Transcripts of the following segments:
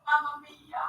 Mamma mia!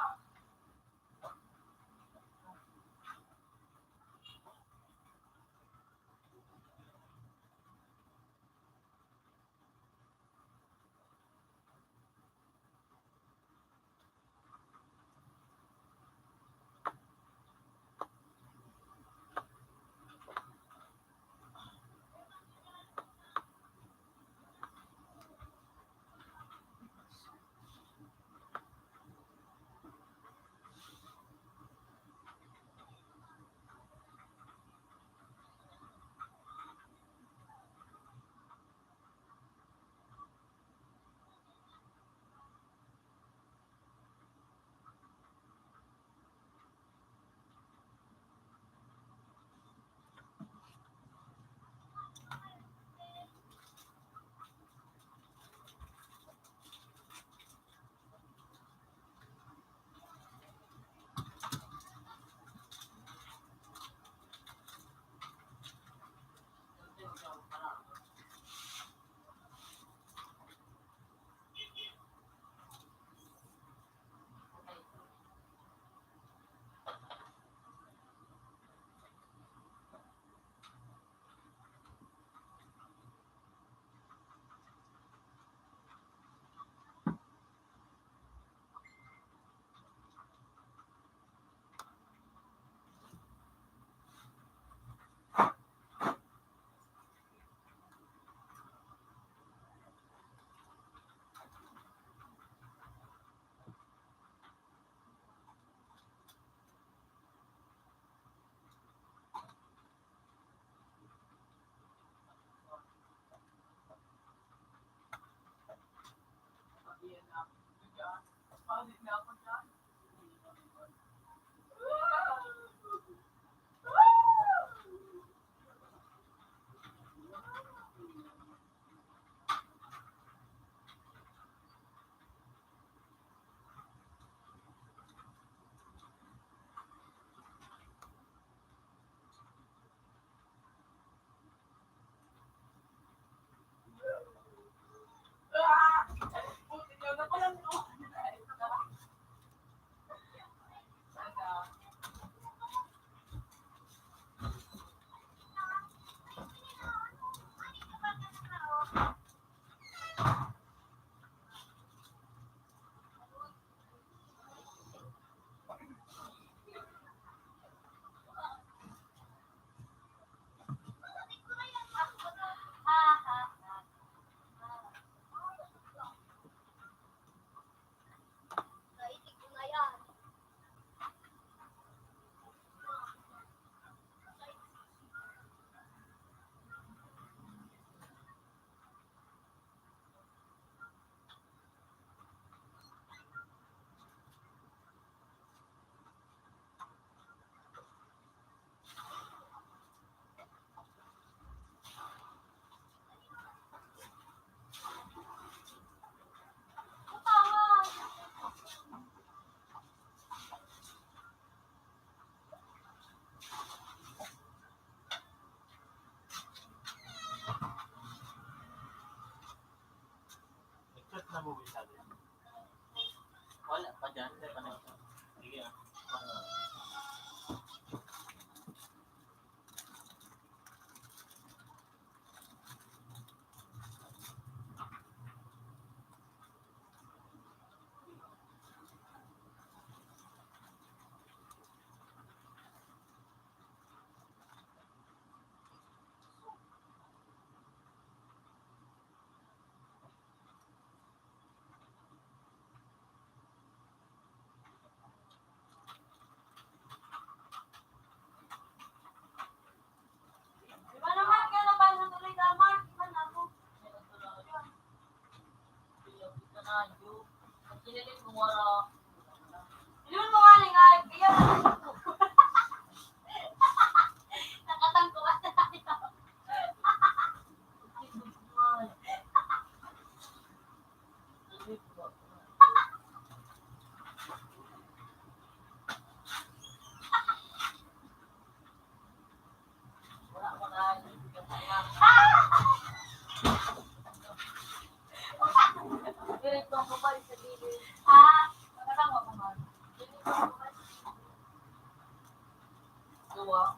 Palit na ako dyan. Buti nyo na pala ito. Nag-shoot na movie sabi. Wala pa dyan. Hindi pa na. Sige ah. Diba naman kaya nabasa tuloy ka, Mark? Iba na ako. Yun mo nga nga, kaya nakatangko ka na tayo. Itong babae sa gilid. Ah, magandang mo naman. Dua.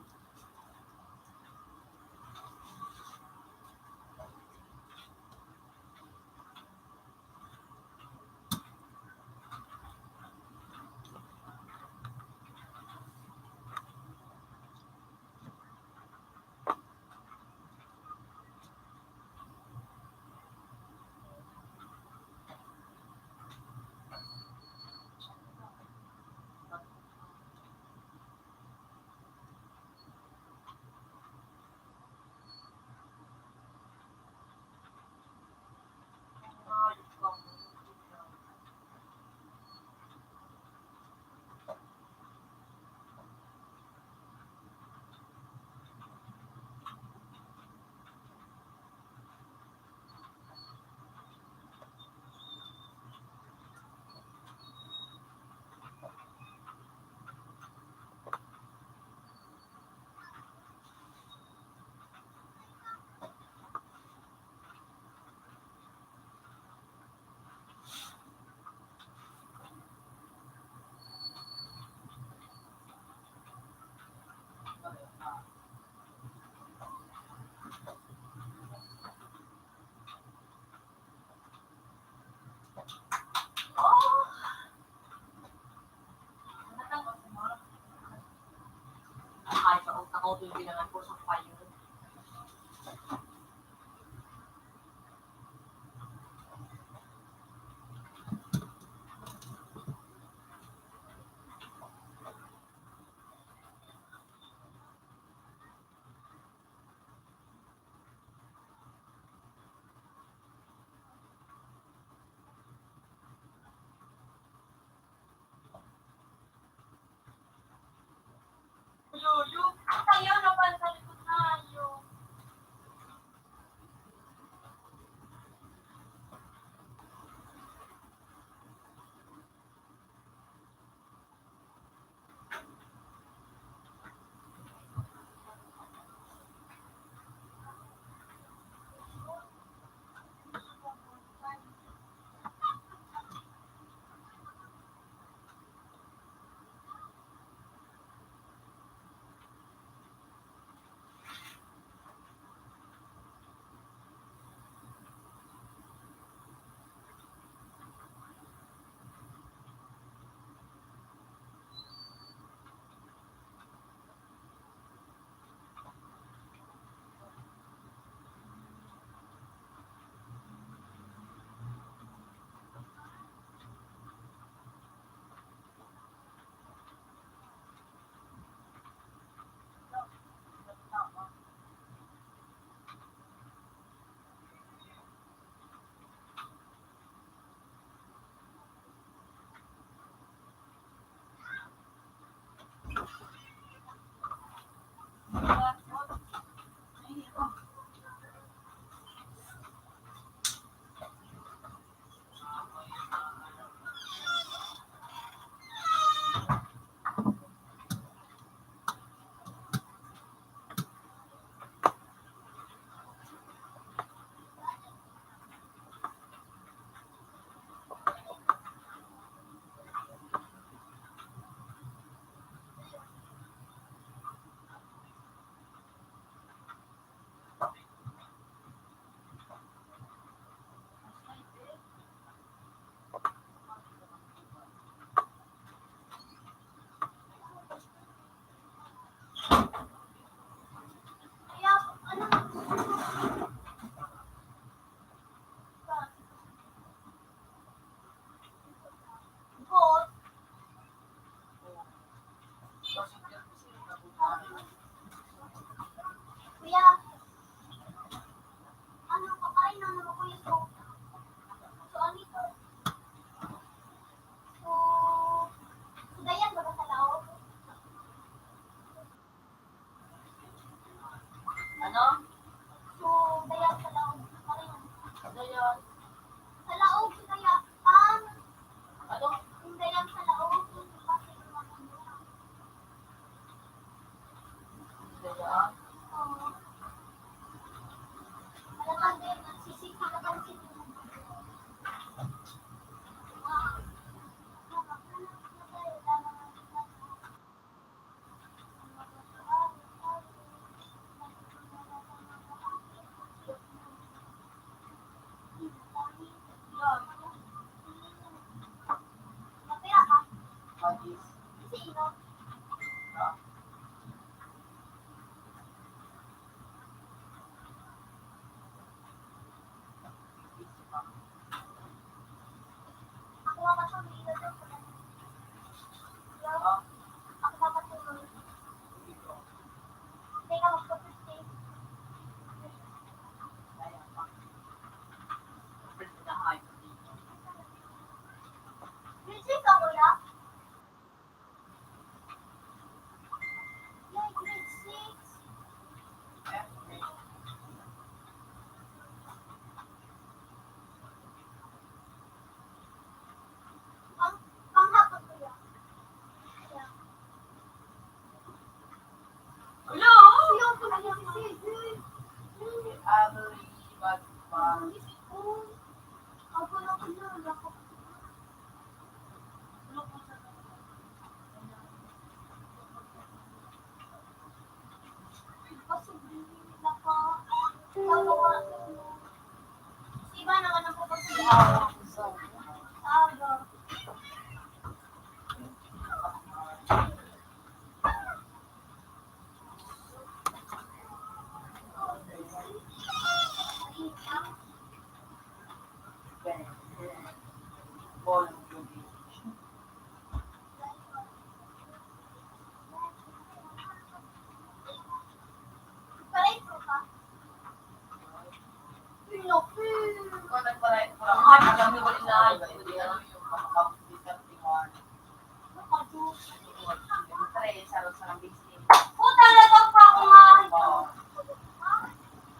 Puta na daw pa ako nga.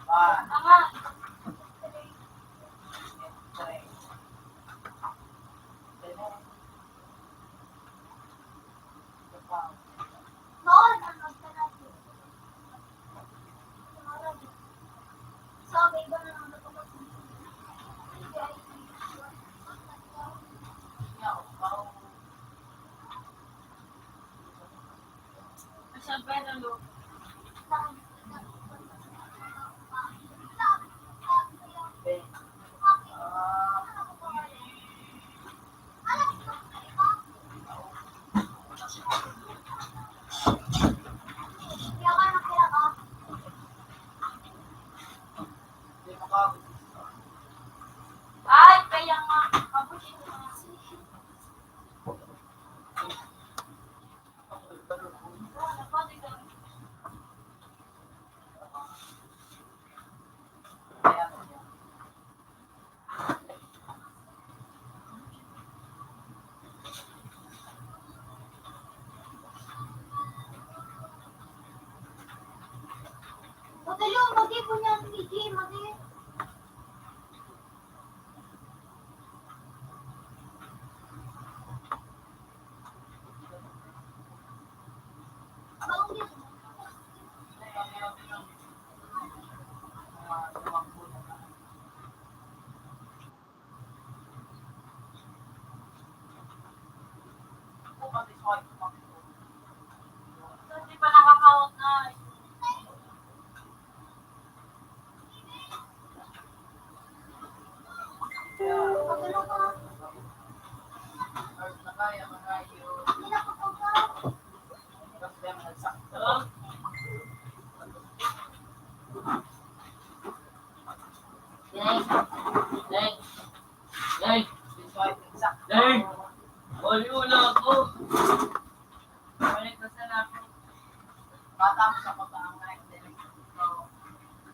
Tama. Noon, ano ka natin? Sabi ba na naman ako Siyempre, nalo. Kaya ka nakira ka? Ay, kaya nga. Kabusin ko nga. Madali, madi po niya si PJ, madi. Hindi pa nakaka-out na. Madalo ka. Hindi na po ka. Wala ako. Balik na sa natin.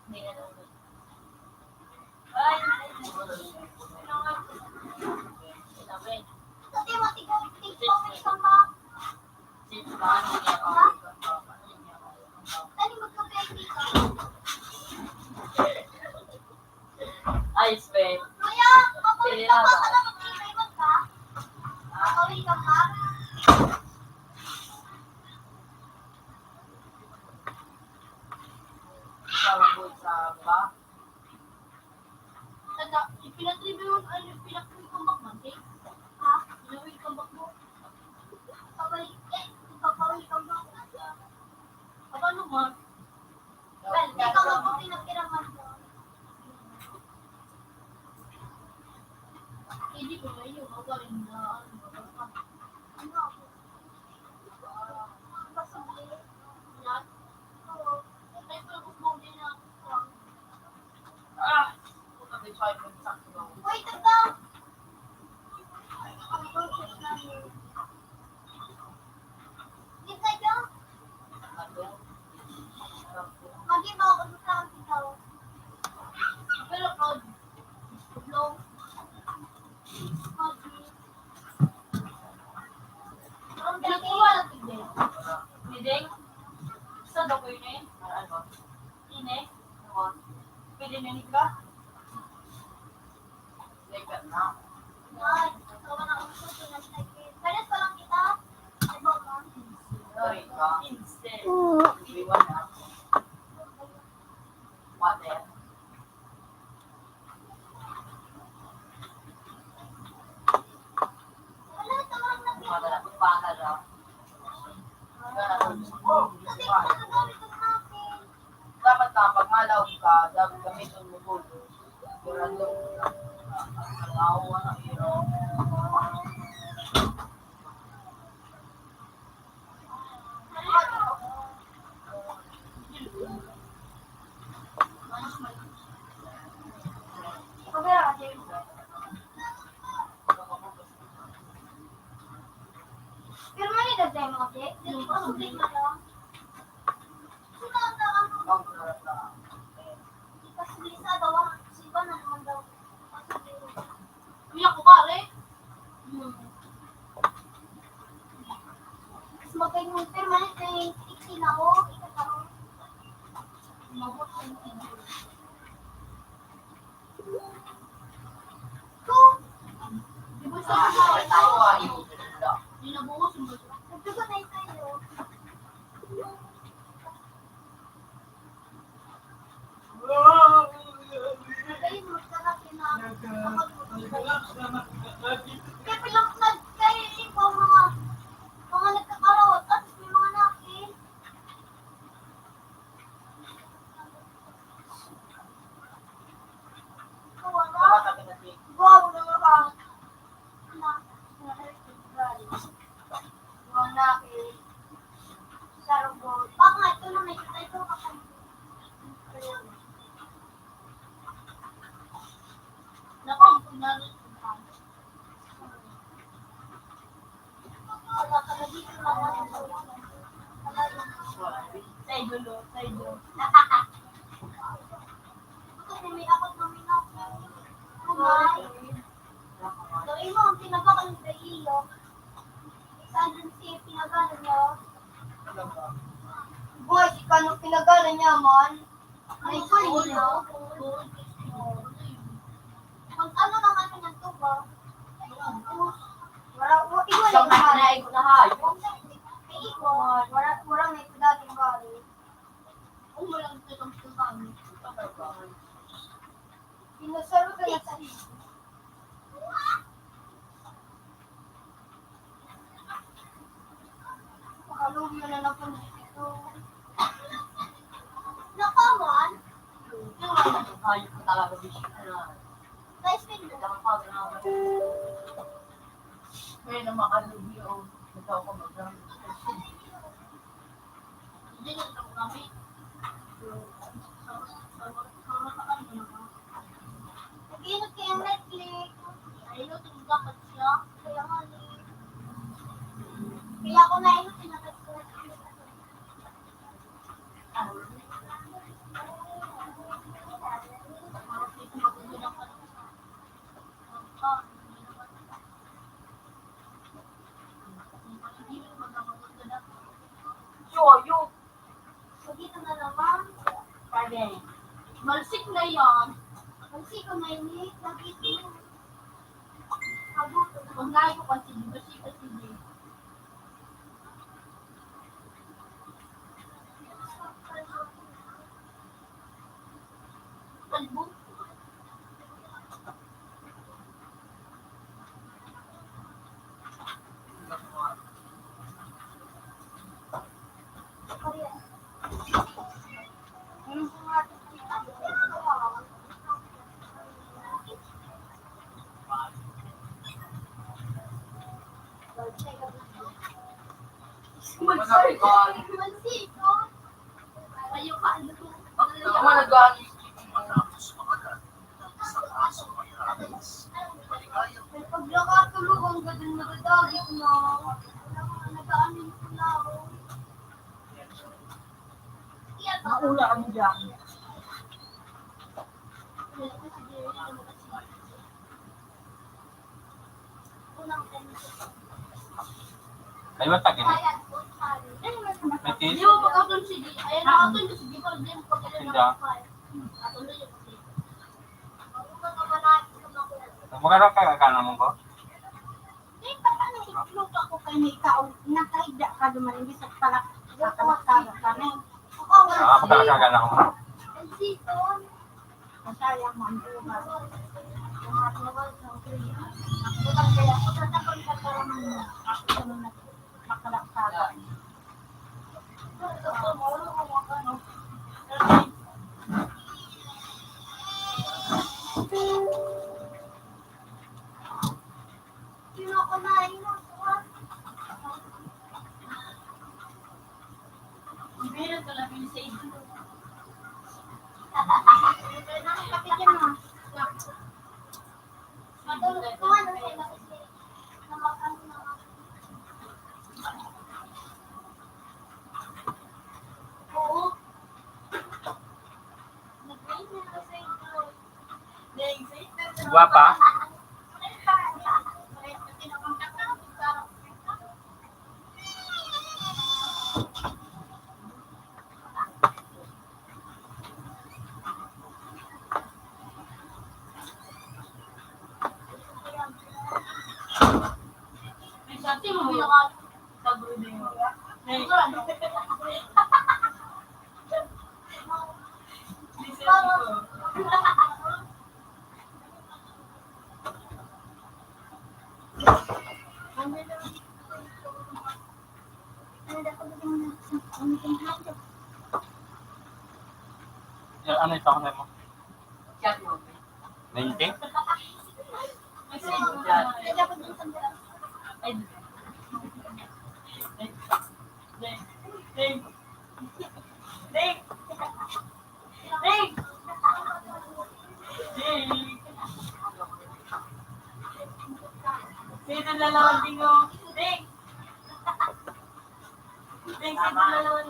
Hindi na daw. Ay, Tati, matigaw. TikTok, isang ba? Tani, magkabay dito. Ice cream. Kuya, papawin ka ba? Ano, mag-iiwan ka? Papawin ka ba? Tanda, ipinatribute, ano, ipinatribute man, eh? Ha? Pinawin ka ba mo? Papawin ka ba? Paano mo? Well, ikaw lang po pinagkiraman mo. Hindi ko na yun, ako rin na, ano ako? Pasabli, yan. Oo. Ay, pero gusto mo din ako. Wait, tanda! Ang process namin. Di kayo? Mag-iba ako sa akin ikaw. Pero proud. Blow. Ang pinagawa lang tigil. Pideng? Sa daw ko yun eh? Ine? Pwede na ka? Ay, kawan ako sa sinasagin. Kalit pa lang kita. Iba ka? Instead. Wala, tawag na kita. Oh, kasi ginagamit ko natin. Dapat na pag malaw ka, dapat gamitin mo gulo. Sigurado na Pero mali na tayo mga kaya. Dili ko sublik na lang. Sunod na ang ipasublik sa daw. Siba na naman daw. Umiyak ko ka, re? Mas magay mong permanent na yung ikinaw. Ikataw. Mabot sa yung video. Di ba sa mga tayo? Hindi na bukas yung gusto. Nagdugo na tayo. Nagayin mo sa natin na kaya pilang nagkayo ikaw mga nagkakarawat at may mga nakin. Kawala. Wow, naman ka. Huwag na eh. Sarabot. Baka nga, ito na may kita ito kapag. Naku, pinalit ko pa. Wala ka na dito na sa idolo, sa idolo. Kasi may akot na minok. Kumay. Gawin mo ang pinagakan sa iyo. Saan din siya pinagalan niya? Boy, si Kano pinagalan niya man. Ay, ko niya. Pag ano naman niya to ba? Wala na hayo. Wala na ito dating bali. Kung wala ito itong kami. Pinasaro ka na sa iyo. Makalog mo na lang po dito. Nakaman? Yung hayop ko talaga bisyo na. Nice thing mo. Kaya na makalubi o nataw ko mag-gamit. Hindi na ito kami. Nag-inot kayong Netflix. Ayun, tumagakat siya. Kaya nga kaya ako na ino, tinagat ko. Yoyo. Pagkita na naman. Pwede. Malsik na yan. Malsik ko na yun. Bakit yun? Kung nai ko kasi, malsik kasi yun. Kalbo. Mansito. Ayaw ka ano to. Ako nag-aagis. Pagkakatulog ang gadang nagadagit na. Nag-aanin ko na ako. Maula kami dyan. Kayo ba tagin? Metis? Di ba pag-atun si Di? Ayan na atun ko si Di. Pag din pag-atun na ako. Atun na yung kasi. Magkano ka naman ko? Eh, paano itlog ako kay may ikaw? Nakahigda ka duman. Hindi sa palak. Kalak-kalak ka na. Ako talaga ka na ko. Dito. Masayang mambuha. Mga tuwal sa kriya. Utang kaya ako sa tapon ka para ako sa mga makalaksaga. kumain mo. Meron ka lang sa ito. Kapigyan mo. Matulog ko ano sila kasi namakano na. Oo. Nag-wait na ako sa ito. Guwapa? May sabi mo, pag-uwi mo. Ano ito ako mo? Chat mo. 90? May sabi mo dyan. Ay, Sino na naman dingo? Ding! Ding, sino na naman?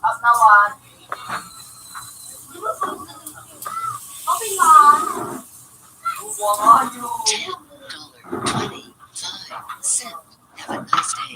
Up na one. Okay, man. $2.25. Have a nice day.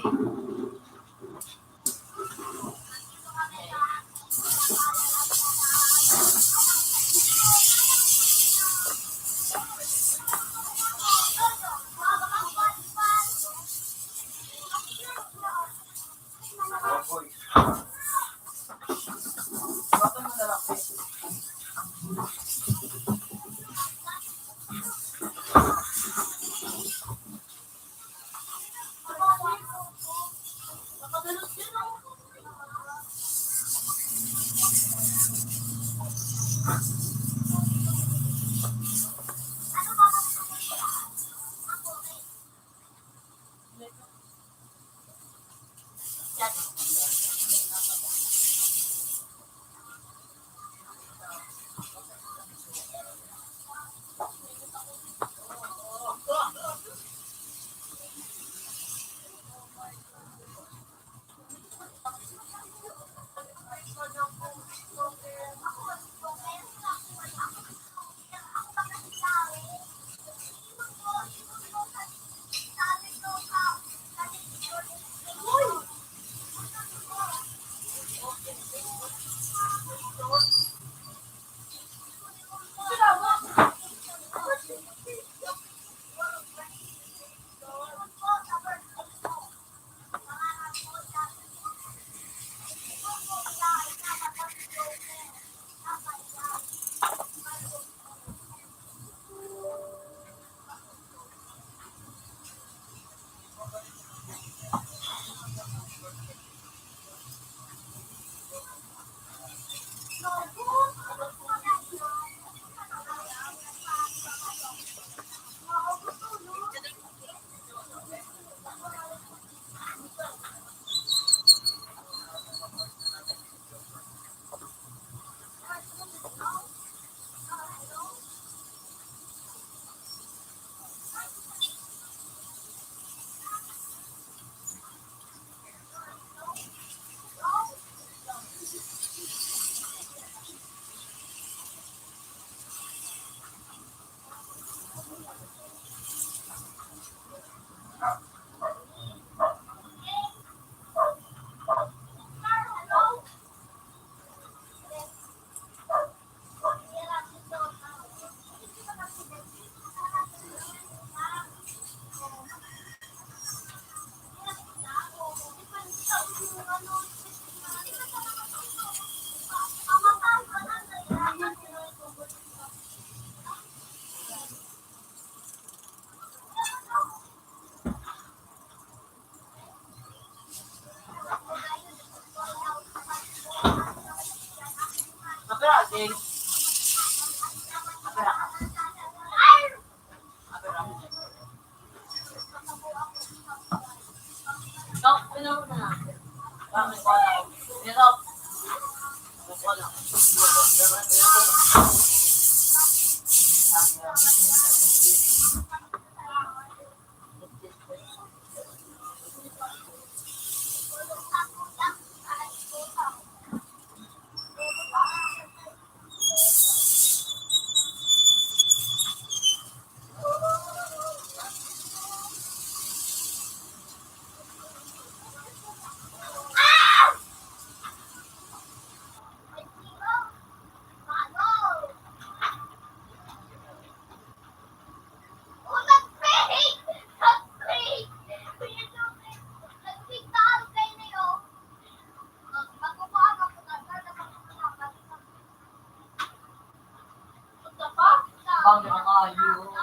Ding. Abera ka. Abera ka. Ikaw, pinuro na natin. Bakit ko na ako? Dito. Ako lang. Bang na kayo.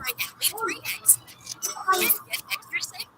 Right now, with 3 eggs, you get extra safe.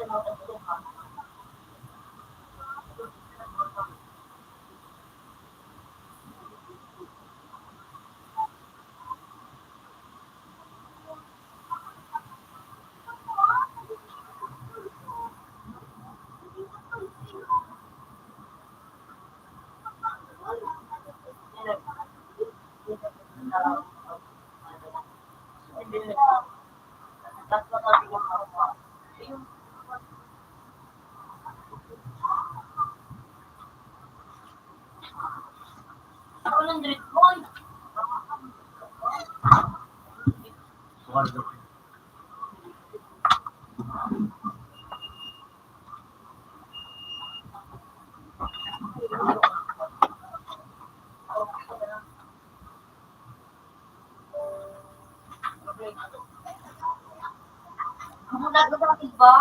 Ako ng drink boy. Ako nagkakapit ba?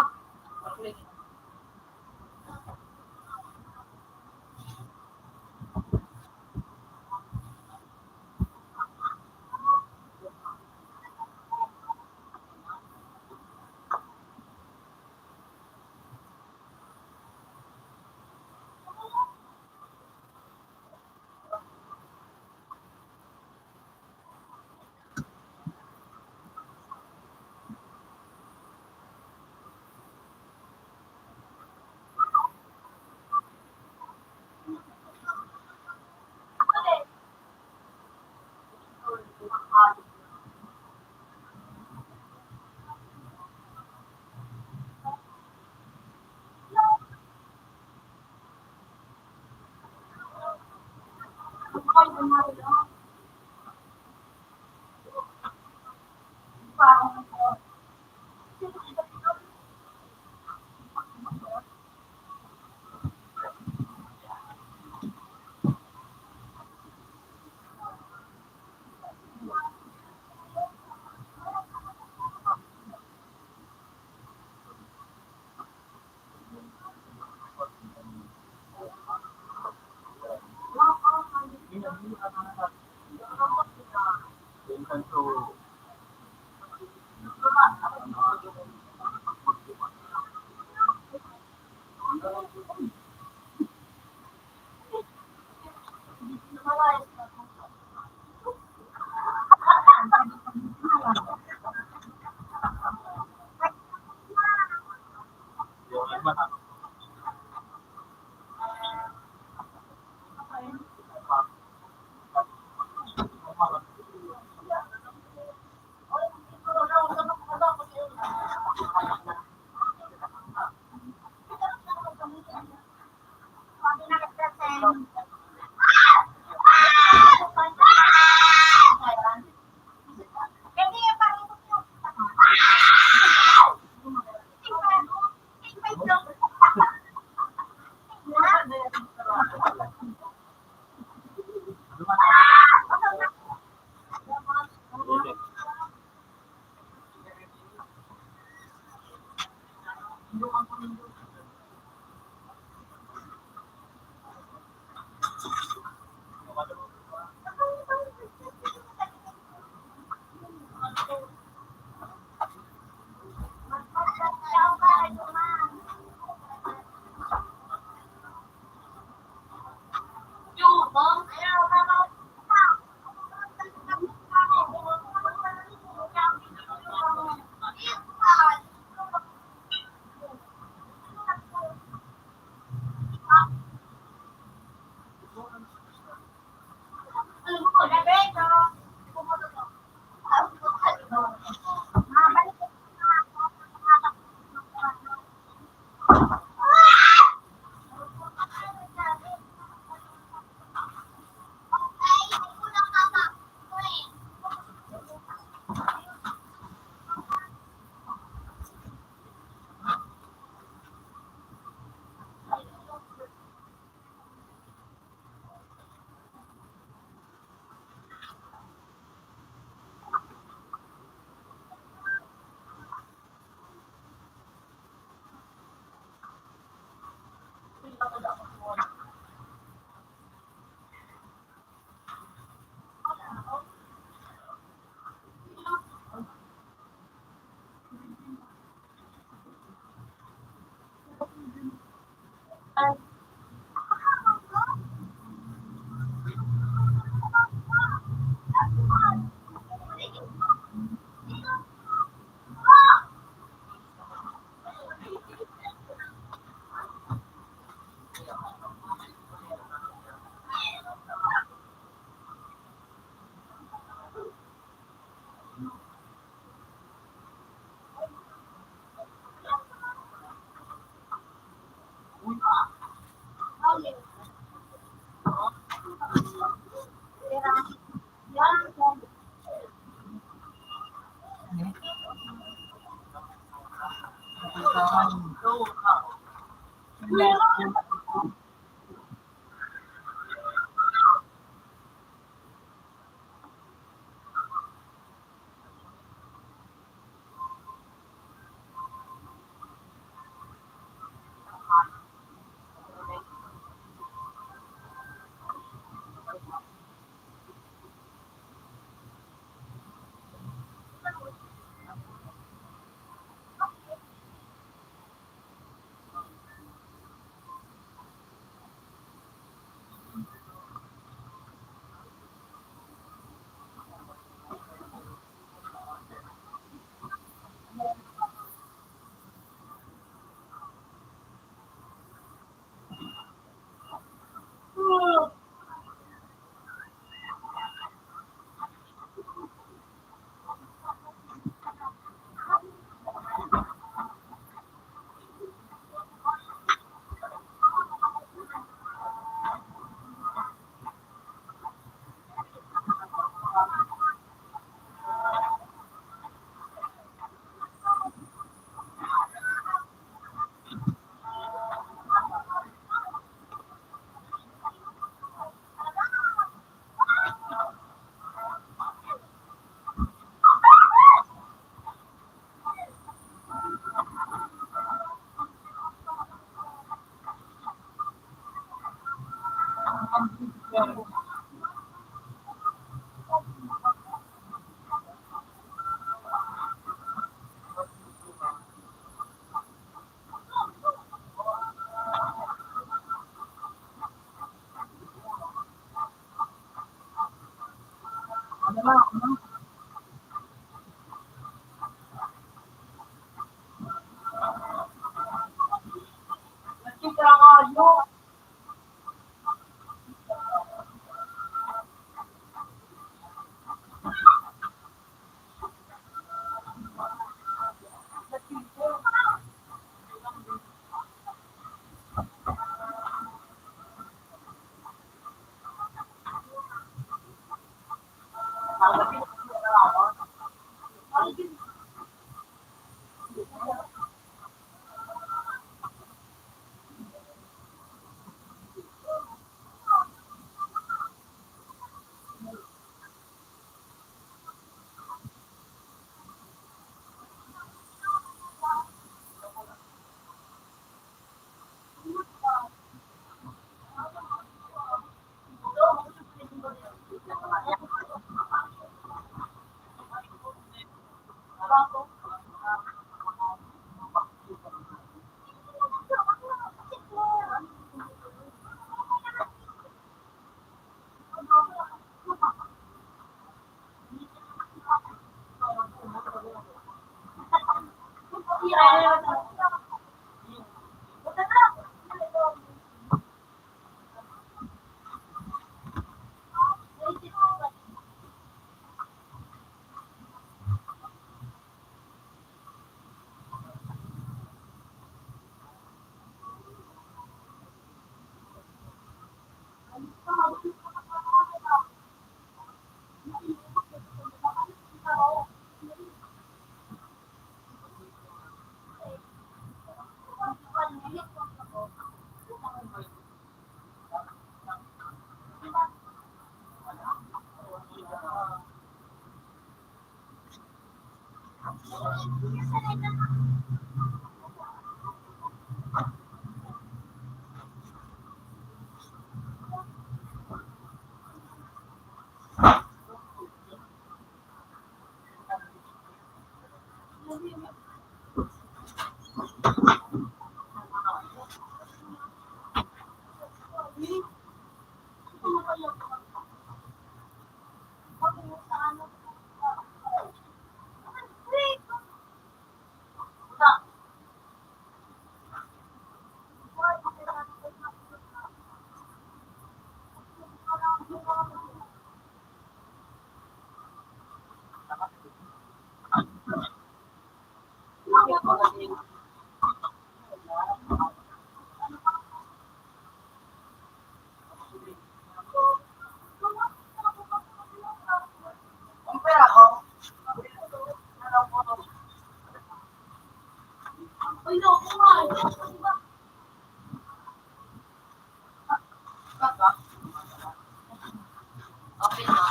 Okay na.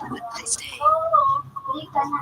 Have a nice day. Hindi ka na.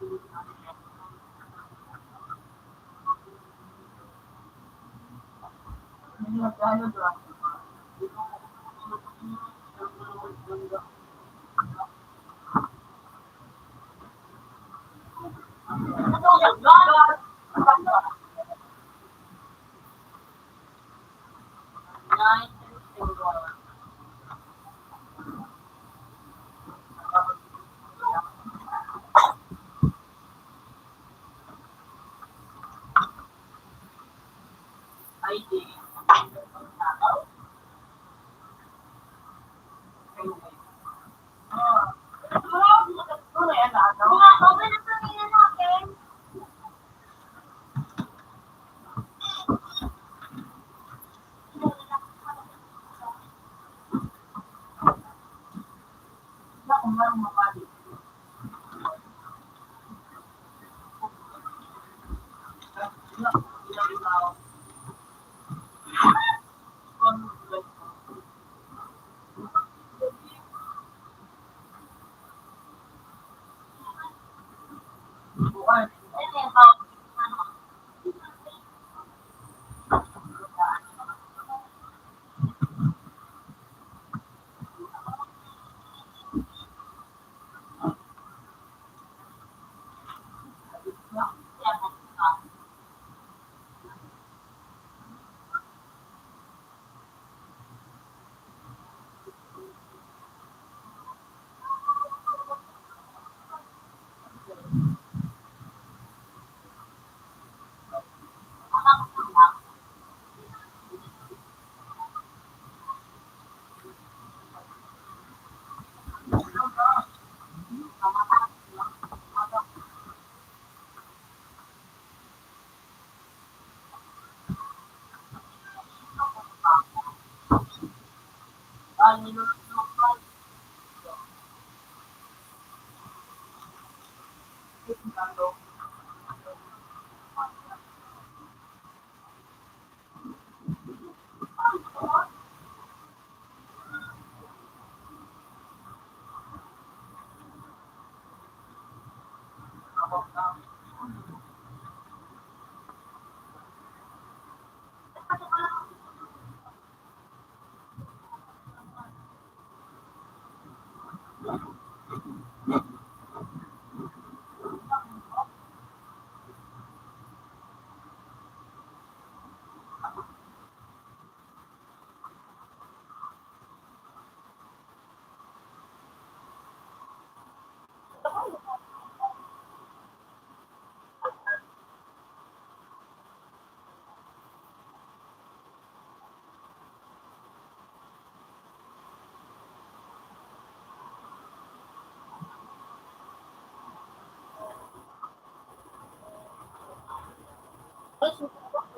Hindi magkano ba? Okay na tingnan natin.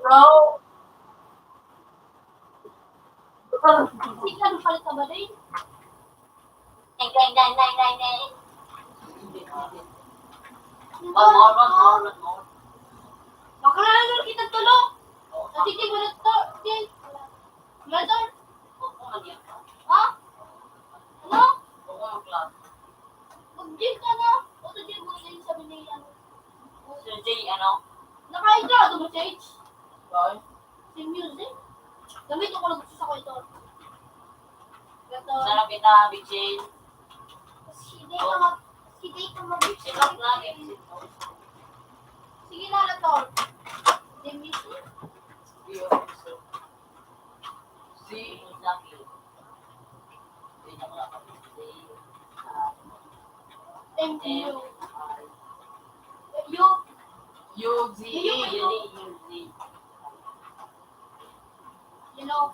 Bro! Sika ng palit ka ba din? Nay. Makalala kita tulog. Natitig mo na to. Letter? Ha? Ano? Mag-gym ka na. O sa gym mo yun sabi ni ano. Sir J, ano? Nakain ka. Ano mo, Sage? Boy? Si music? Gamitin ko lang gusto sa ko ito. Ito. Sarap kita, Big Shane. Sige ka mag-gym. Sinap na, Big Shane. Sige na, Lator. Si music? Si Zaki. Thank you. You. Yuzi. You know.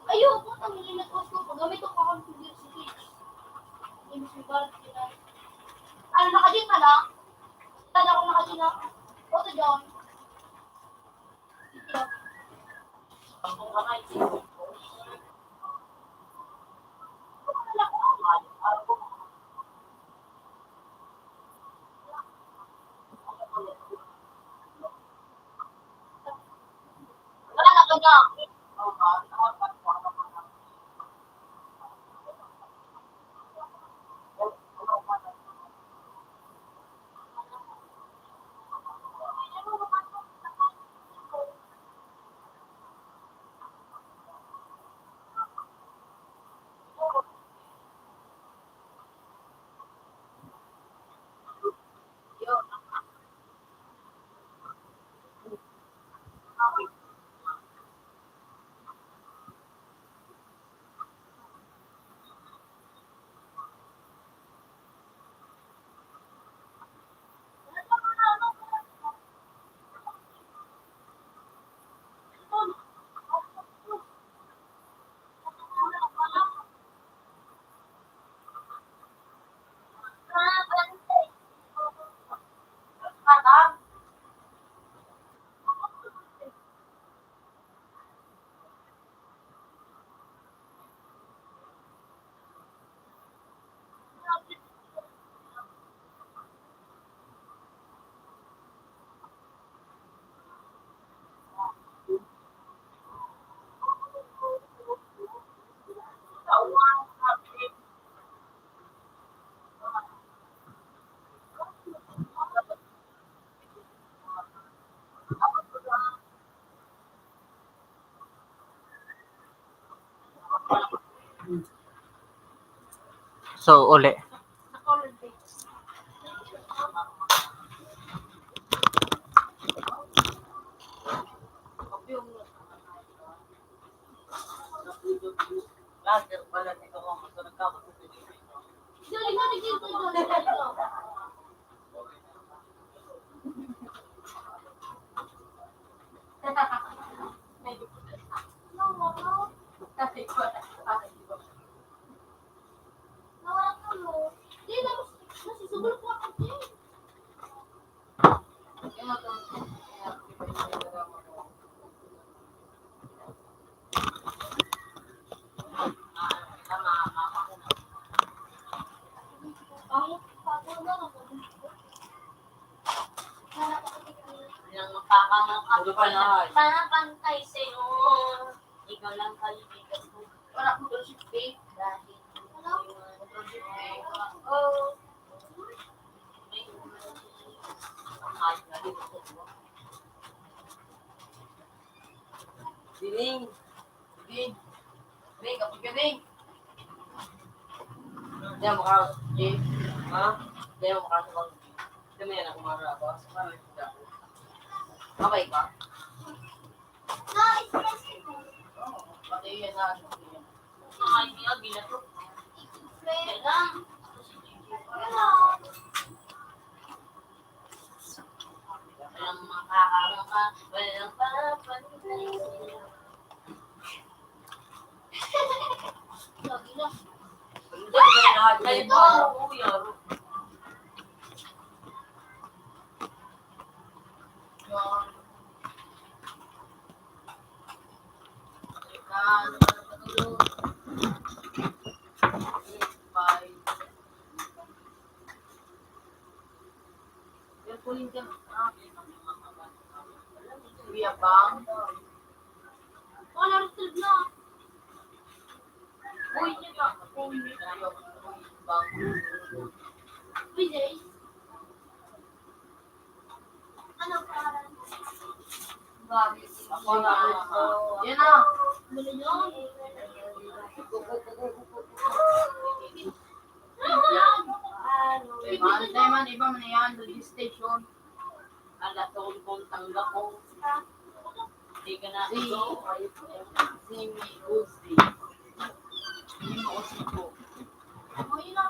Ayoko, tanggalin na ko. Gamit ko computer si Sage. Imbis may barat kita. Ano, nakajin ka na? Tanda ko nakajin na. Oto, John. Ito. Ang kamay, Wala na ka na. So, uli. Sa color base. Lager pala dito ko. Masarap ka. Dali na dito doon. Nawala ka mo. Di na nasisugol ko ako. Ang patulo na ko. Yang magkakamang Sana pantay sa'yo. ikaw lang kaibigan ko. Wala ko doon si Faith. Ano? Oh. Dining. Dining. Dining, kapag ka Dining. Diyan mo ka, Jay. Ha? Diyan mo ka sa mga. Diyan mo yan ako maraba. Sa parang hindi ako. Okay ka? Na-express ko. Oo. Pati yan na. Ay, gila to. Faith lang. Hello. Walang makakamaka. Walang papantay. Lagi na. Hindi ko na lahat. Kayo ba? Oo, yaro. Bang. Wala rin tulad na. Uy, niya ka. Vijay. Ano pangalan? Babi. Ako na. Yan na. Ano yun? Man, iba man yan. Registration. Ala, tawag kong tangga ko. Hindi ka na ito. Si Mi Uzi. Si Mi Uzi ko. Ayun na.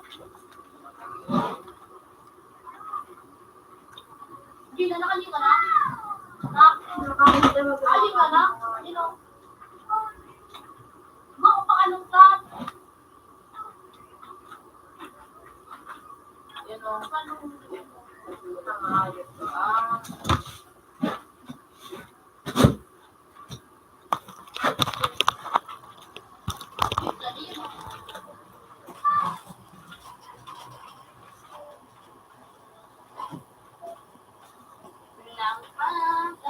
Hindi na nakalim ka na? Ha? Nakalim ka na? Sino? Makapaalam ka. Yan o. Paano? Ayos ka.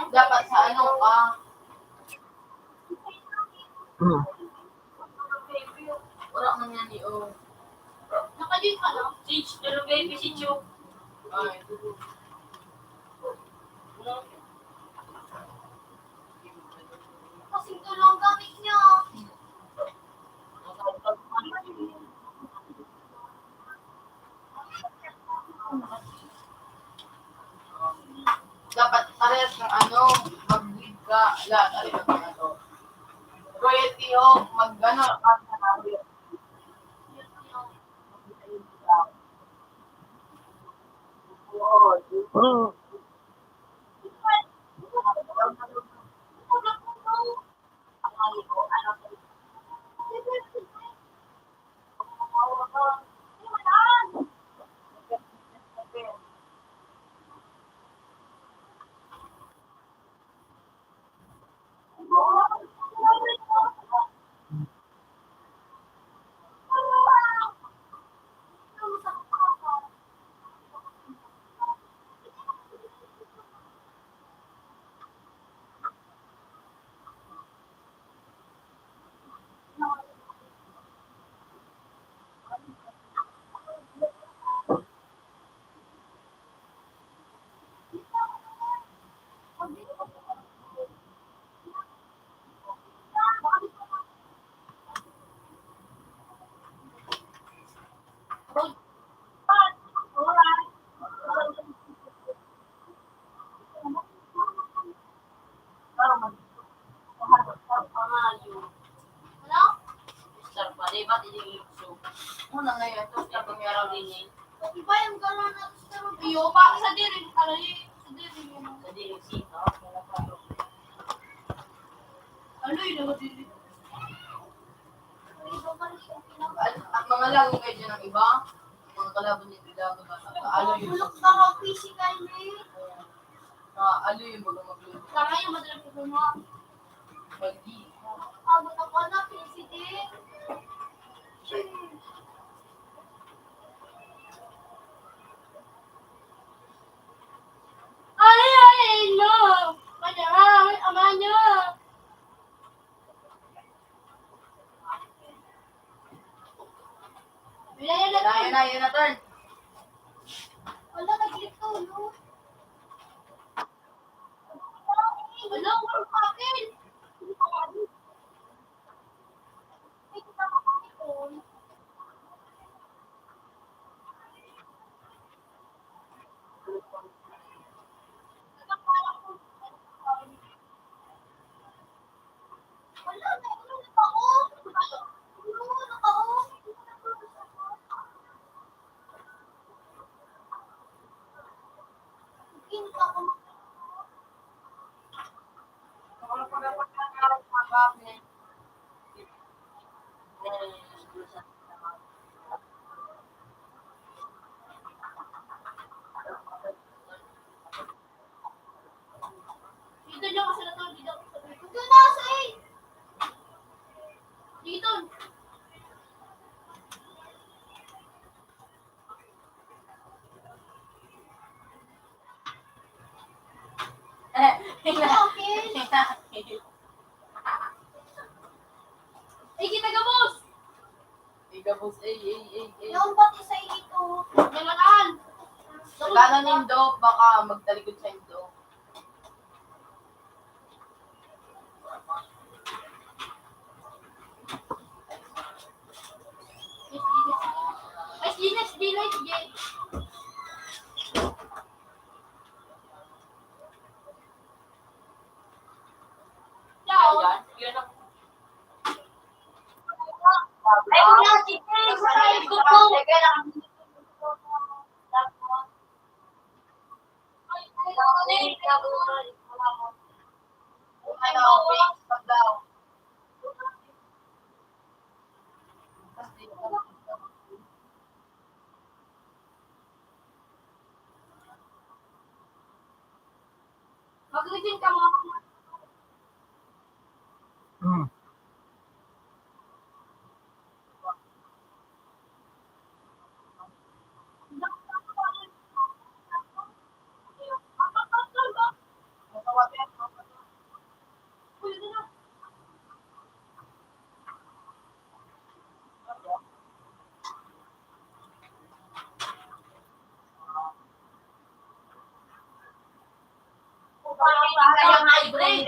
Dapat sa ano ka? Wala man yan o. Nakalim ka na? Teach, pero baby si Chu. Ay, dugo. Kasi ito lang gamit niya. Dapat parehas ng ano, mag-lead ka, lahat ng ano. Royalty o, mag-ano, ang sanabi. Pamayo. Ano? Star pa, di ba? Tinilipso. Una ngayon, ito, tapos meron din eh. Iba yung gano'n na iyo pa sa diri, ano yun, sa diri yun. Sa dinisito. Ano yun, ako diri. Iba pa rin yung At mga laro kayo dyan ng iba, mga kalaban niya nila, alo yung Bulok ka ka physical eh. alo yung mga magluluto. Tama yung madalang ko mo. Magdi. Abot ako na, physical. Ay, ay, no! Kanyang, ama niyo! Yun na, turn. Wala, nag-click to, no? Wala, wala pa akin. Ay, kita ka pa nito. Wala, nag-click ako. Ano, naka-off. Kita ko. Wala pa dapat na araw mga kape. Dito niyo kasi na to, dito. Dito na, say! Dito. Dito, okay. Ay, kita ka, boss! Igabos, Yung pati sa ito. Naman. Gana nindo, baka magtalikod sa indo. Ay, Gines, Gines, Gines. Ciao. Yan, yun ang Ay, wala, Gines. Ay, gupo. Mag-legend ka mga. Sayang hybrid.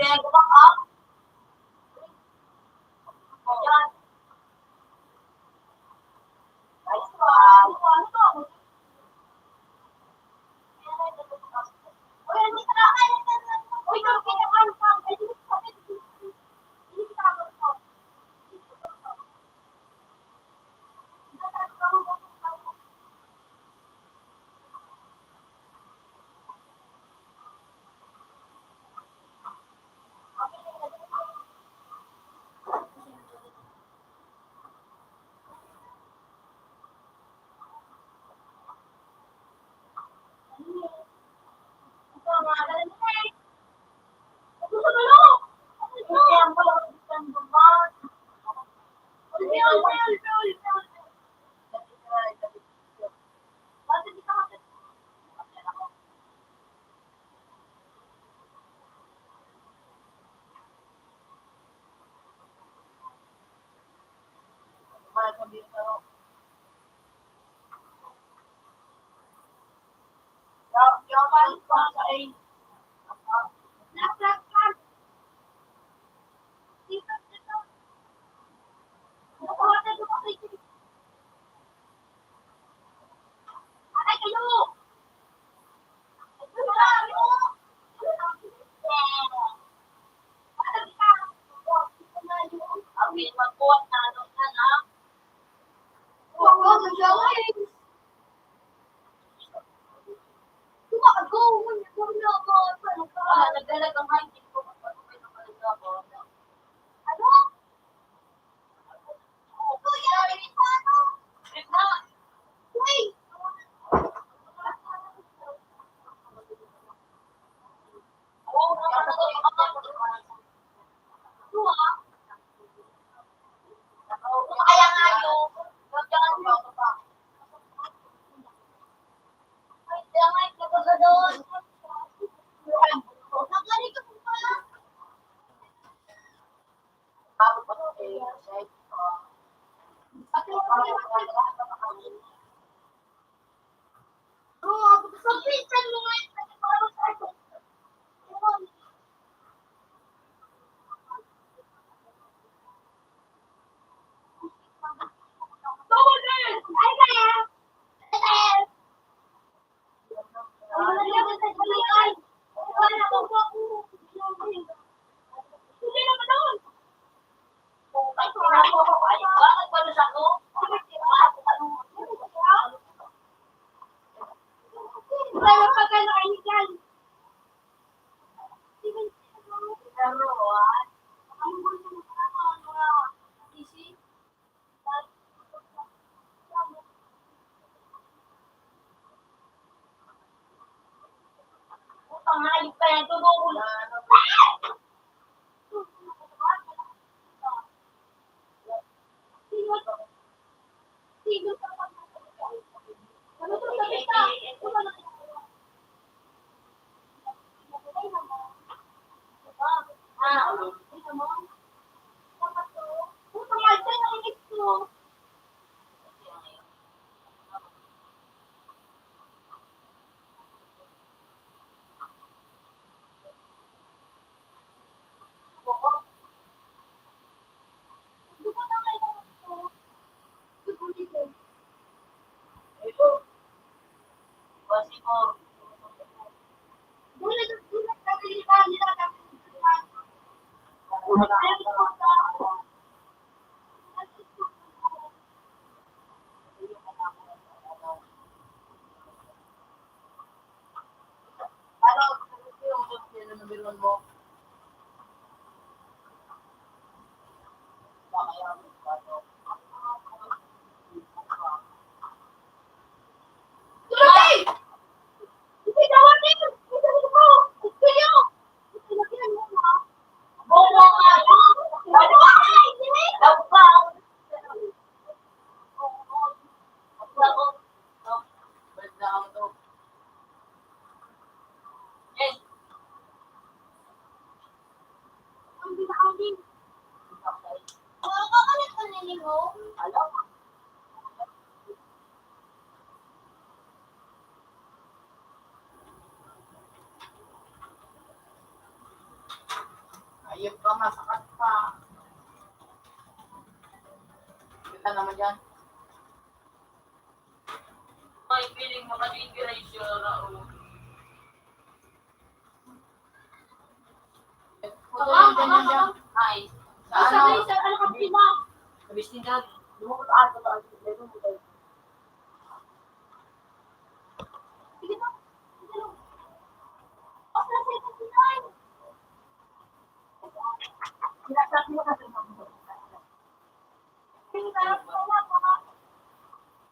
talagang hindi ko magpapagay ng talaga ako. Ano? Kuya, hindi pa ano? Trip na! Uy! Oo, nakakatawa. Kuha? Kaya nga yung... Magkakan mo. Ay, kaya nga yung kapag doon. Naganito po pala. Bago pa ito eh. Ate, oo, so pinsan mo nga yung kasi para sa akin. Ayun. Ay, kaya. Ay, hindi naman doon. Ay, pinako ako. Ay, bakit ba nasa ako? Pero pagka nakainig Pero, utang nga yung kaya tutulong. ito. Kasi mo, ano, yung number 1 mo? Yes. Alam. Ayun pa, masakat pa. Kita naman dyan. Ay, feeling mo kasi inspiration na Ay, sa ano? Sa Bistindag. Lumukot ato to.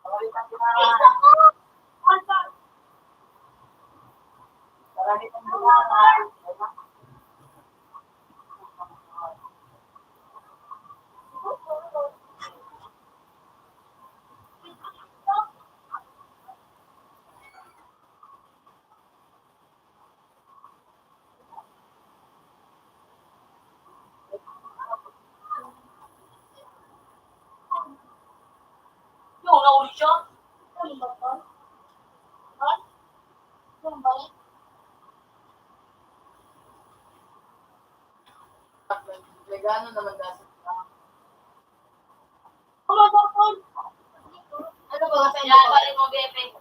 Pagalitan ko na. Pagalitan ko na. Yung nauli siya. Regalo naman kasi. Ano ba kasi Yan, balik mo, Bebe.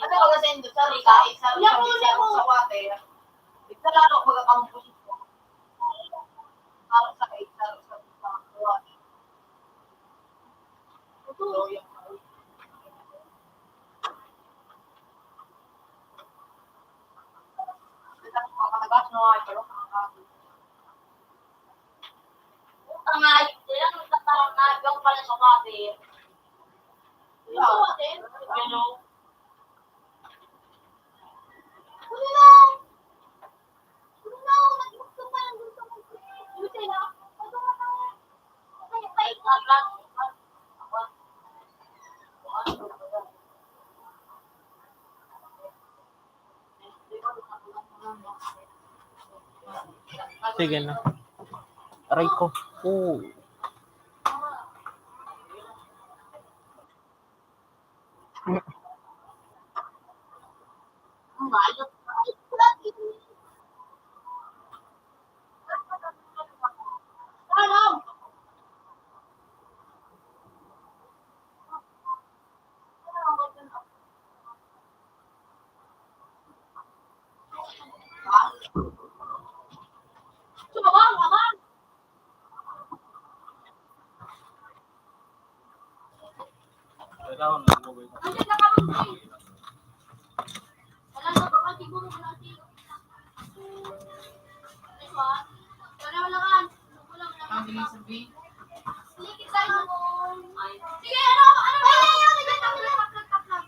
Ano ba kasi ito? Sa water. Ito lalo magkakampus ko. Para sa water. So, yung ito ko pa no ay pero kakakapit. Ang ayos nila, nagtatarang na hanggang pala sa kapit. Yung suwatin? You know, Ano lang? Ano lang? Nag-gusto pa lang gusto ko. Yung sila, ano ka na? Kaya lang. Sige na. Aray ko. Oo. Ang malot. Ay, lagi. Ano? Sumabang, abang. Kailangan nagmugay na. Nandiyan na kami, Jay. Wala na ba kasi mo na natin? Ay, ba? Wala kan. ang bilis sabihin, Likit tayo. ay, Sige, ano? Ay, taplang.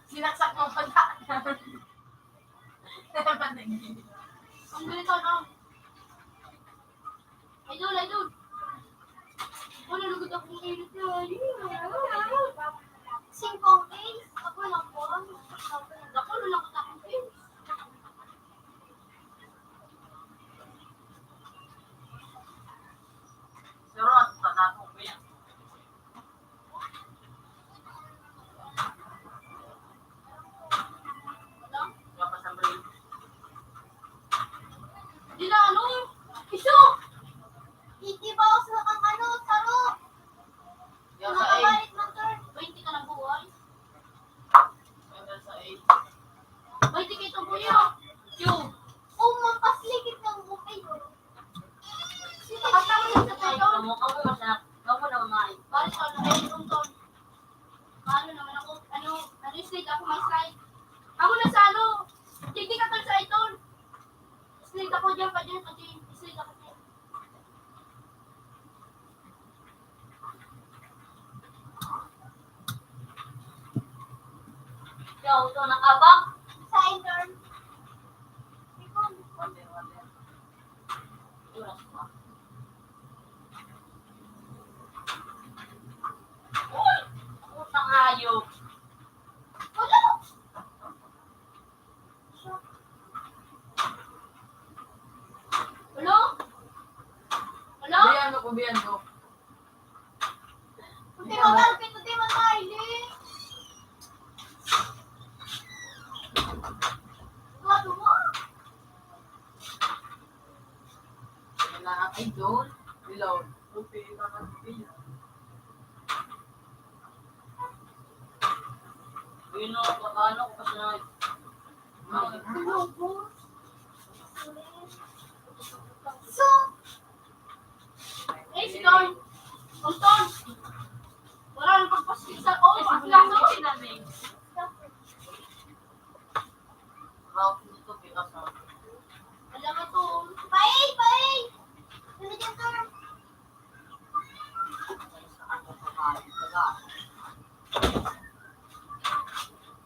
sinaksak mo pa na. Ang ganito, no? Idol. Wala, lugod akong init na. Singkong case. Ako lang po. Ako lang ko takong case. Pero at tatako ko yan. Ano? Kapag sa brain. Di na ano? Iso! Hindi ba ako sa kang ano, saro? Yung Yung sa 8. nakabalik ng turn. 20 ka lang buhay. Yung sa 8. 20 ka itong buhay. Yung. Oh, mampaslikit ng bukay. Kasama lang sa Ay, tayo. kamu na umay. Balik ka na kayo itong turn. Ano naman ako? Ano yung slide? Ako may slide. Ako na sa ano? Hindi ka turn sa iton. Slide ako dyan pa dyan. Slide ako dyan. Yo, ito nakabang. Sa intern. Uy! Utang hayop. Wala! Hello? Hello? Biyan ko. Hindi mo malapit, hindi mo mahilig. Gato mo? Kailangan ay doon. Reload. Okay, naman biyan. Yun o, ano ko kasi na. Hello po? So, si Don. Don. Wala nang pagpasik sa ang laso. Route nito, because of Alam mo to. Pai! Nandyan to.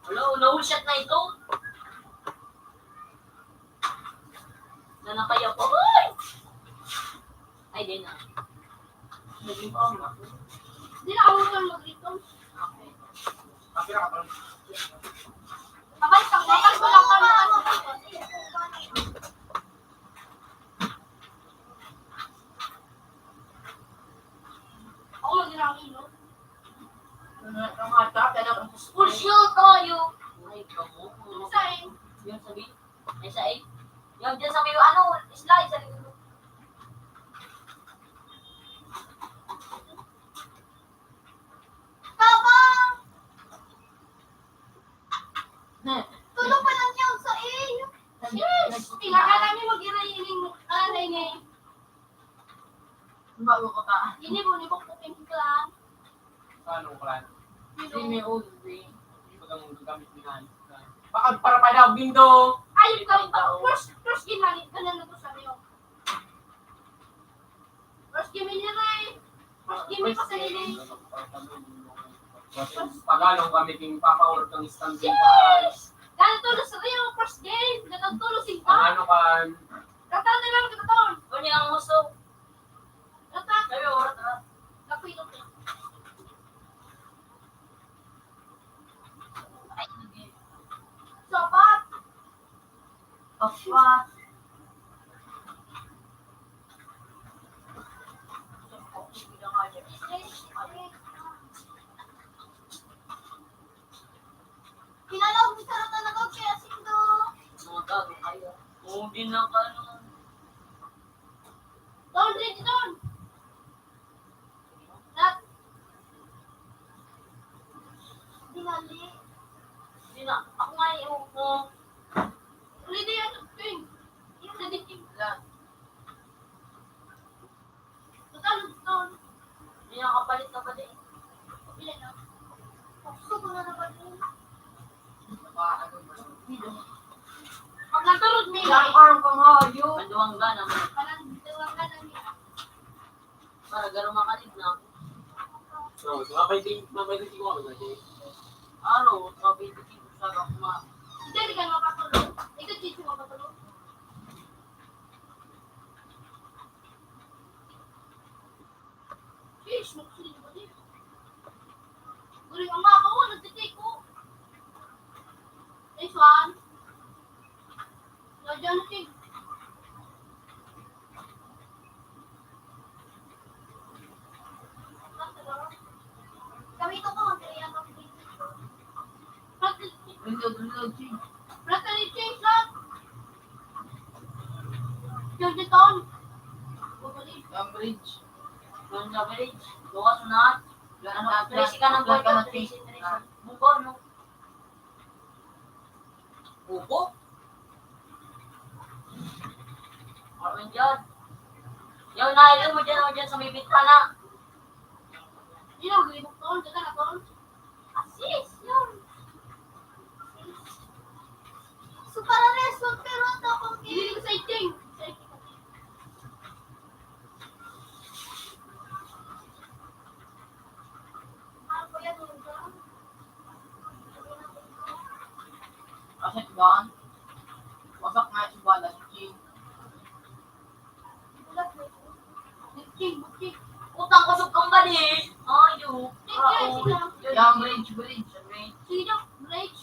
Hello, no-shot na ito. Na kaya po. Ay, di na. Naging pa ako. Hindi na ako mag-rito. Okay. Kabalik ko lang kami. Ako mag-irang ino. Full shield tayo. Ay, kamo. Saan? Yung sabi, ay sa 8. Yung dyan sa may ano, slide sa likod. Kabang! Tulog pa lang niya sa iyo. Yes! Tinaka namin mag-irailing alay ni. Bago ko ta. Ini po ni Bok Pupin Klan. Paano ko lang? Si may old ring. Pag kang gagamit ni Nan. Baka para pa daw bindo. Ayun ka, first game na, ganun na to sa iyo. First game niya na eh. First game pa sa nila. Tagalog kami king papa-order kang standing ka. Yes! Ganun tulo sa iyo, first game. Ganun tulo Ang singka. ano kan, Kataon na lang, kataon. Kung ang gusto, Kataon. sabi oras na. Kapilok na. Sopat. Apa? Kinalaw mo sa rata na kaya sindo. Mga gago kayo. Kung di na ka ano. Doon, ready doon. Nat. Dinali. Di na. Ako nga yung Ready yan, King. Ready, King. Total, doon. Di na kapalit na ba din? Pila na. Gusto ko na naman yun. Pag naturod may arm kang hayo. Maduwang ka naman. parang diwang ka na niya. Para garo makalid na. so, mabaiting ko kami na siya. Ano? Sabi ko sa kakma. Hindi, hindi ka mapatulog. Ikaw, Chichi, mapatulog. Fish, magsulit mo din. Guring ang maka ko, nagtitake ko. Next one. Nandiyan na, King. Gamito ko, magkaya ako. Reload. Brotherly change lang. Georgia Town. Bumalik. Cambridge. Doon sa village. Bukas na. Ano? Tracy ka ng board. Tracy. Buko, no? Buko? Ano dyan? Yung nailan mo dyan sa bibit pa na. Yun ang gawin mo, Tol. Diyan ka na, Tol. Assist, yun. So, para result, pero ito akong hindi ko sa iting. Ano po yan, Tol? Kasi doon. Wasak nga si Bala. Si Bulat mo. King, King. utang kusog kang galis. Ayo. Yung bridge. Sige, Dok. Bridge.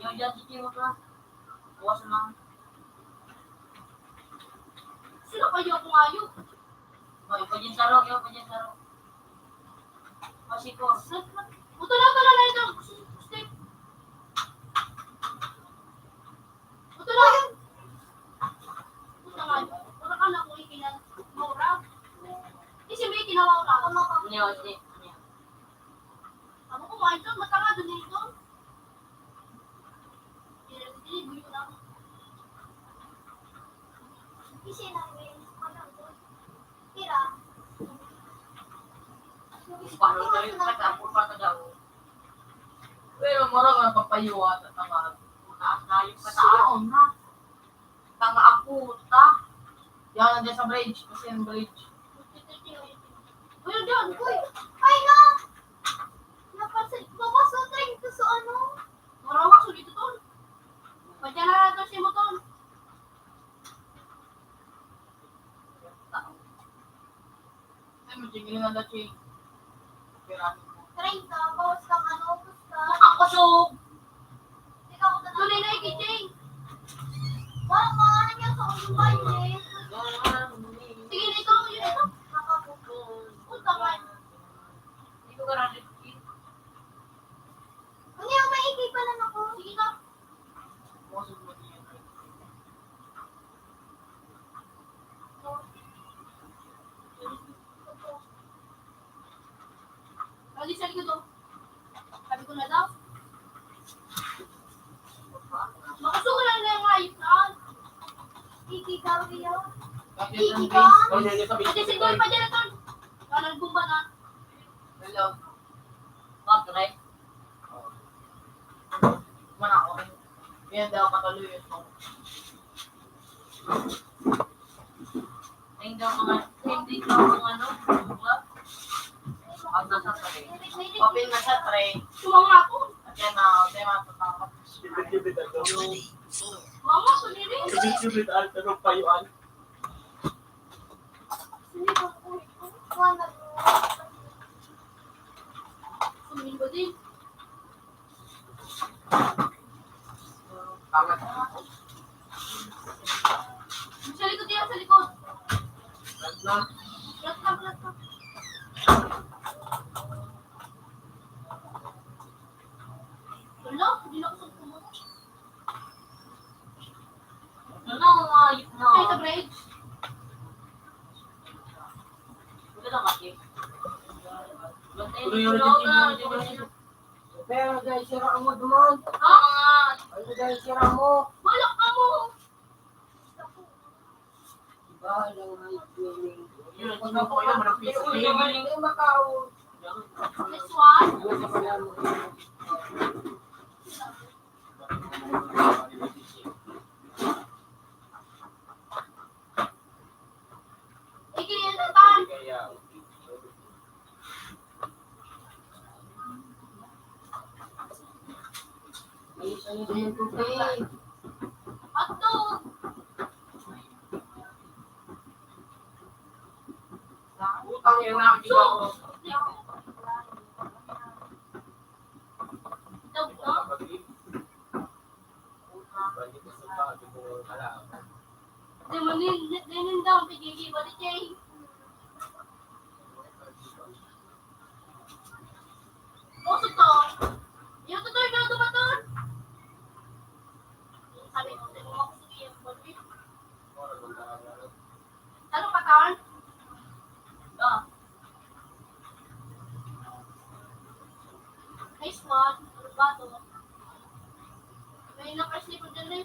Yung dyan si Timo ka. Bukas na. Sino kayo kung ayaw? Yung pa dyan saro. Kasi ko. Utol na ito. Stick. Utol na. Utol na. Utol ka na kung ikinan. Maura. Kasi may kinawawra. Niyo. Ako kumain doon. Matanga doon dito. Hindi ko na. Kasi namin. Tira. Paano tayo katapos pa ka daw. Pero marang ang papayuwa at tanga. Mataas na yung kataon na. Tanga ako. Yan nandiyan sa bridge. Kasi yung bridge. Uy, John! Uy! Ay na! Napasit ko ba sa train ko sa ano? Marawak, sulit ito. Padya na natin si Moton. Ay, matigil na na siya. Train ka, bawas kang ano, pusta. Ako so. Ikaw ko na tuloy na ikiting. Parang mga ano niya sa ulo ba yun? Sige na ito, yun ito. Punta ka. Hindi ko garanti. Ano yung maikay pa lang ako? Sige na. Masog mo niya. Lagi sa likod to. Sabi ko na daw. Makasuko lang na yung ayos na. Ikigaw kayo. Kasi siguro pa dyan ito. Parang bumba na. Hello. Pag-try. Yan daw katuloy yun. Hindi daw mga ano, pag nasa tray. Open na sa tray. Sumama ako. At yan na, hindi matatakot. Kibit-kibit ang tanong. Mama, suniri. Kibit-kibit ang tanong payuan. Suniri ako. Wala. Suniri ba din? Angat. Sa likod yan, sa likod. Angat na. Plat ka, plat ka. Wala, hindi na ako sa kumot. Ano, ayip na. Ay, sa bridge. Wala lang kasi. Tuloy yung rin. Pero guys, sira mo duman. Ha? Ano guys, sira mo? Wala ka mo. Bahala nga i-swimming. Yun, kung ako yun, manang piso. Hindi makao. This one. Ano sa pala mo? Ikiliyan na tan. Kaya, Ayos ano din yung tubig. Ato. utang yung nakikita ko. Daw ka? Di mo din daw pigigi ba di Jay? Oh, ito. Yung tutor na tumator. Sabi ko, di mo makusugi yung body. Ano ka, Tarn? Ah, Nice one. Ano ba ito? May nakaslip ko dyan eh.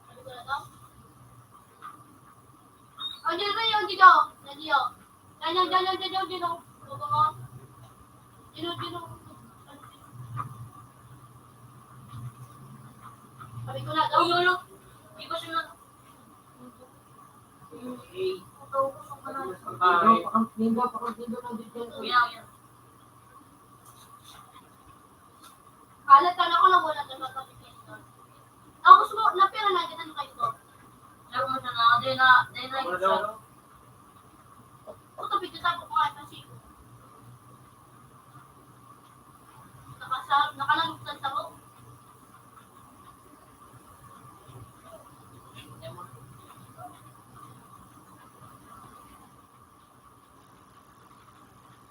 Ano ko na daw? Oh, dyan kayo, dito. Dito. Dyan. Baba ka. Dino. Sabi ko na daw. oh, yun, hindi ko siya na. Pakang-tindo na dito. Yan. Kalat ka na ako lang wala na magkapitin. Ako gusto mo, napira na, ganun kayo to. Sabi mo siya na, di na Ano daw? Ito, video tapo ko nga kasi. Nakalangutan sa ko.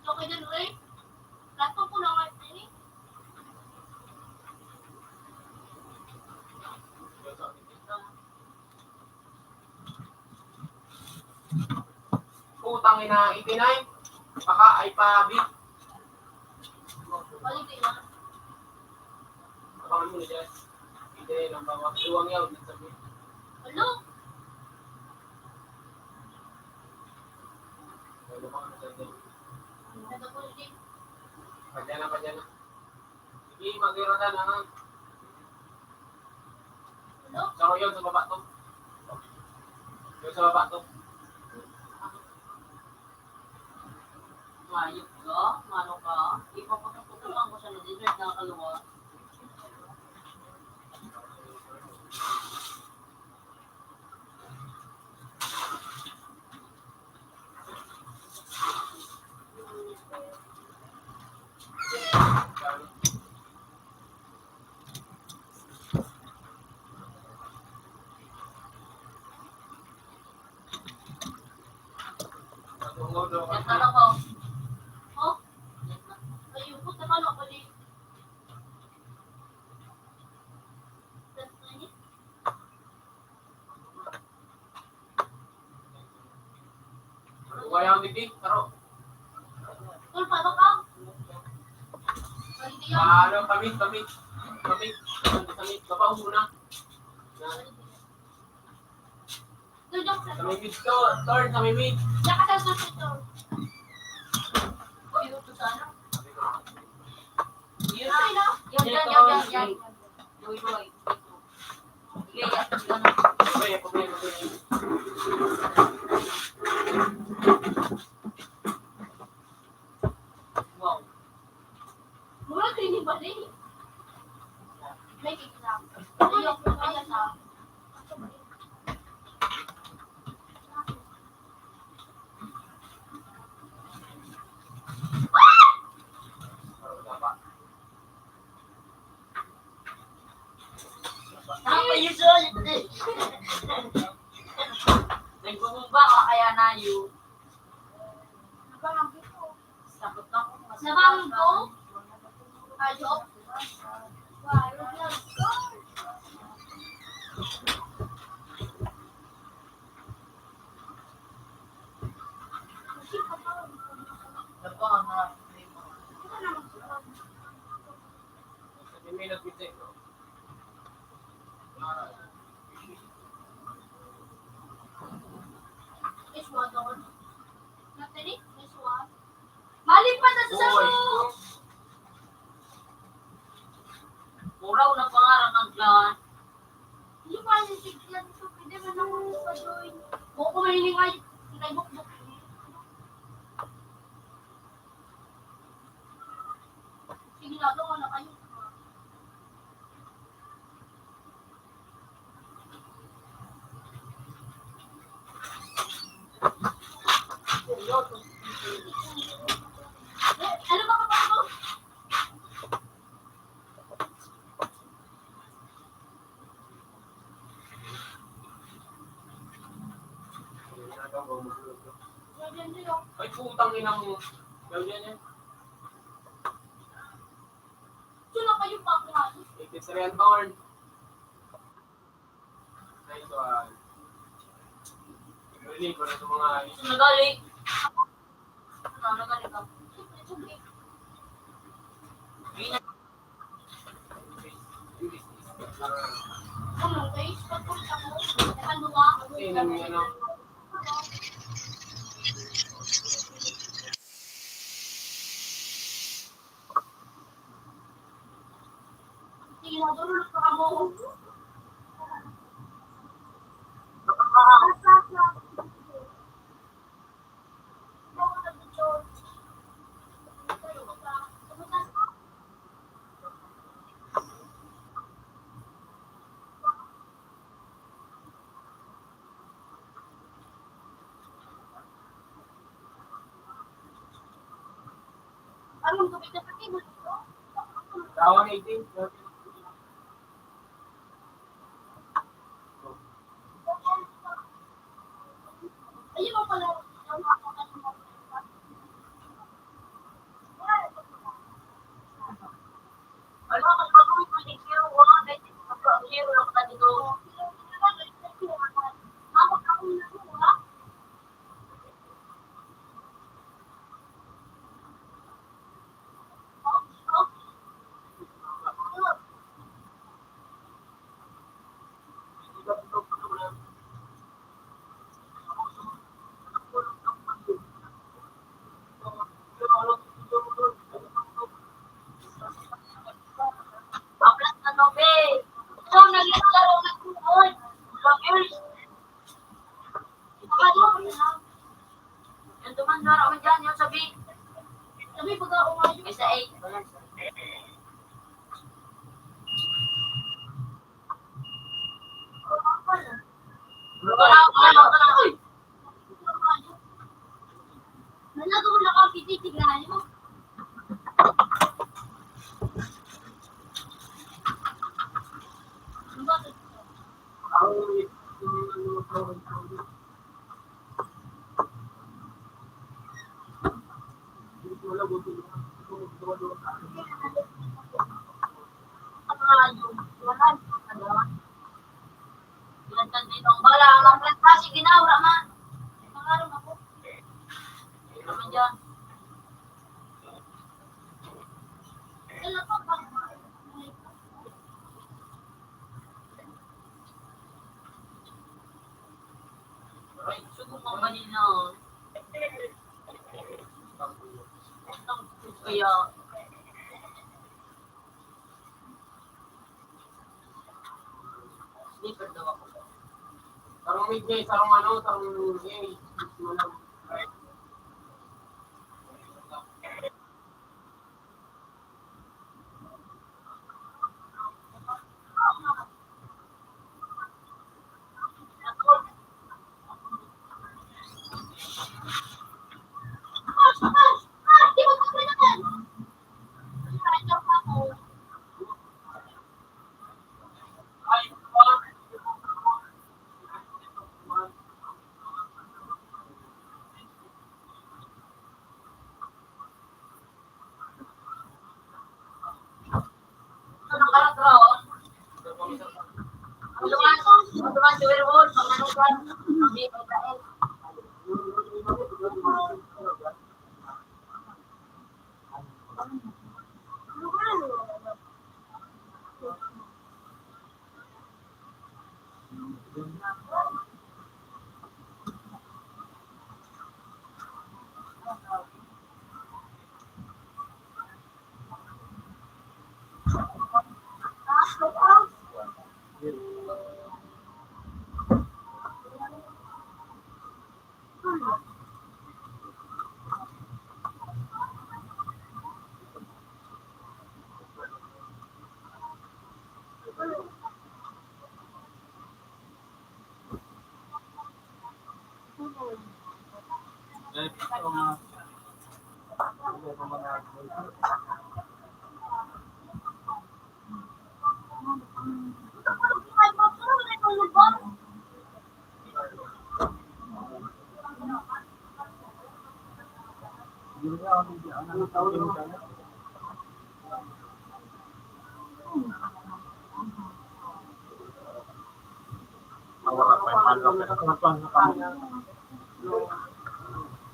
Okay din, Ray. Lato ko lang nga ini. Utang ina 89. Baka ay pabit. Balik din na. Abangan mo ni Jess. Hindi lang ba luwang yaw din sabi. Ano? Wala pa ano sa din. Ano ko din? Padyan na. Sige, mag-iro na na. Ano? Saro yun sa baba to. Yun sa baba to. Mayok ka, mano ka, ipapatutulang ko siya na dessert na kaluwa. Tungod daw Yan ka. talaga ko. Oh? Ayun po, nakalo ko din. Kaya ang diti, taro. Tol, pa ba ka? Balik din yan. Ano, kamit. Baba muna. Tol, joke sa Sa may mid to, turn sa may mid. Diyan ka sa susunod, Tol. Dito to sana. Ay, no? Yan. Roy. Sige, yan. Ganun. Pabay, pabay, pabay. Wow. Mura kayo ni Bali. May kikita. Ayok na kaya sa... Tama yun siya. Nagbumumba ka kaya na yun. Sagot na ko. Nabangin ko? Ayok. Wow, ayok. Dapat na. 7 minutes with it. This one, don't. Nothing? This one. Mali pa na sa saso! Muraw na pangarang ang plan. Hindi pa yung siglan ito. Pwede ba naman pa doon? Kung kumahiling ay, hindi bukbuk. Sige na, doon na kayo. Ano ba kapag mo? Yan din yun. Ay, putang inang mo. Gawin yan. Sino kayo pa kumain? 83 ang taon. Nice one. Really, ko na sa mga... Gusto nagali. Nagali ka. Siyempre. Hindi na. Ano, guys? Pagpunta ko, ano ba? Kasi nang ano... Sige na, durulot pa mo. Anong tubig na pati mo dito? Tawang 18. Ayun ang pala. Ano ka gagawin mo ni Kiro? Wala na ito. Ang Kiro lang ka dito. Aplas na nobe. So, nag-laro ng tuhod. Vloggers. Yung tumandara mo dyan, yung sabi. Sabi pag ako ngayon. Isa 8. Nalagaw na ka, tititignan mo. Bakit? Bala, ang plantasi ginawra man. Nangaroon ako. Naman dyan. Kailan pa ba? Sugong ang kanina. Kaya, Sniper daw ako. Tarong midday, tarong ano, tarong A. Di ba kapre naman? Ranger pa ako. Ay, pa. Ano ka na bro? Ang duman si Werewolf, ang ano ka? Hindi ko dahil.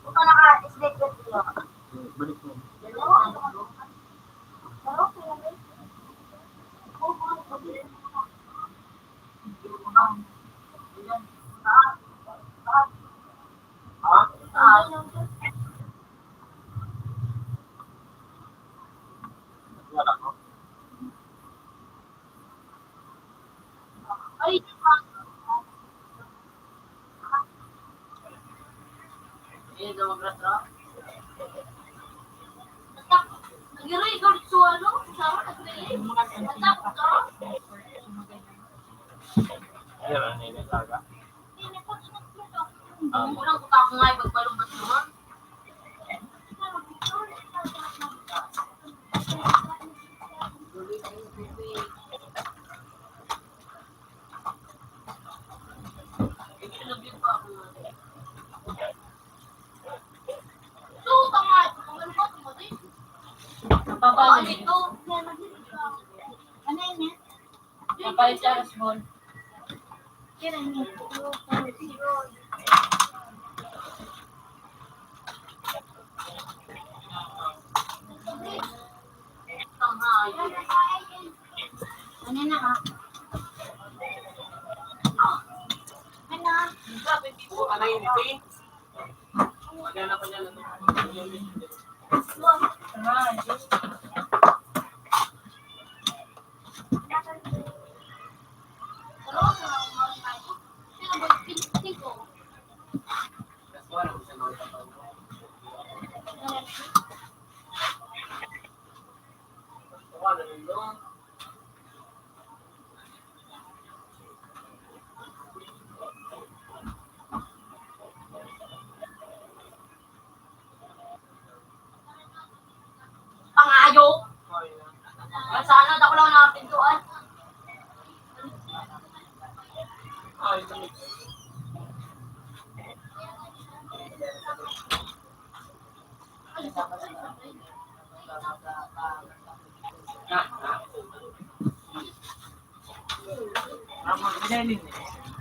Ito naka-slate ko dito. Balik mo. Ha? Wala ko. Ay, Hindi daw mag-ratra. nag-record so ano? Sama nag-relay? Natapos ka? Ayun, ano yun, talaga. Ang unang kuta ko nga ipagbalumbat naman. Itinagin pa ako. So, tama. Kung ano ba, tumatay? Napapalo Ito. ito. Ano yun yan? Napalit siya sa small. Yan ang yun. Tanghayo. Ano na ka? Ano? Grabe, people. Ano yun, ito? Magana pa niya na Pangayo. Sana ako lang nakapintuan. Ay, ito.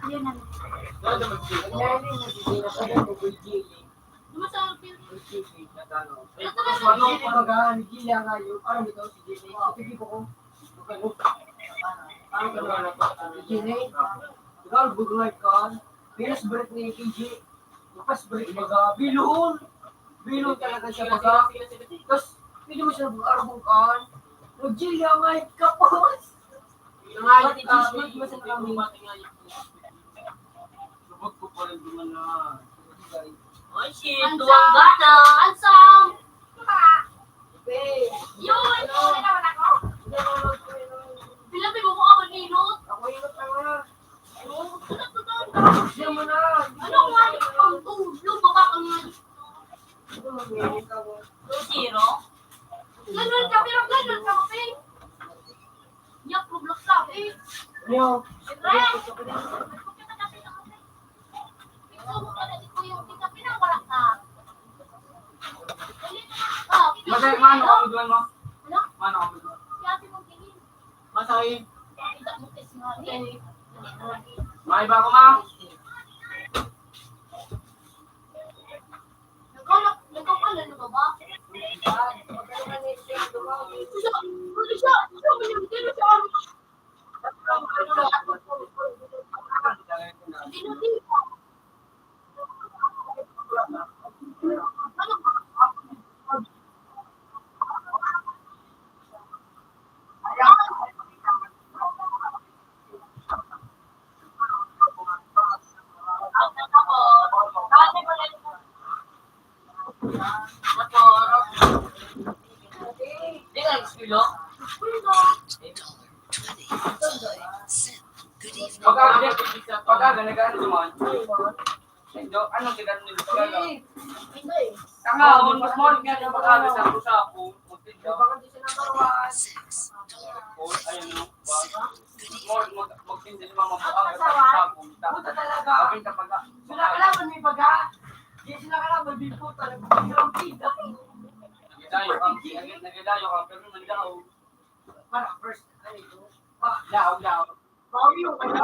Yun na. Ano naman siya? Lumasang film. Ano kumbaga, ni Gila nga yung, ano ito, si Gila. Sige po ko. Ano ka na? Si Gila. Ikaw, good life ka. Pinas break ni KJ. Lupas break baga. Bilon! Bilon talaga siya baga. Tapos, pwede mo siya mag-arbong ka. Gila nga, kapos! Nangalit ka, Ba't basta kami. Lubog ko pa rin duman na. Ay, shit, tuwang gata. Ansang! Be, Yun! Wala naman ako. Bilapin mo ko ako ninot. ako inot na nga. Ano Siya mo na. nga ang tulog? Baka kang Ito mag-iinit ka mo. 2-0. ganun ka, pero ganun ka, Ping. Yak, Roblox ka, Ping. Ano? Siyempre. Ikaw mo ka na dito yung tika pinawala ka. Masay, mano ka mo doon mo? Ano? Mano ka mo doon? Si ate mong tingin. Masay. Kita mo kasi nga rin. May ba ko, ma? Nagkakalan na ba ba? Hindi ka nag-skilo? Good evening. Pagka ganagano naman. Ano tigano nila pagka? Tanga, mas mo nga yung pagka sa usapo. Six. Ayun no. Magtinda yung mga mapaagal sa usapo. Tapos kapag Sila kalaban may baga. Di sila kalaban may puta. Nagpapagirang pida. nagadayo ka, pero nandaw. Para first, ano ito? Daw. Bawi yung kaya.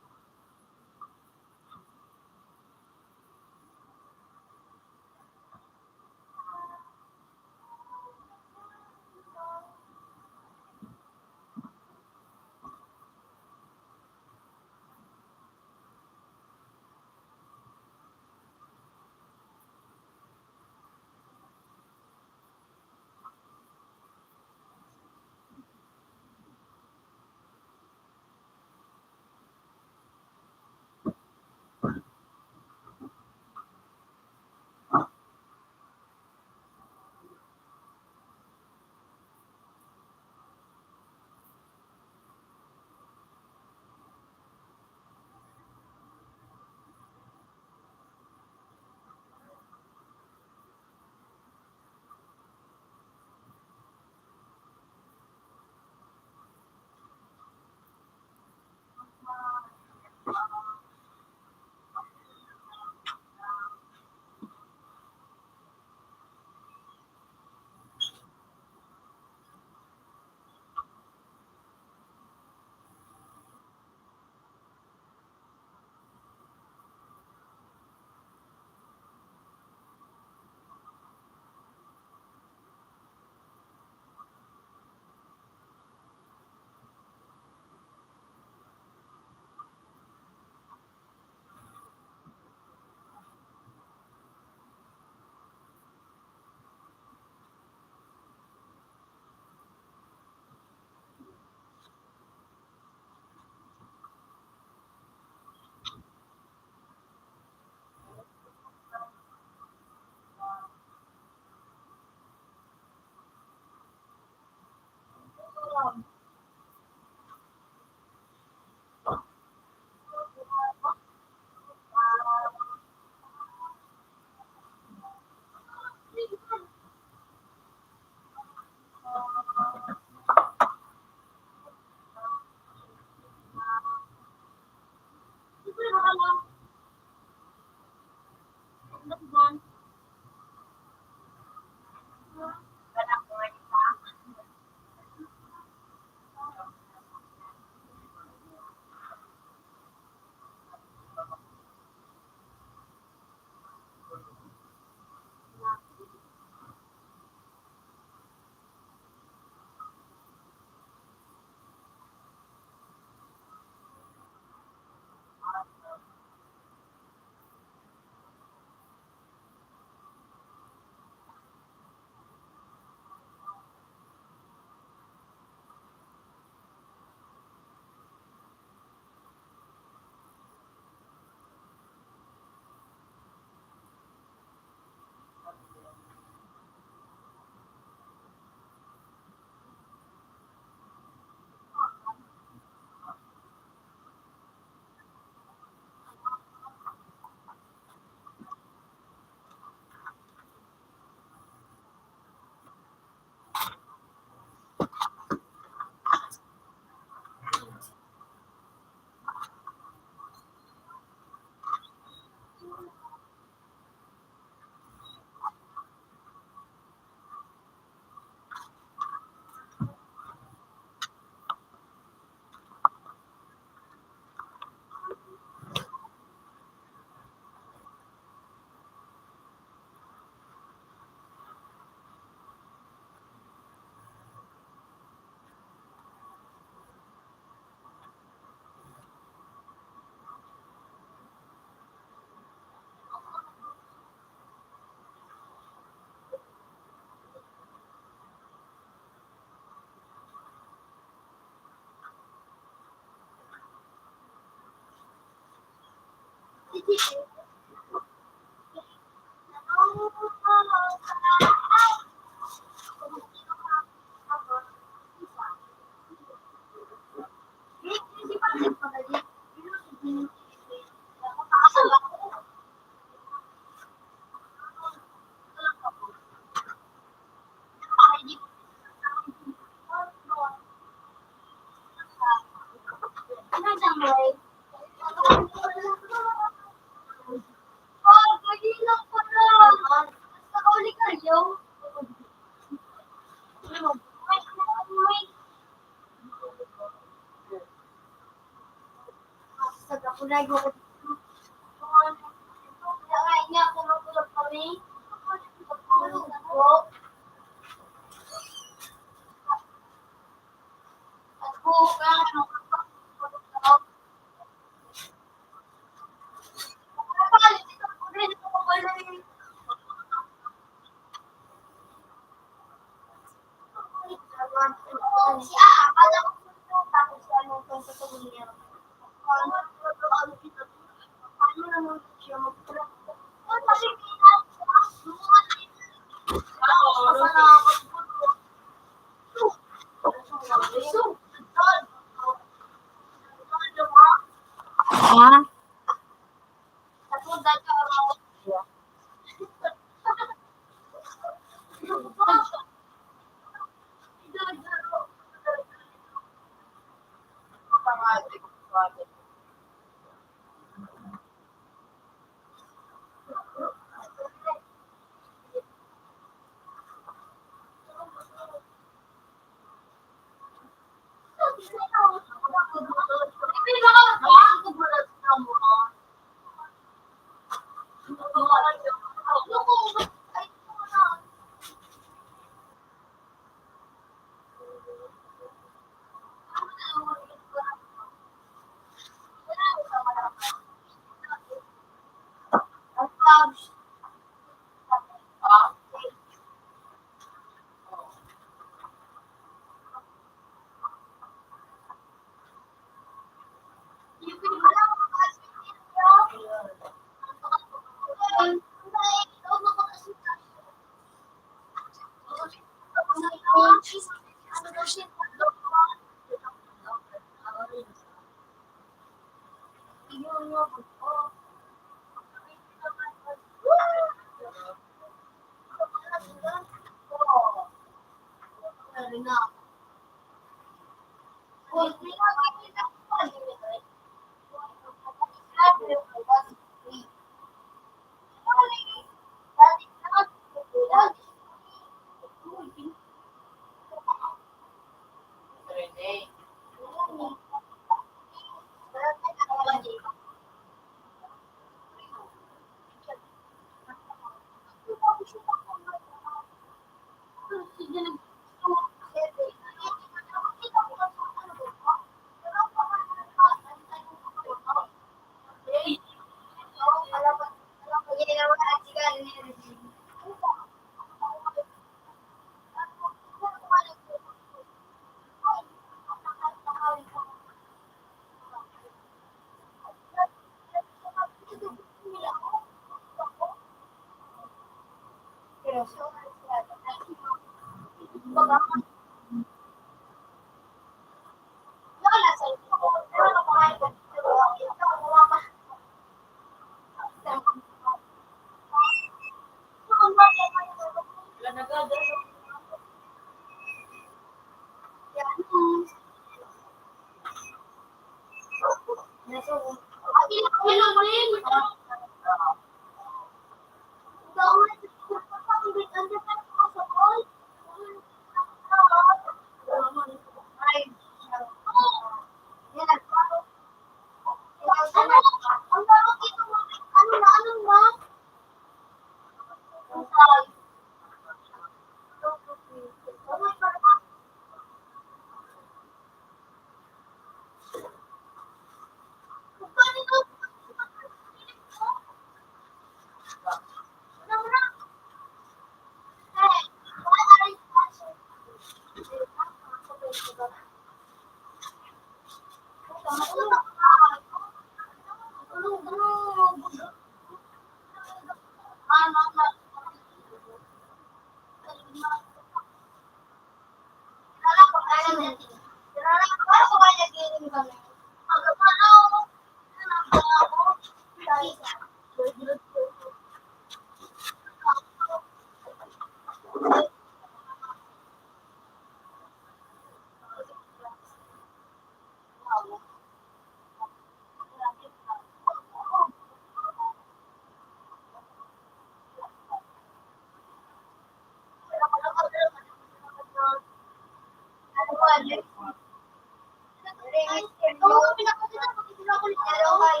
Oo, pinakita ko dito na ulit. Pero kay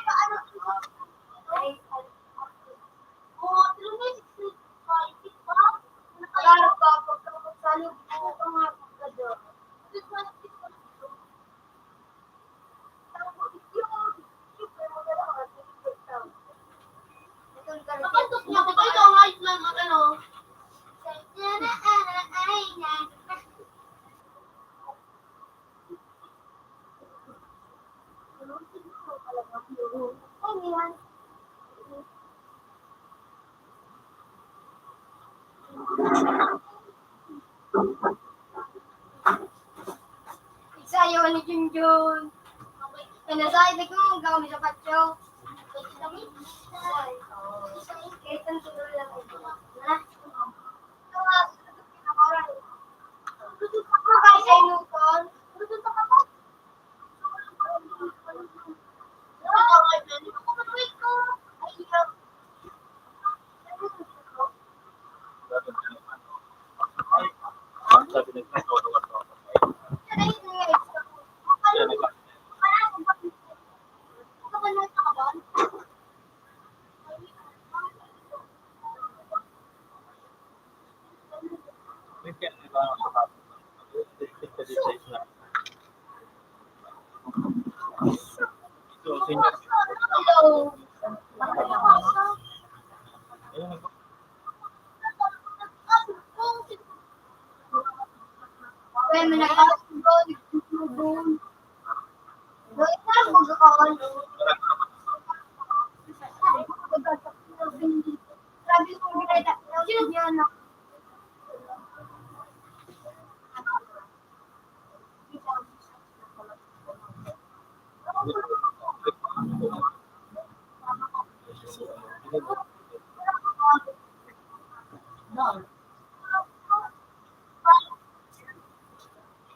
paano Oo, pero may 65 pa. Nakalaro ka pagka magsalog ko nga pagkado. Nakatok niya ko ito ang ayos lang ang ano. Sayo ni Junjun. Kaya sa ibig mo, gawin sa patyo. Sabi ng todo ka to. So, senior. Hello. Ayun, Kaya may nakasugo, nagsusugo. Doon na, magkakaon. Sabi ko, ginaya. Sino yan?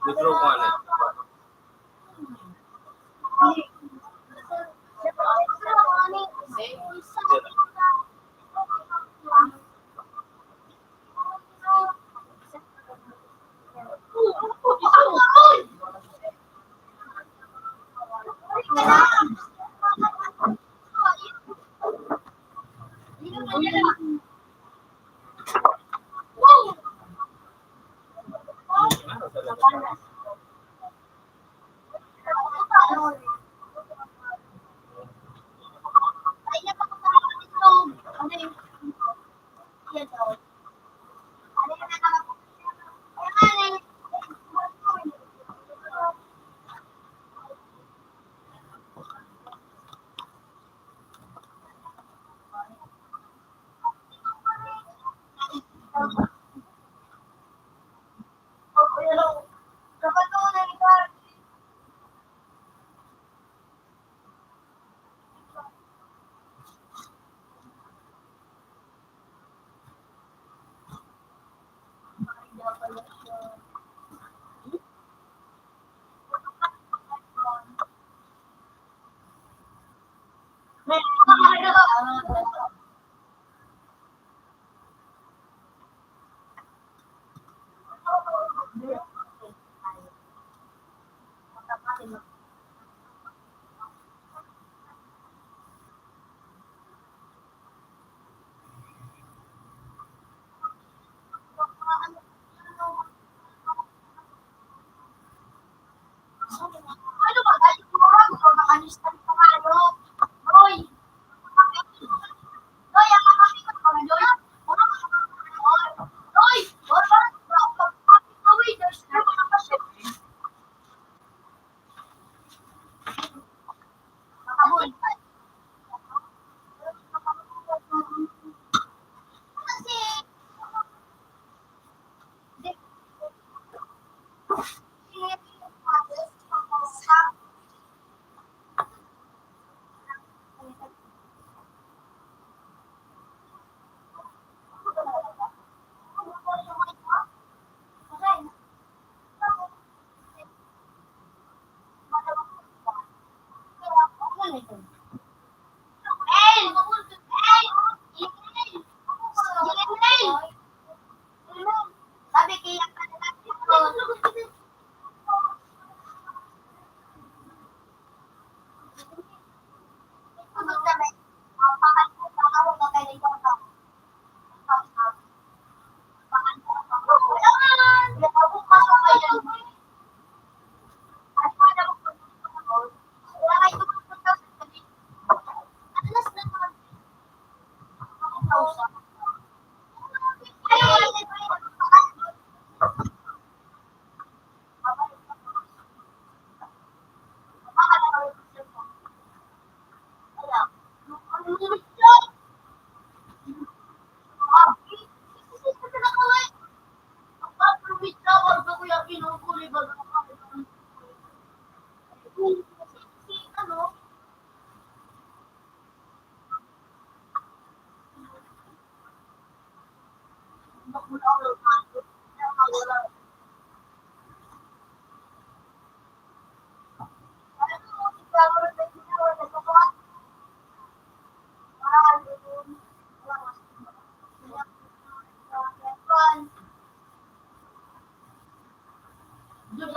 withdraw ko na.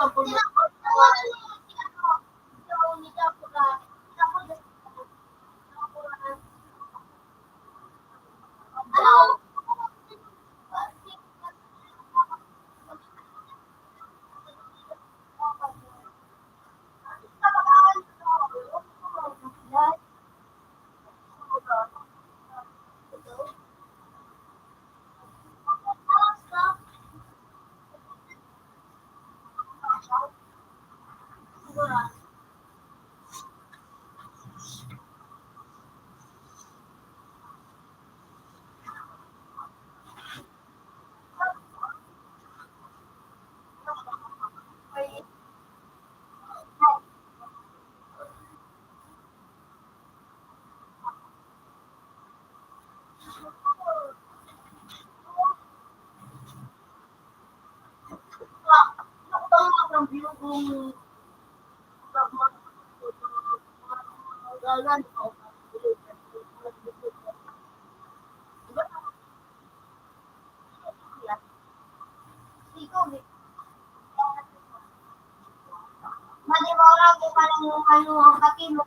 example mo. Mali mo lang kung ano ang kaki mo.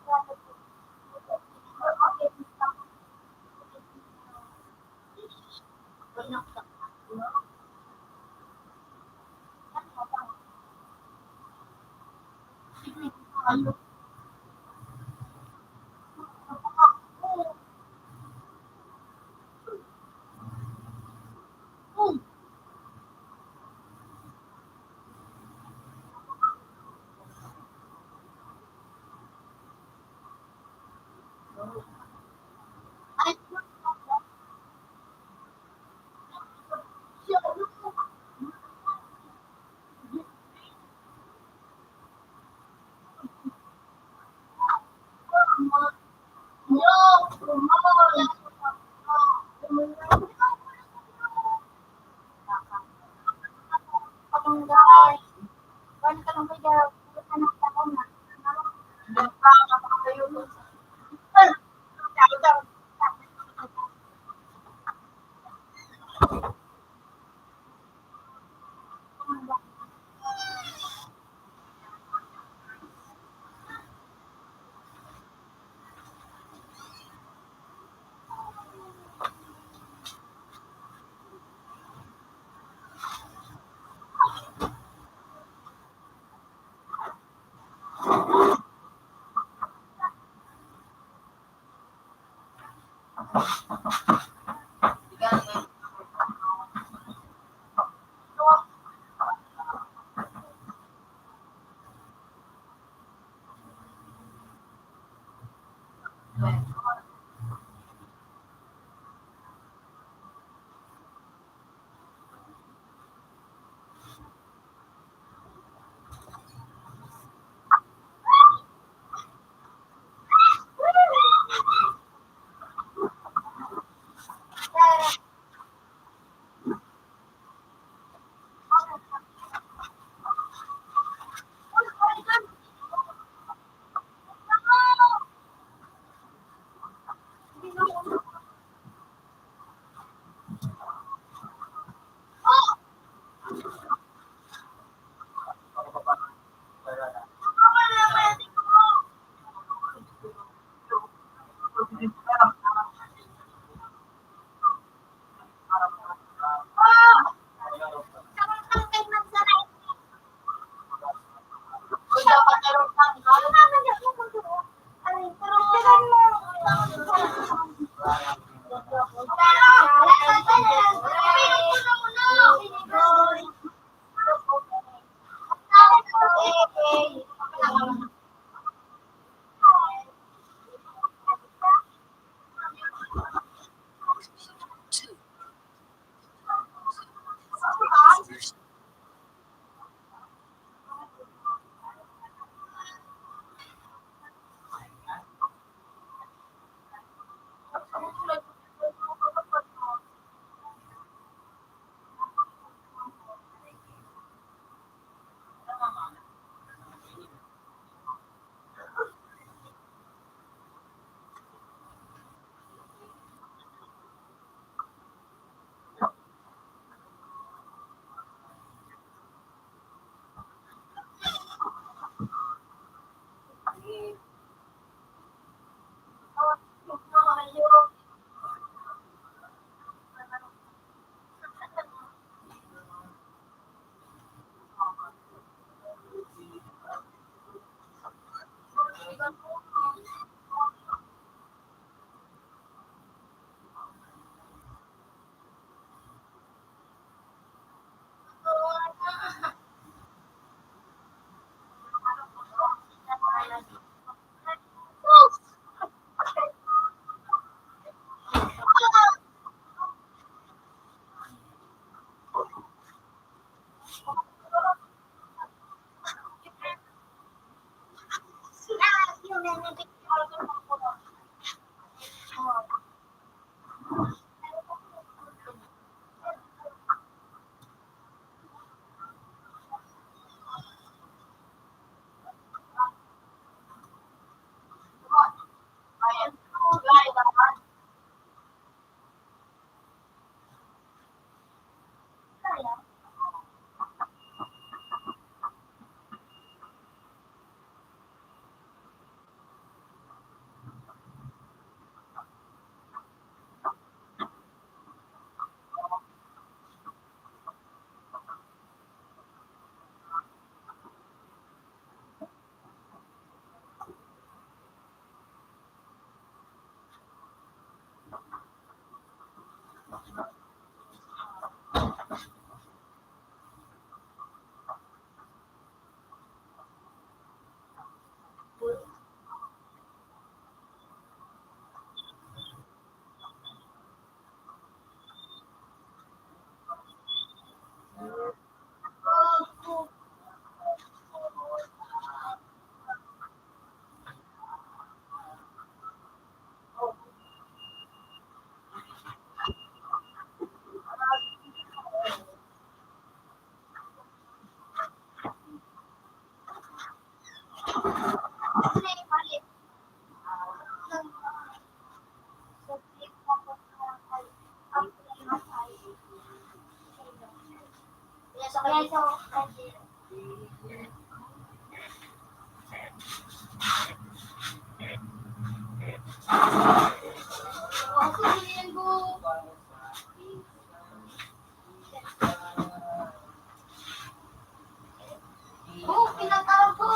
Oh, pinatawag ko.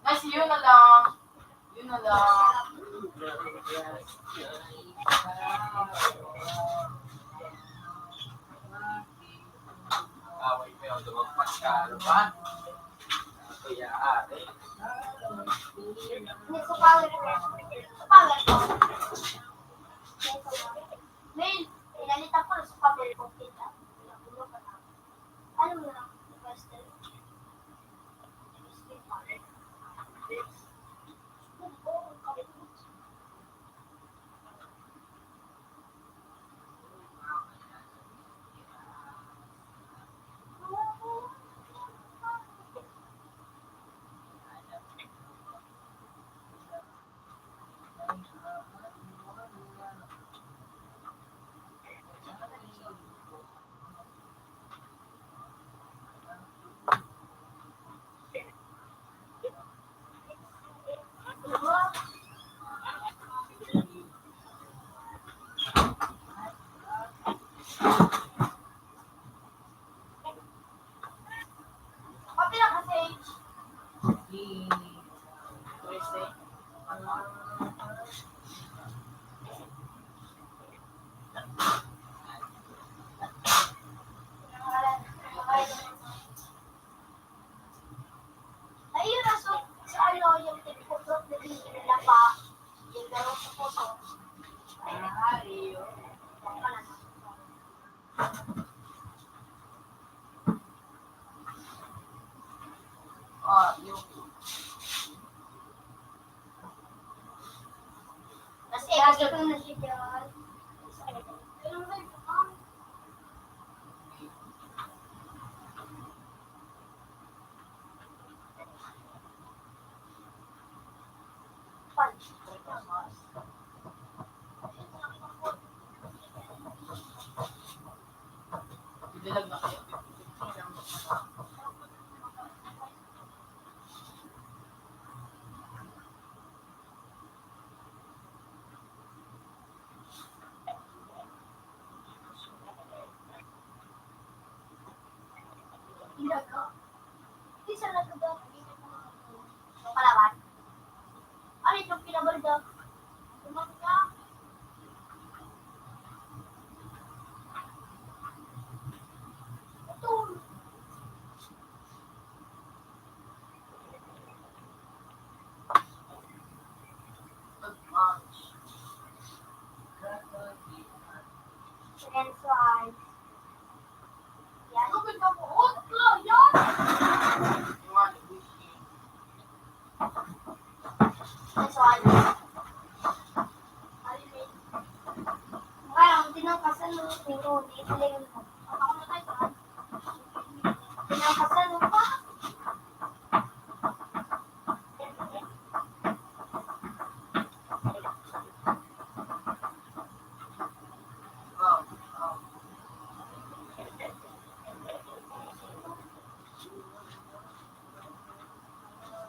Guys, yun na lang. Yun na lang. Away pa yung lumagpas ka, ano ba? Kaya ate. Hindi ko power ko. Sa power ko. Mail, pinalitan ko sa power ko. Ano mo lang? Question. Copy lang kasi. Thursday. Ayun na, so, sa ano, yung tiktok na nila pa, yung laro sa puso. Iyo. Yung Tapos extra ko na siya dyan. Punch. dilag na kayo. Ilaga. Isa na ito daw. Palawan. Ano itong pinabalda? Tumangga. Ito. Enzo Eyes. Yan. Lupit ka po. Oh, yan! Enzo Eyes. Ngayon, tinangkasan mo yung Rudy. Sila yun mo. Ako na tayo ka. Tinangkasan mo pa.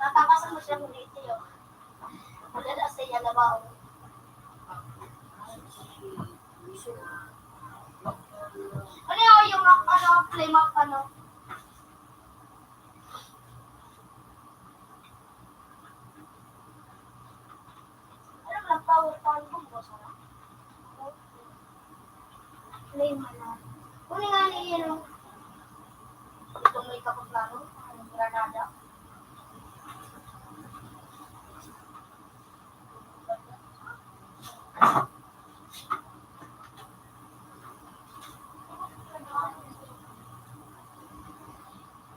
Tatakasan mo siya muli ito. Maganda sa iya na ba? Ano yung flame up ano? Ano lang power boom mo sa flame ano? Kunin nga niya yung itong may kapaplano, ang granada.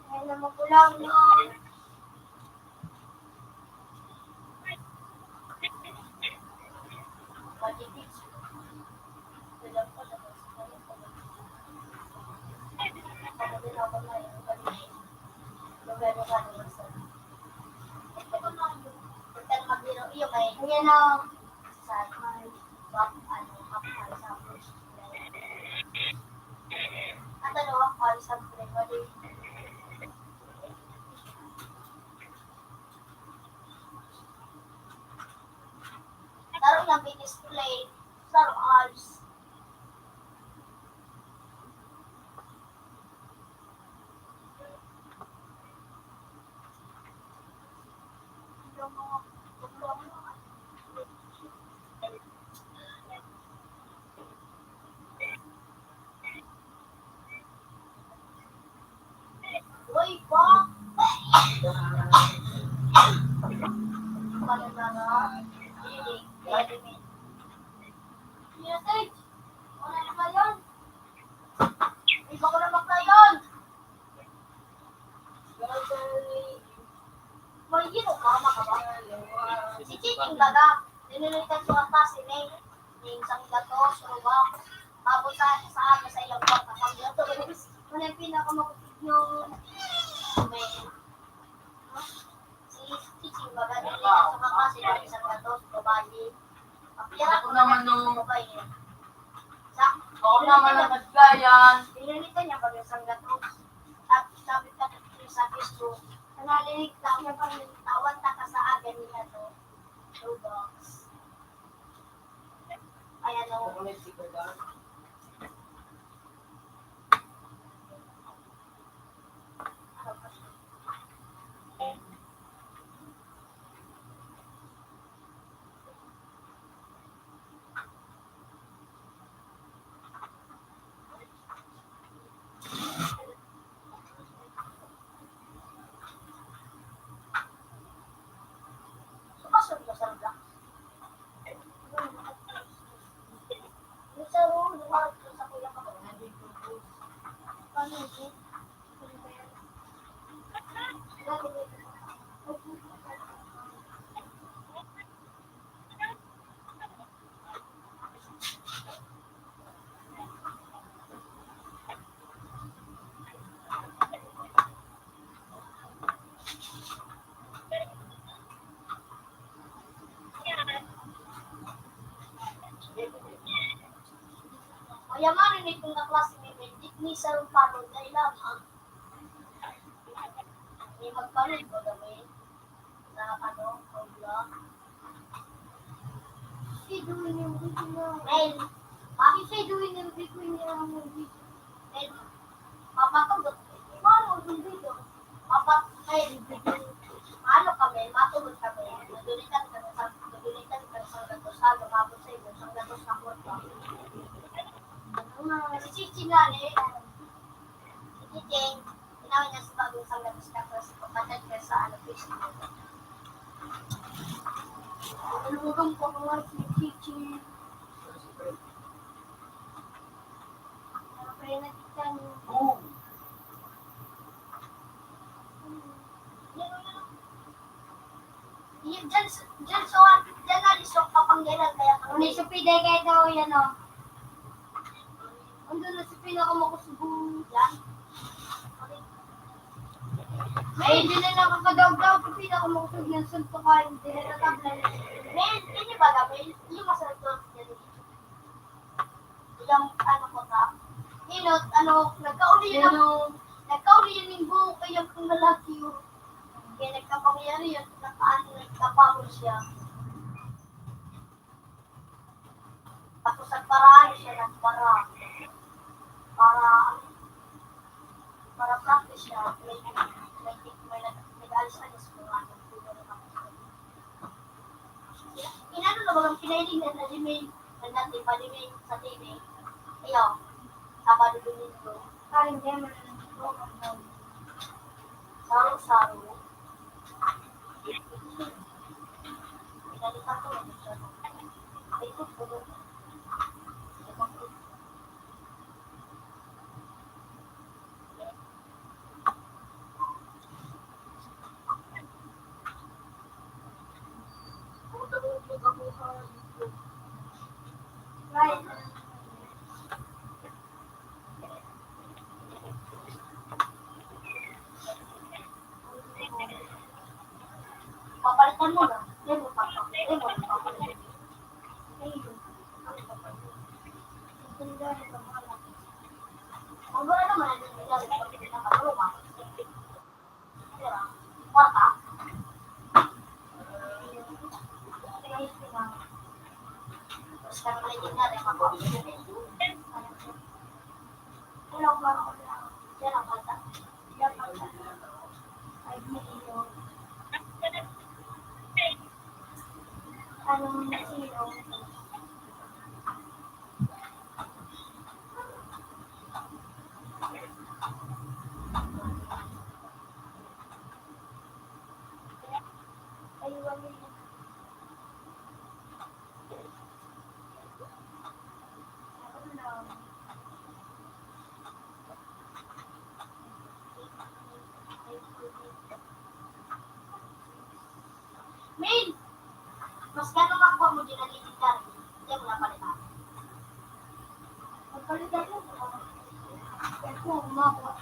Ay, naman ko lang yun. Pag-ibig. Dalang ko, dalang ko. Ano din ako na yung pag-ibig. Lugar yung ano yung sa. Ito ko na yun. Pagka magbiro, iyo may. Kaya na, sa may, kapal sa push. At ano, kapal sa push. Laro yung display, laro eyes. Yung mga buklong. Uy, ba? Paano na nga? Iba ko na magtayon. May yun, kama ka ba? Si Chiching baga, nililitan ko ang kasi May. Yung isang gato, surubak. Mabot sa aga sa iyong bak. Kapag gato, ano yung pinakamakupit yung May. Si Chiching baga, nililitan ko ang kasi yung isang gato, surubak. Ako naman nung Ako naman ang naggayan. pinilitan niya pag isang gato. At sabi ka sa Facebook, nalilig ka niya pang tawan ka sa akin niya to. Robux. Kaya no. Pasok ko sa black. Sa room, lumarap ko sa kuya ko. Paano yun? Kaya marinig kong kaklase ni Bendik ni sa parod na ilamang. May magparid ko kami sa vlog. Si doing yung video na. Well, bakit siya doing yung video niya ng video? Well, mapatulog. Paano yung video? Ano kami, matulog kami. Nagulitan kami sa gatosa, lumabot sa iyo, sa gatos na kurta. Si Chichi nga eh. Si Chichi, tinawin niya sa bagong sa gatos na kurta. Kapatid ka sa Facebook. Tulungan ko nga si Chichi. Kaya nakita niyo. Oo. Yung dyan na lisok kapanggilan kaya kung may supide kayo daw yan o. Andun na sa pinakamakusubo dyan. May hindi na nakakadaw-daw sa pinakamakusug ng suntukan. Hindi na natablan. May hindi ba gawin? Yung masarap to. Yung ano ko ta. Inot, nagkauli yun yung buhok kaya kung lalaki yun. Kaya nagkapangyari yun, nagkapamol siya. Tapos nagparaan siya, nagpara. Para practice siya, may nag-alis-alis ko nga. Inano na bagang pinailing na nalimay, natin palimay sa TV. Ayaw, Sabado Domingo. Kaling demon ng Saro-saro. Pinalitan ko yun siya. Ay, ito po. Right. Papalitan mo lang. Yan mo papalitan. Ang gano'n naman ang nangyayari pag hindi nakatulungan. Wata. Terus kan malitin na rin ako. Ilang ba ako lang? Yan ang kata. Yan ang kata. Ay, sino? Anong sino? Ay, wala. Min! Mas gano'ng makuha mo din ang litigyan? Hindi mo napalitan. Magpalitan mo ba? Kaya kung umakuha.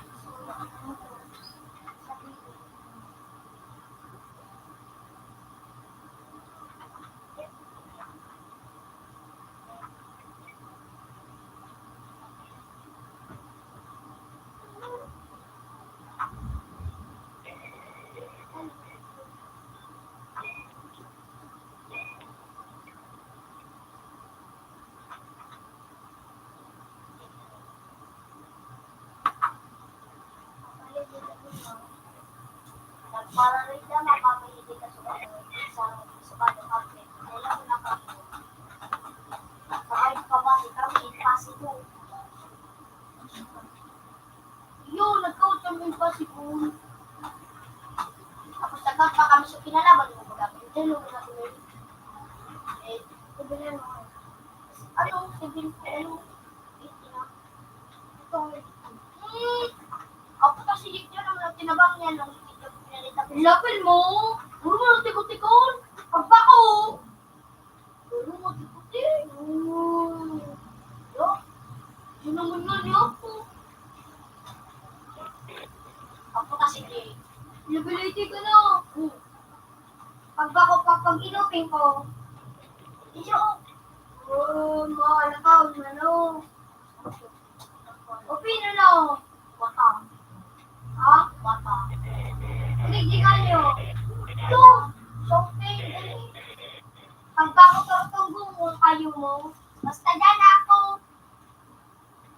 Para rin na mapapahili ka sa kanyang outlet. Kailangan na kami. Kahit pa ba kami, impossible. Yun, nag-coach ang impossible. Tapos nagkak pa kami sa pinalaban mo mag-apin. Dalo na kami. Eh, sabihin mo. Ano? Sabihin ko, ano? Ito. Ako kasi dito naman tinabang niya nung lapil mo! Puro mo tikot-tikot! Pagbako! Puro mo tikot-tikot! Yo! Yun naman nga niya ako. Ako kasi di. Liability ko na. Pagbako pag-inupin ko. Iyo! Mahal ka, ano? Opino na. Bata. Ha? Bata. Hindi kayo. Ito. Shopping. Pagbago ka itong gumo kayo mo. Basta dyan ako.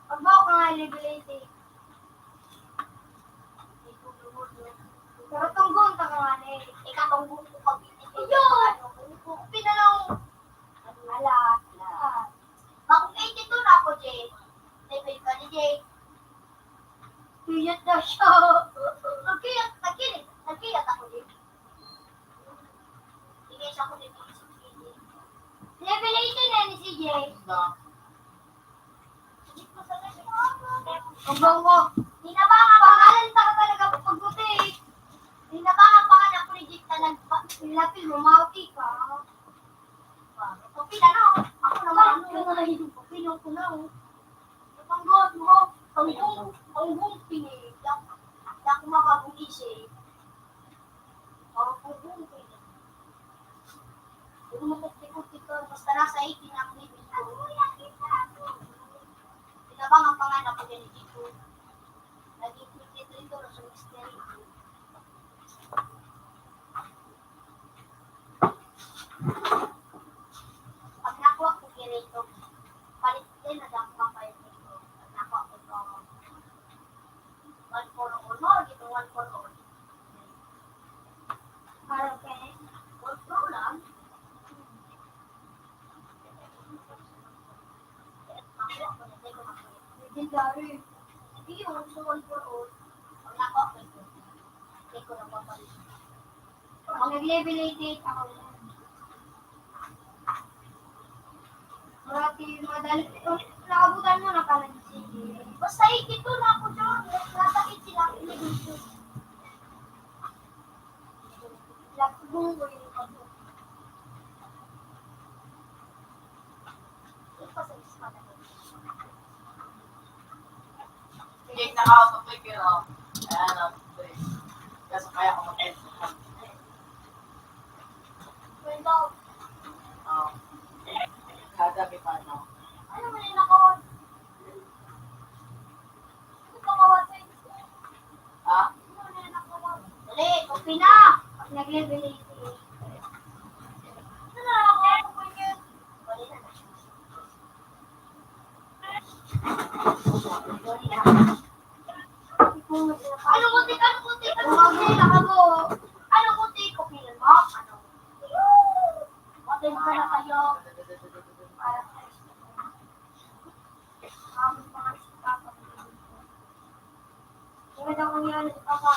Pagbago ka nga liability. Pero itong gumo ka nga eh. Ikatong gumo ko pag iyo. Pinanong. Alat. Bakong 82 na ako, Jay. Level ka ni Jay. Kiyat na siya. Nagkiyat ako din. Tingin siya ako din. Level 18 na ni CJ. Sige pa sa siya. Ang bango. Di na ba nga pangalan ka talaga pagbuti. Di na ba nga pangalan ako legit na nagpapil lumauti ka. Okay na no. Ako naman. Ano na lang okay na ako na. Panggot mo. Panggong pinili. Di ako makabugisi. Panggong pinili. Kung makutikot ka, basta nasa 18 ang living ko. Pinabang ang pangalan ko din dito. Naging dito ito sa mystery. Pag nakuha ko kirito, palit din na dami kapalit dito. Pag nakuha ko ito, 1 for honor, dito 1 for all. Parang kaya, 1 for lang. Legendary. Hindi yun, so 1 for all. Pag nakuha ko ito, hindi ko na papalit. Pag nag-level 88, ako lang. Marati, madali. Nakabutan mo na pala si basta 82 na ako dyan. Nasa 80 lang pinigil ko. Lakbong ko yung ako. Ito sa ispa na yun. Sige, nakakapag pero kaya na. Kasi kaya ako mag-edit. Kwento, Kagabi pa, no? ano mo nila ko? Ano ka mawasay? Ha? Ano mo nila ko? Dali, okay na. Pag nag-level 88. Ano na ako? Ano po yun? Dali na. Dali na. Ano kutik? Ano kutik? Ano kutik? Ano kutik? Okay lang ba? Ano? Matin ka na kayo. Para sa Ganda kong yan, papa.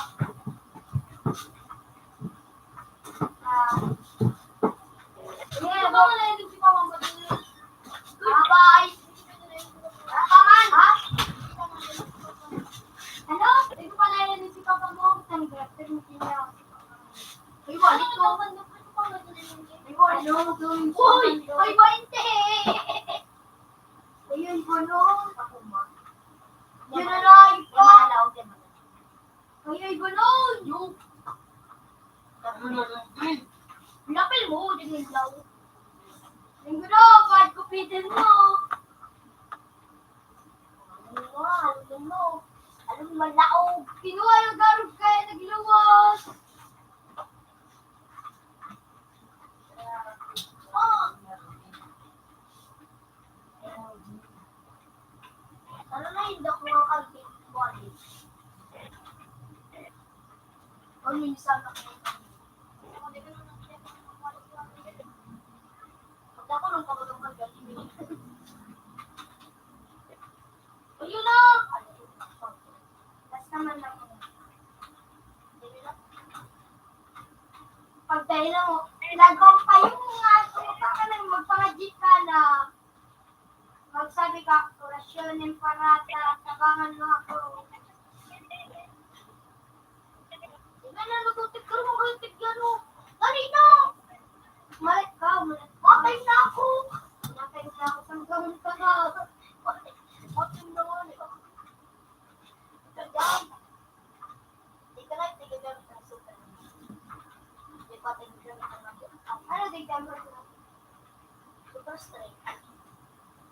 Ba wala yung si papa mo din? Bye. Paman, ha? Ano? Ito pala yung si papa mo. Tanggap, pero hindi niya. Ay, wala ito. Ay, wala ito. Uy! Ay, 20! Ayun po no. Yun na lang po. Ay, gano'n. Yung lapil mo, din yung law. Yung gano'n, kahit kupitin mo. Alam mo. Alam mo, malaog. Kinuha yung garog kaya nagluwas. Ano na hindi ako makakagin body? O minsan ako. Pag ako nung pagkakang magagaling. Ayun na! Basta naman lang ako. Pag dahil mo, lagong pa yung mga ka nang magpangajit ka na magsabi ka, orasyon ng parata, tabangan mo ako. Diba na natutik ka mo, galutik yan o. Dali na! Malit ka, malit. Matay na ako! Matay na ako, tanggaman ka na. Matay na ako. Tagdaan. Di ka na, di ka gamit ng super. Di pa tayo gamit ng mga. Ano di gamit ng super straight?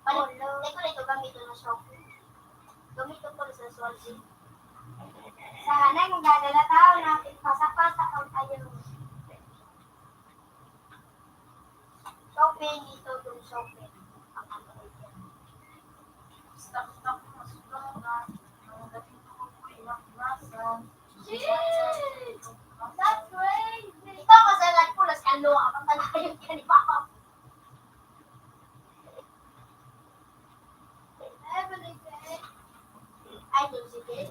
Palit ko na ito gamitin na shopping. Gamitin ko sa Swansea. Sana yung gagala tao natin pasapasa ang tayo. Shopping dito yung shopping. Ang ano yan. Stop, masukal na. Ang dating ko po ay makbasa. Jeez! That's crazy! Ikaw masalat ko las ano ang pantalayan ka ni Papa. Ay, doon si Jess.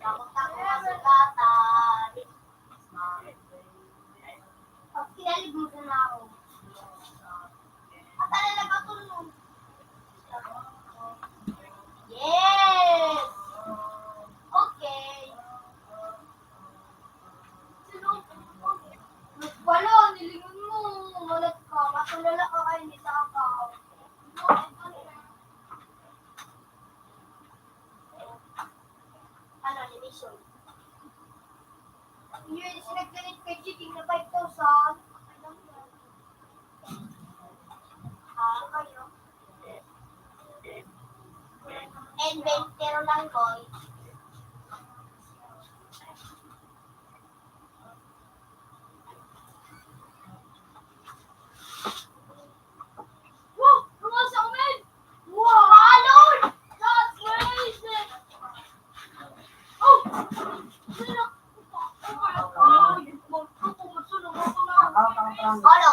Takot-takot ka sa gatan. Pag kinalibutan na ako. At talaga ba tulong? Jason. Yun, sinagdalit kay Chiking na 5,000. Kayo. And 20 lang ko. Wow! Lumasa umin! Wow! Alon! That's crazy! Oh! Sino? Oh my God! Magsunog ako lang. Kala.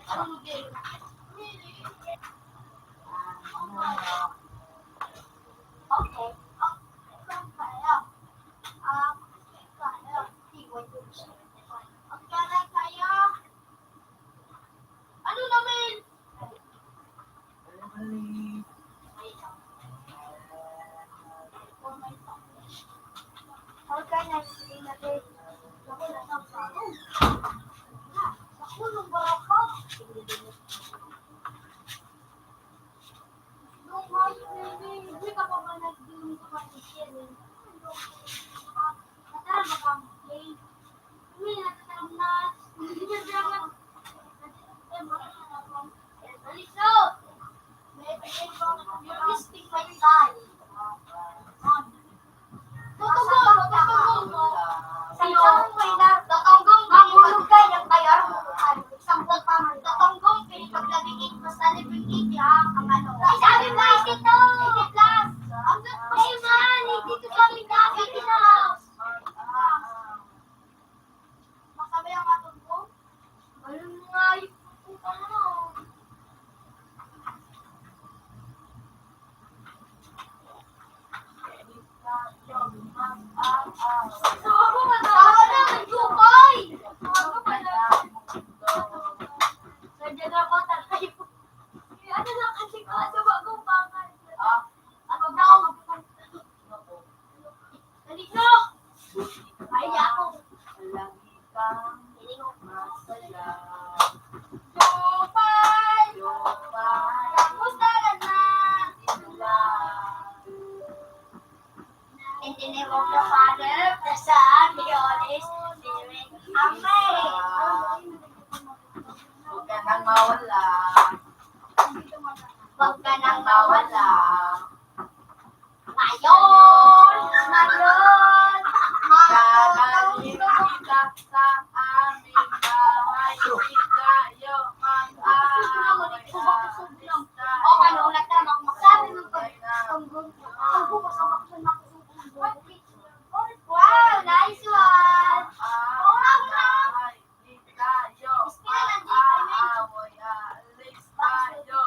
Sunog eh. Really? Okay. Kaya. Kaya. Kaya. Ano naman? Okay na, hindi natin. Ako na sa salo. Ako nung baraka. Nung hindi ka pa ba nag-doon sa kapityan? Natara ba kang play? Hindi natatarap na. Hindi niya bilang Aliso! You're wasting my time. Tatanggong mahulog kayo ng bayar mo. Example pa man. Tatanggong pinipaglagigit mas nalibigit ya ang ano. Sabi mo, ito! 80 plus! Ay man, 82 kami na. 80 na. Masabi ang atong ko? Ayun nga, yung ano. Ako na nagdukay! Ako pala. Nandiyan na ako tayo. Ano lang kasi ko sa bagong pangal. Ano daw? Daliso! Ay, ako. Jopay! Kamusta ka na? In the name of the Father, the Son, the Holy Spirit. Amen. Huwag ka nang mawala. Huwag ka nang mawala. Ngayon! Dadaling kita sa aming bahay. Di kayo mag-aaway. O, ano, nagtama ko magsabi ng pagtanggol. Ang bukas ang makasunak. Wow, nice one! Di kayo mag-aaway. Alis tayo.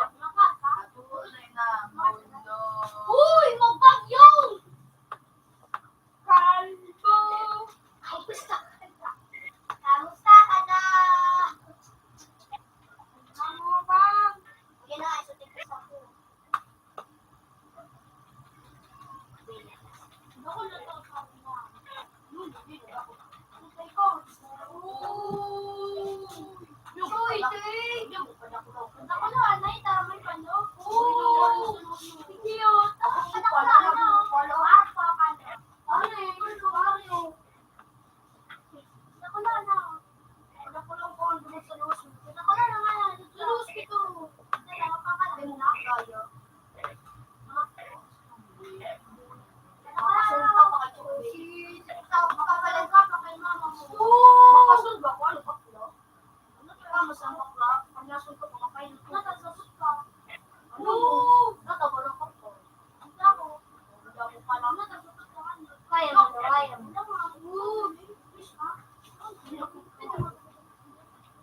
Patuloy na mundo. Uy, magbagyong! Kalbo! Kamusta ka na? Kamusta ka na? Ano ba? Sige na, isutin ko sa ako. Ako na to sa ako. Dito ako. Antay ko. Yung ite! Ako na, anay, taramay pa no? Cute! Ako pala, ano? Follow up pa ka na. Ano eh? Ano? Ako na, ano? Ako lang po ang dumit sa lus. Ako na nga, lus ito. Dala, pakalain na kayo. Makasunod ka pa kay Chukwit. Makakalan ka pa kay mama mo. Makasunod ba ko? Ano pa ko? Ano ka masama ka? Pag nasunod ka, makapain. Natasasot ka. Ano? Natabalang ka po. Ang dako. Ang dako pa lang. Natasasot ka. Kaya mo, kaya mo. Please, ha?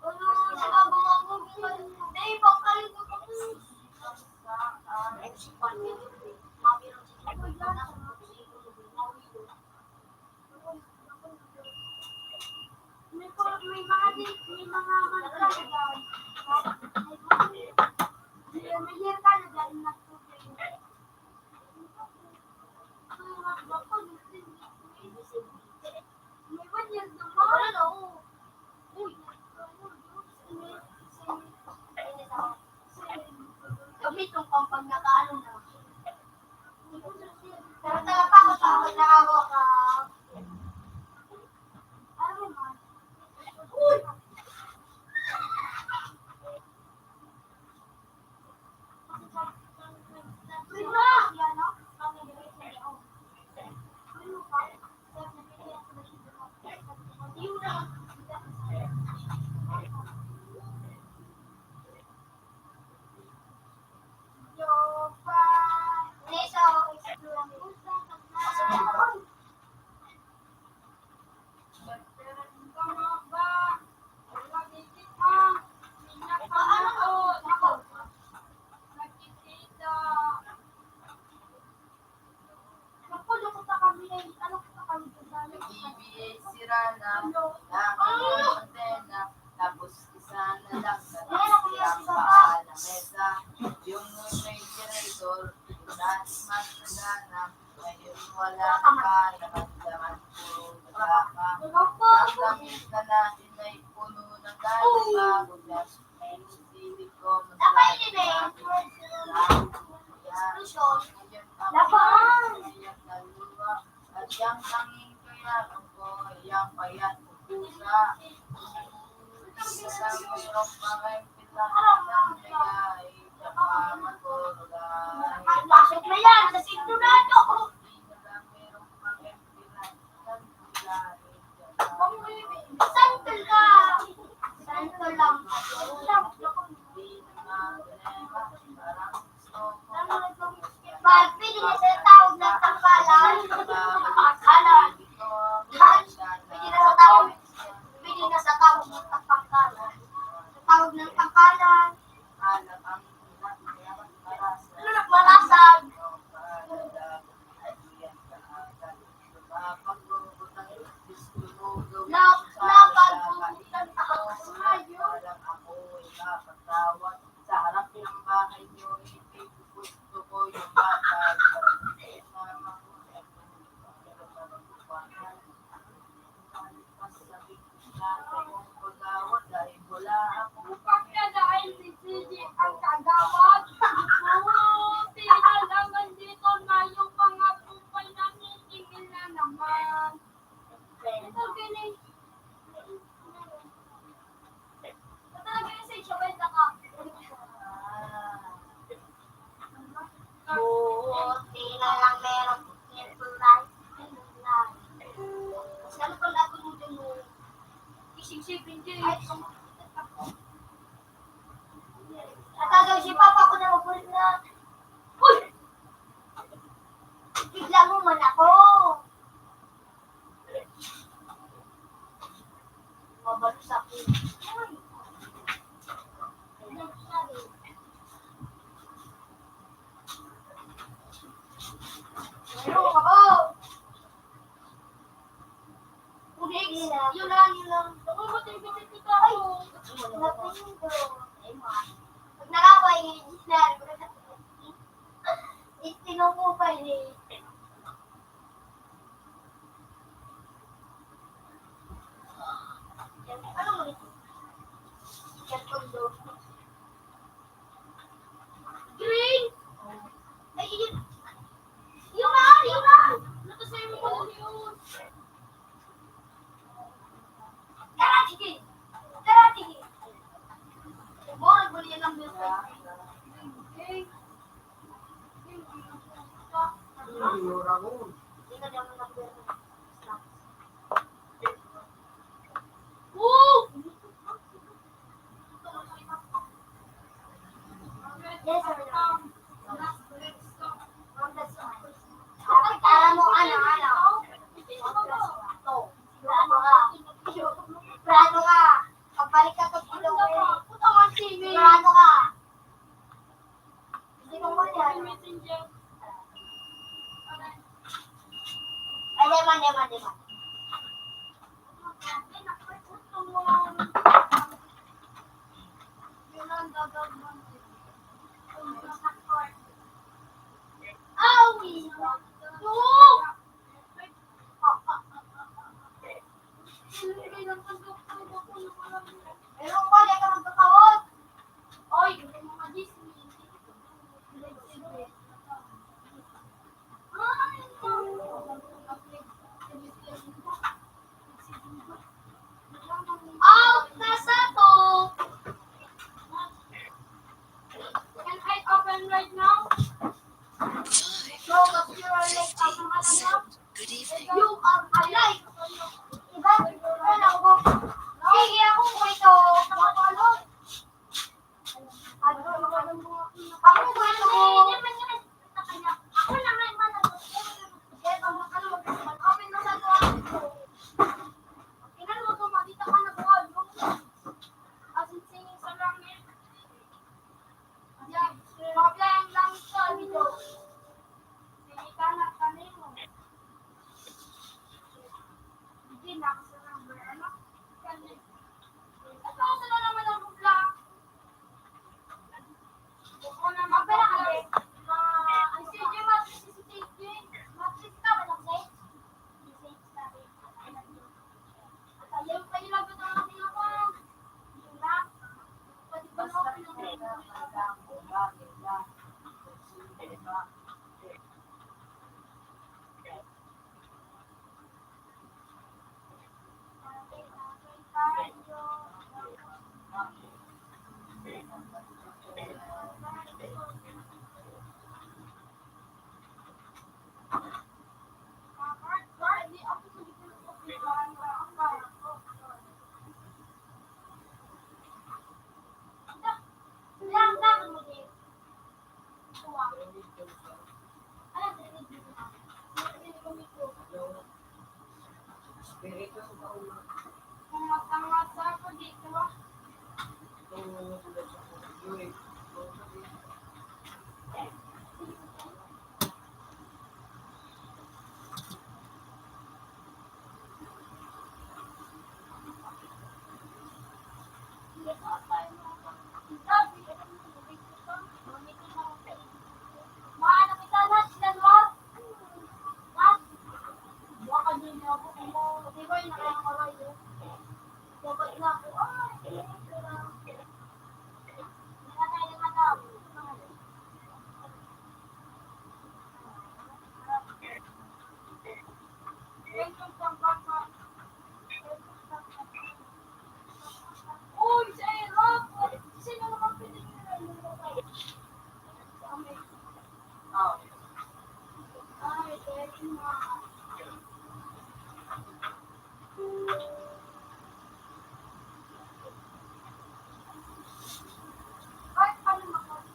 Ano? Saka gumagog ka. Hindi, pagkalikot ako. Exipan niya. Mami lang siya. Ay, nasa mga may mga magkakagal. May year ka na dahil nagtubig. May 1 year naman. Wala na, oo. Uy. Gamitin ko pang pag nakaano na. Pero talaga ako sa akin nakawa ka. Ano man? Uy! Prima! Nag-ibig sira na ang antena, tapos isa na lang ang paa ng mesa. Yung may generator, dahil mas nagana, ngayon wala na pa, nakamdaman ko, nagaka. Ang damit na natin ay puno ng dahil bago na, may silig ko, masabi na at yung tanging kaya ko, yung payat ko pusa. Sa mayroong mga pilang ng ligay, tsaka matulogay. Pasok na yan sa sigurado. Hindi na lang mayroong mga pilang ng ligay, Santol ka. Santol lang. hindi na magalema, parang gusto ko. Pag pili na sa tawag ng tangkalan, tangkalan. Pili na sa tawag. Pili na sa tawag ng tangkalan. Sa tawag ng tangkalan. Alam ang pinag-iyaman para sa Ano nagmalasag? Napagbubutan ako sa radyo. Sa harap ng bahay niyo, gusto ko yung bata. Dahil wala ako Dahil si Gigi ang kagawad. Buti na lang nandito na yung mga kupay na nitigil na naman. Ito galing. Talaga yung sa Isabel na ka. Buti na lang meron tulay. Kasi ano pala ako mo dyan mo? Isig-sipin dyan. Natagaw si Papa ko na magulit na. Uy! Bigla mo man ako. Mabalos ako. Uy! Ano sabi? Meron ka ba? Ulit. Yun lang. Ako mo tingin kita ako. Natingin ko. Pag nakaway, itinungupay ni. Ano mo ito? Yan kondo. Green! Ay, yun! Yun na! Natasay mo ko yun! Tara, sige! Mo, nagbuli yan lang bills. Okay. Hindi na naman nag-bills. Woo! Yes, sir. Alam mo, Sigurado ka. Pagbalik ka sa tulong eh. Sigurado ka. Hindi mo yan. Ay, deman. Awi! Meron ka, di ka magkakawot. Oy, mga Disney. right now? 5, No, but you are like, 7. Good evening. you are alive. Diba? Ano ko? Sige ako ito. Nakapalot. Ako naman ko. Ako naman managot. Kaya pag mag-open na sa ito. Tingnan mo kung makita ka na buwan. As in singing sa langit. Diyan. Mapla ang langit sa video. Hindi ka na kanin mo. Hindi na ako sa number. Ano? Kanin. Ito ako sila naman ang bubla. Buko na mapera ka rin. Ang CJ matrix si CJ. Matrix ka ba lang say? At ayaw pa yung lagot ang ating ako. Diba? Pwede ba ako pinag-ibig? Spirito sa taon na. Kung matangasa ako dito, Itong sulat sa Yuri. Uy, sa hirap! Sino naman pinag-iral? Ay, thank you, ma. Ay, paano makakasal?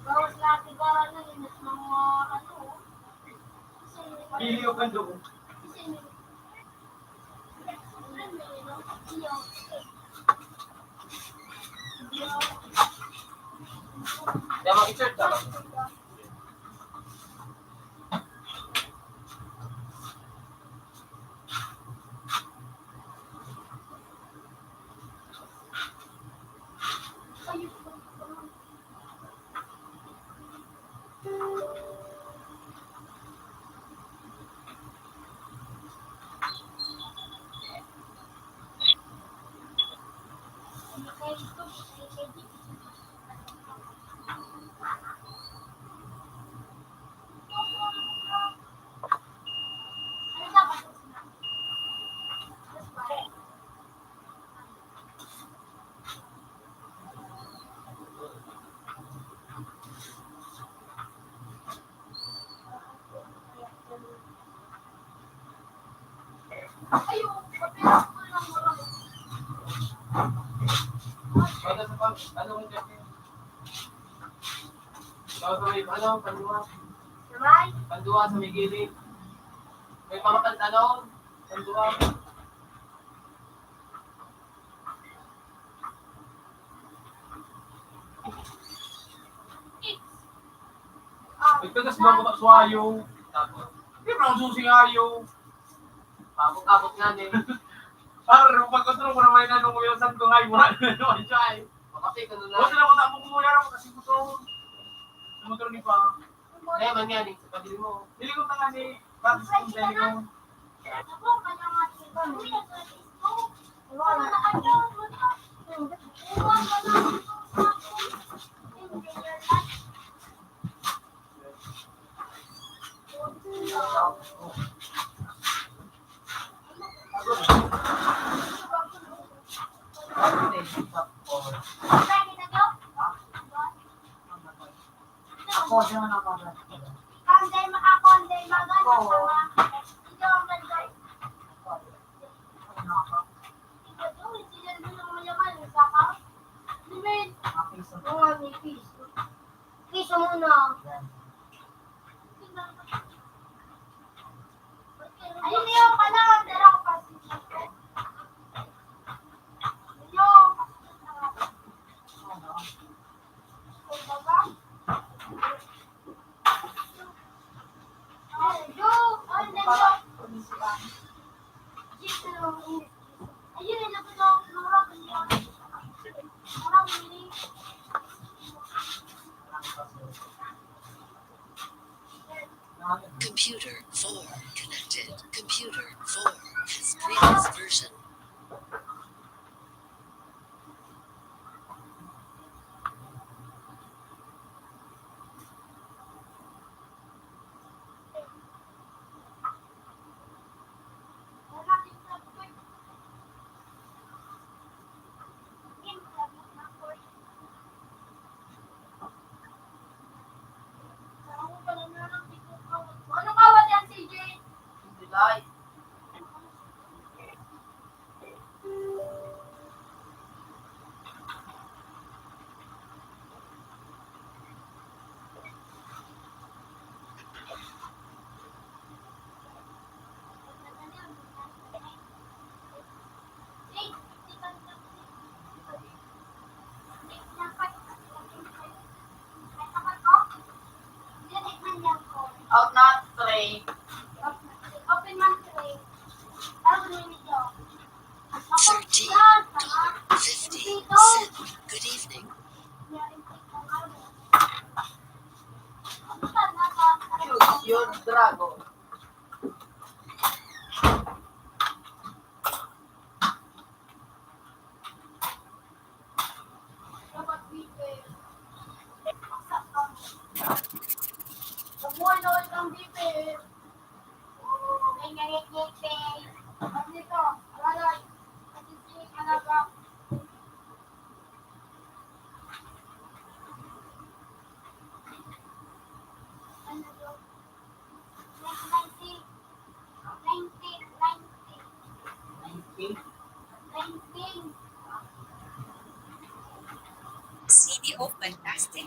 Bawas natin para na yun at mga ano. Pili o kando ko. Kaya mag-insert ka. Ano sa pag, ano kung dyan? Gagawin, ano, panduwa. Sabay? Panduwa sa may gilid. May mga pantalon. Panduwa. Ito kas bago ka suwayo. Tapos, di ba ang susi ayaw. Abot-abot nga din. Parang pagkotro ko naman na nung uyosan ko ngayon, wala na naman siya eh. Kasi kano Huwag lang. sila ko tapong kumuya ako kasi gusto ko. Motor ni pa. Hindi, man yan. Sa padili mo. Hindi ko tanga ni Bakit kung dahil ko. Ako, kanya nga sila. Uy, nag-gusto. Wala na ano. Wala na. Ako, di naman ako. Piso muna. Ayun yung pala, dala ko pa. Yung Computer 4 connected. Computer 4 has previous version. ano kawat yan, CJ? July. Out na, 3. Open man tray. Ano ba yung video? 13:57. Good evening. Choose your dragon. Dapat bibig. Nabuhay na ulit ang bibig. Ay, ngayit-ngayit. At nito, alalay. At ito, alaga. Ano to? 90. 19. CDO Fantastic.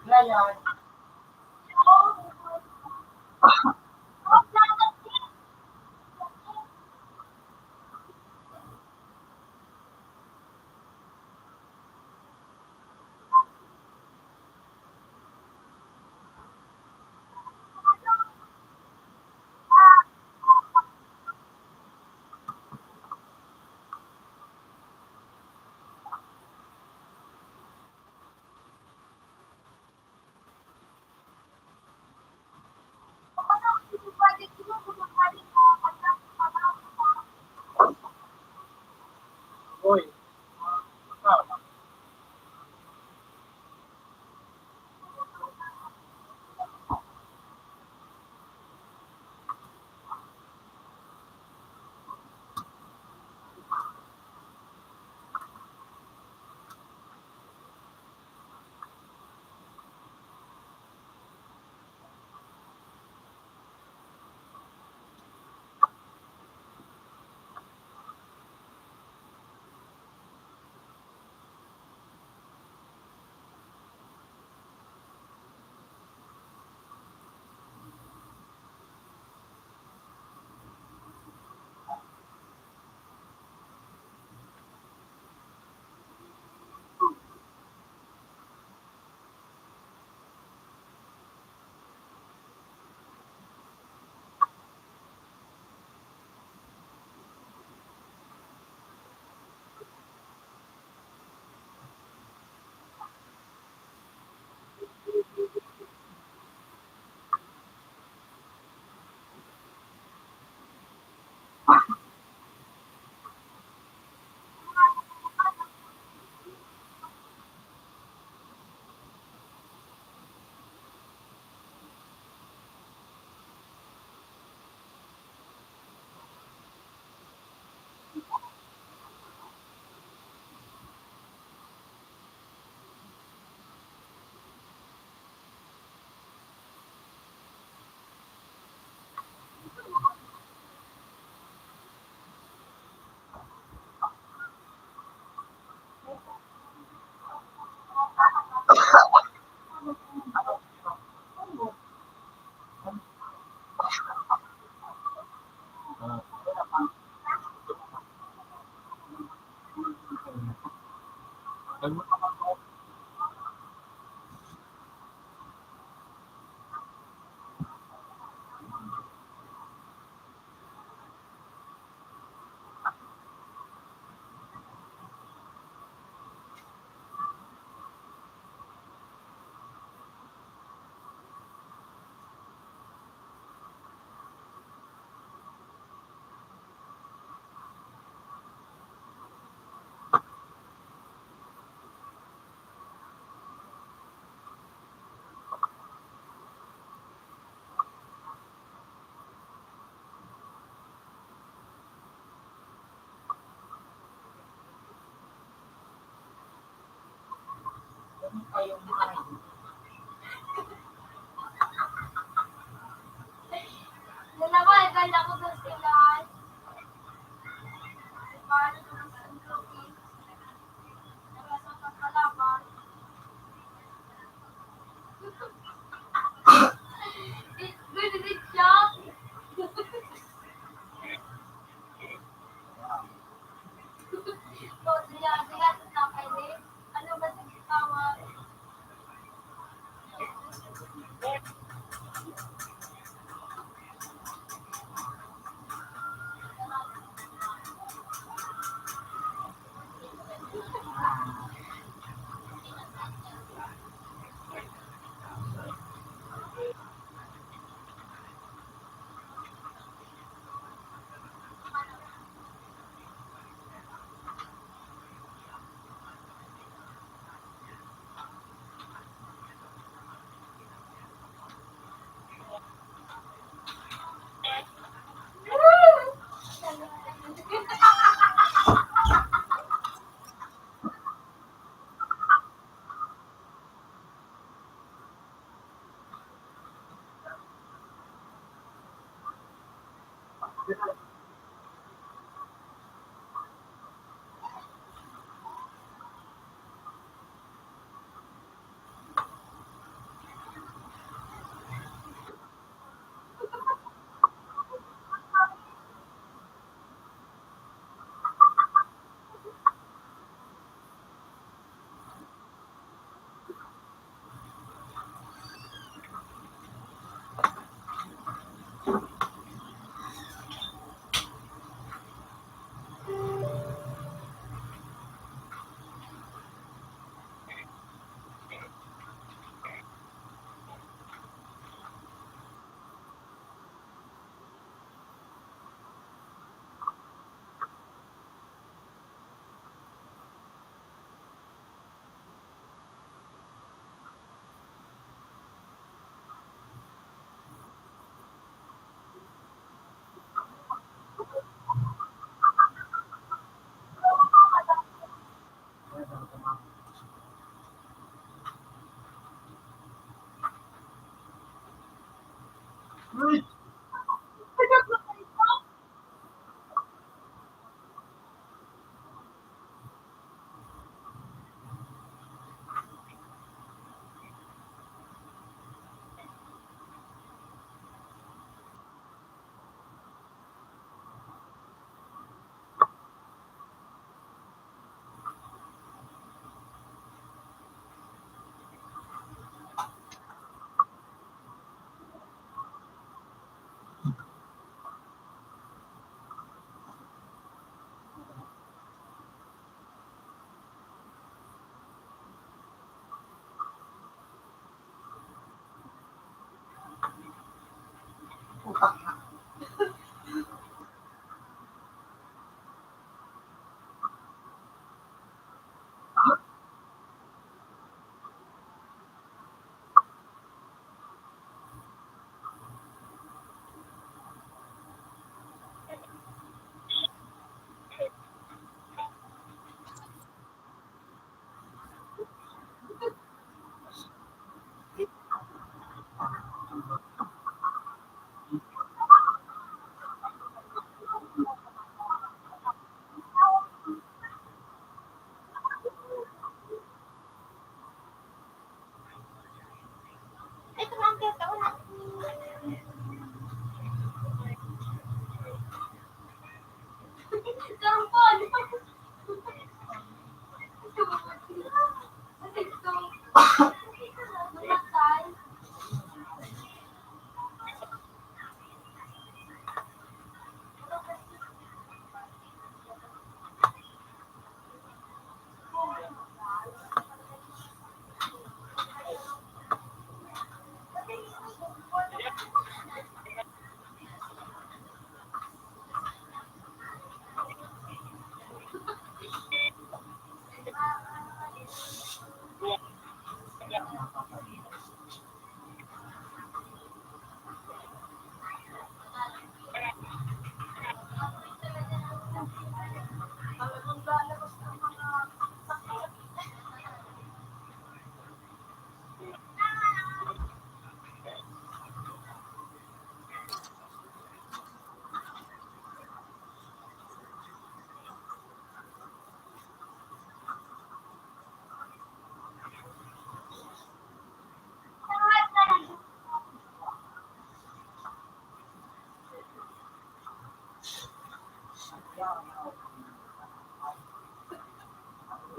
Ngayon, yung mic. Dalawa, ganda ko doon sila. Paano naman sa cookie? Nasa kapalaban. Good siya. Oh, siya sa pwede. Ano ba sa tawag?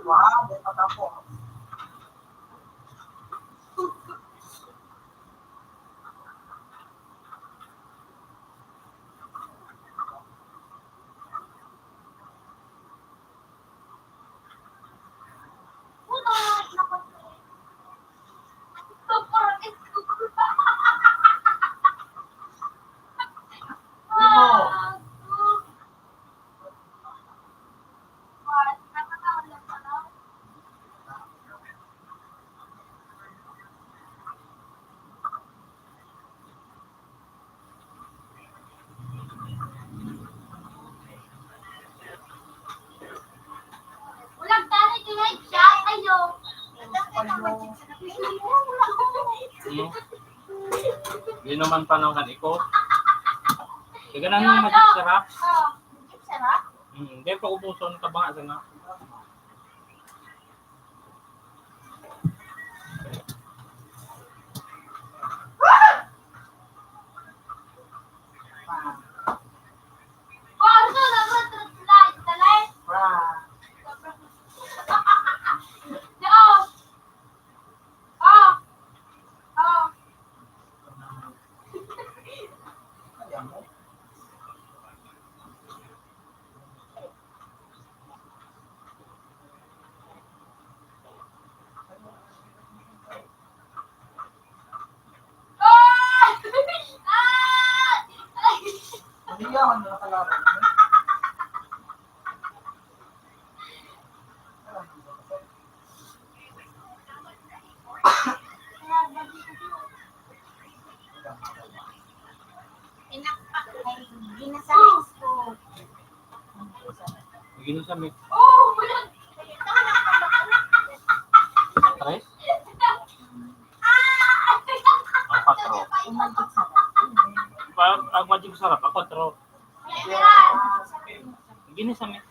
Wah, di patapos. Puta, naku. Super, super. Ah, what? Nakakatawa lang pala. Walang tarik yung siya. Ayo. Hmm? Hindi naman panangkan iko. Kaya na nang magic sarap. Oh, sarap. Hindi pa ubuson ka ba nga sana. Oh, ano na ba? Talay. Wah. Oh. Oh. Oh. Ah! Ah! Hindi yan, nakalaban. Ginasalis ko. Gino sa mix. Oh, wala. Tres? Ah! Ang patro. Ang magic sarap. Ang patro. Gino sa mix.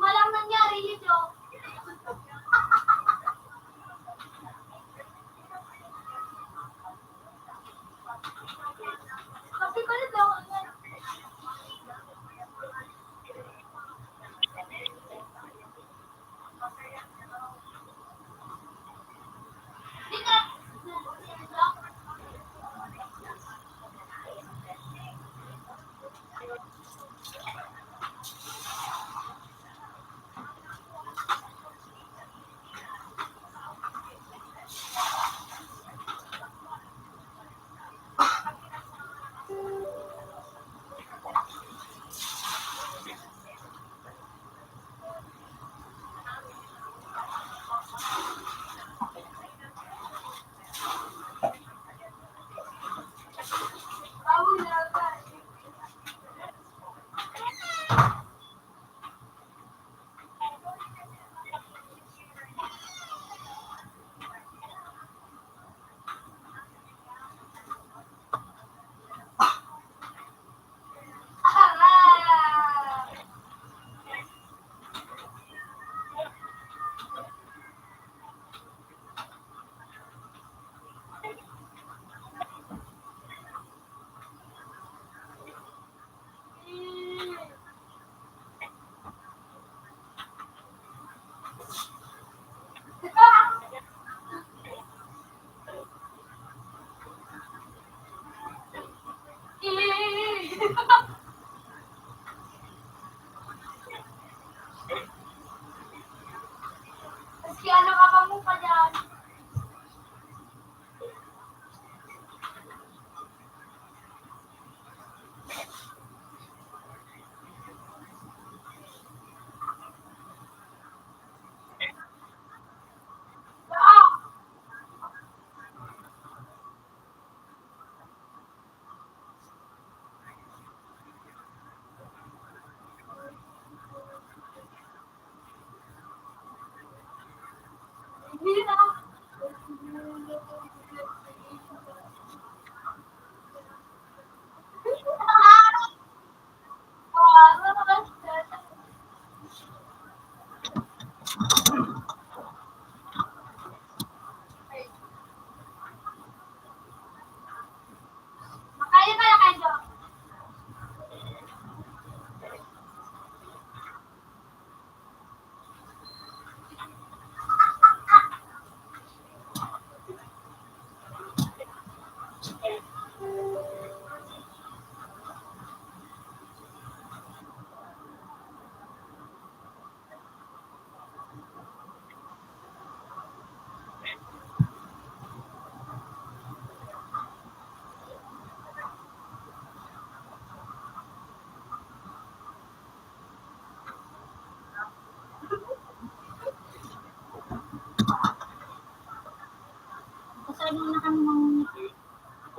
Walang nangyari yun, Kasi ko na daw.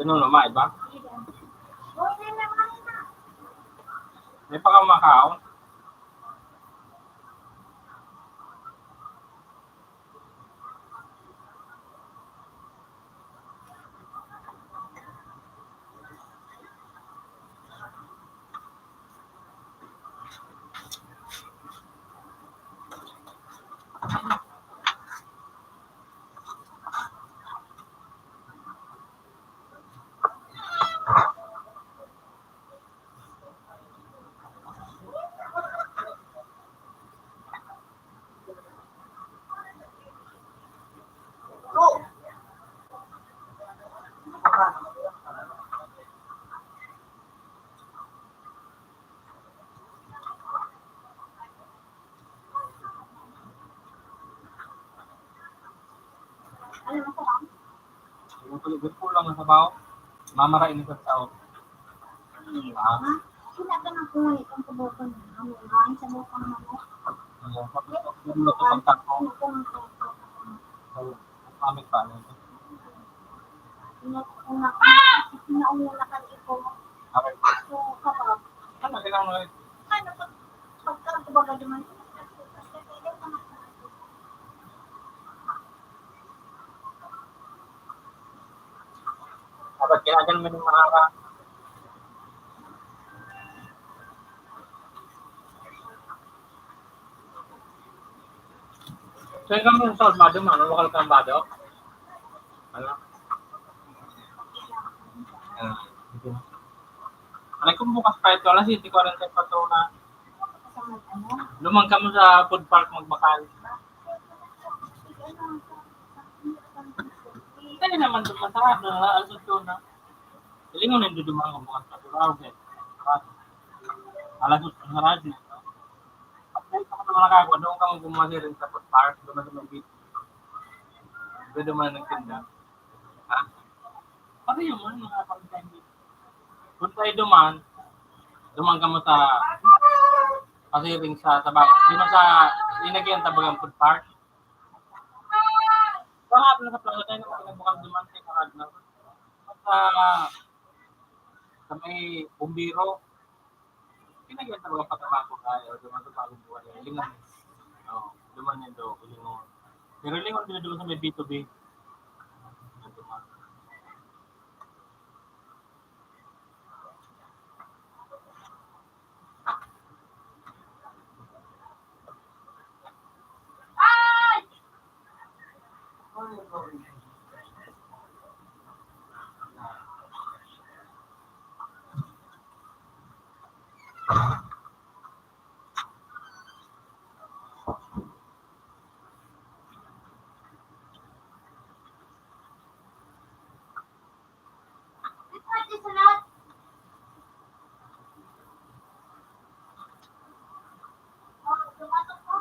Ganun naman, iba? Huwag na naman na. May pa ka makaon? Ano mo ko lang? Yung kulang ang sabaw. Mamarain sa tao. Sila ka ng kunit ang kabukan na. Ang sa bukan na mo. Yung luto pang tako. Pamit pa. Pinauna ka ito. Okay. So, kapag, Ano, kailangan mo ano, pagkakabaga naman. dapat kailangan mo ng mga so yung kami sa Almado, ano, lokal ka Almado? Ano? Ano kung bukas pa ito, alas 7:40 pa ito na lumang ka mo sa food park magbakal. Hindi naman doon masarap na alas 8 na. Ilingon yung dudumang kung bukas pa ito. Alas 8 na radyo. Ay, ako naman nakagawa. Doon ka mag-bumasi rin sa food park. Doon na beach. Doon naman nagtinda. Ha? Pati yun mo, mga pag-time beach. Kung tayo duman ka mo sa kasi ring sa tabak. Di mo sa linagyan tabagang food park. Pangat na sa plaza tayo nung pinagbukas duman sa kakad na. Sa may bumbiro. Pinagyan tabagang patabako tayo. Duman sa bagong buwan. Lingon. Oo. Duman yun do. Lingon. Pero lingon din doon sa may B2B. Duman. Pati sa lahat. Tumatok ko.